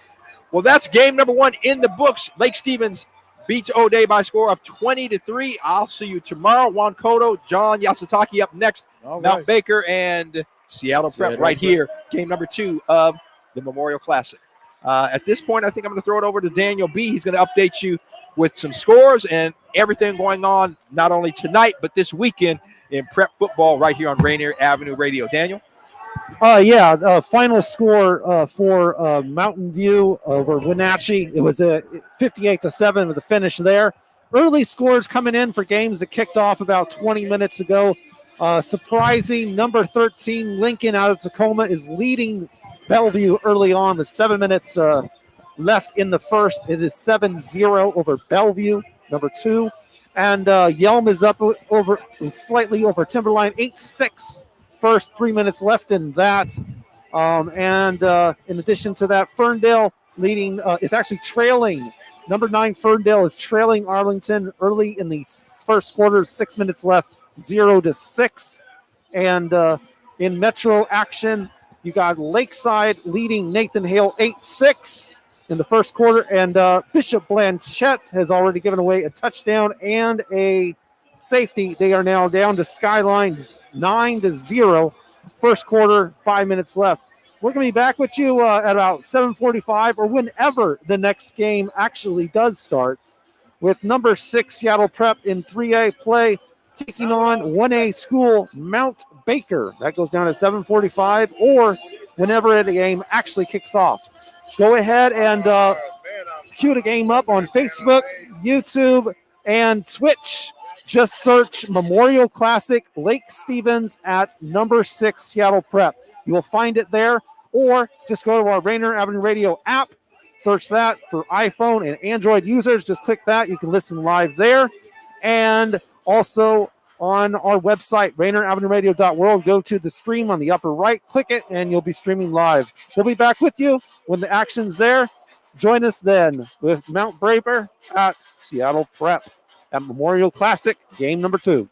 Well, that's game number 1 in the books. Lake Stevens beats O'Day by a score of 20-3. I'll see you tomorrow. Juan Cotto, John Yasutaki up next. Mount Baker and Seattle Prep right here. Game number 2 of the Memorial Classic. At this point, I think I'm going to throw it over to Daniel B. He's going to update you with some scores and everything going on, not only tonight, but this weekend in prep football right here on Rainier Avenue Radio. Daniel? Final score for Mountain View over Wenatchee. It was a 58-7 with the finish there. Early scores coming in for games that kicked off about 20 minutes ago. Surprising, number 13, Lincoln out of Tacoma is leading Bellevue early on with 7 minutes left in the first. It is 7-0 over Bellevue, number 2. And Yelm is up slightly over Timberline, 8-6. First 3 minutes left in that. And in addition to that, Ferndale leading is actually trailing. Number 9, Ferndale is trailing Arlington early in the first quarter, 6 minutes left, 0-6. And in Metro action, you got Lakeside leading Nathan Hale 8-6 in the first quarter. And Bishop Blanchette has already given away a touchdown and a safety. They are now down to Skyline 9-0. First quarter, 5 minutes left. We're going to be back with you at about 7:45 or whenever the next game actually does start, with number 6 Seattle Prep in 3A play taking on 1A school Mount Baker. That goes down at 7:45 or whenever the game actually kicks off. Go ahead and queue the game up on Facebook, YouTube, and Twitch. Just search Memorial Classic Lake Stevens at number 6 Seattle Prep. You will find it there, or just go to our Rainier Avenue Radio app. Search that for iPhone and Android users. Just click that. You can listen live there. And also on our website, RainierAvenueRadio.world, go to the stream on the upper right, click it, and you'll be streaming live. We'll be back with you when the action's there. Join us then with Mount Baker at Seattle Prep at Memorial Classic, game number 2.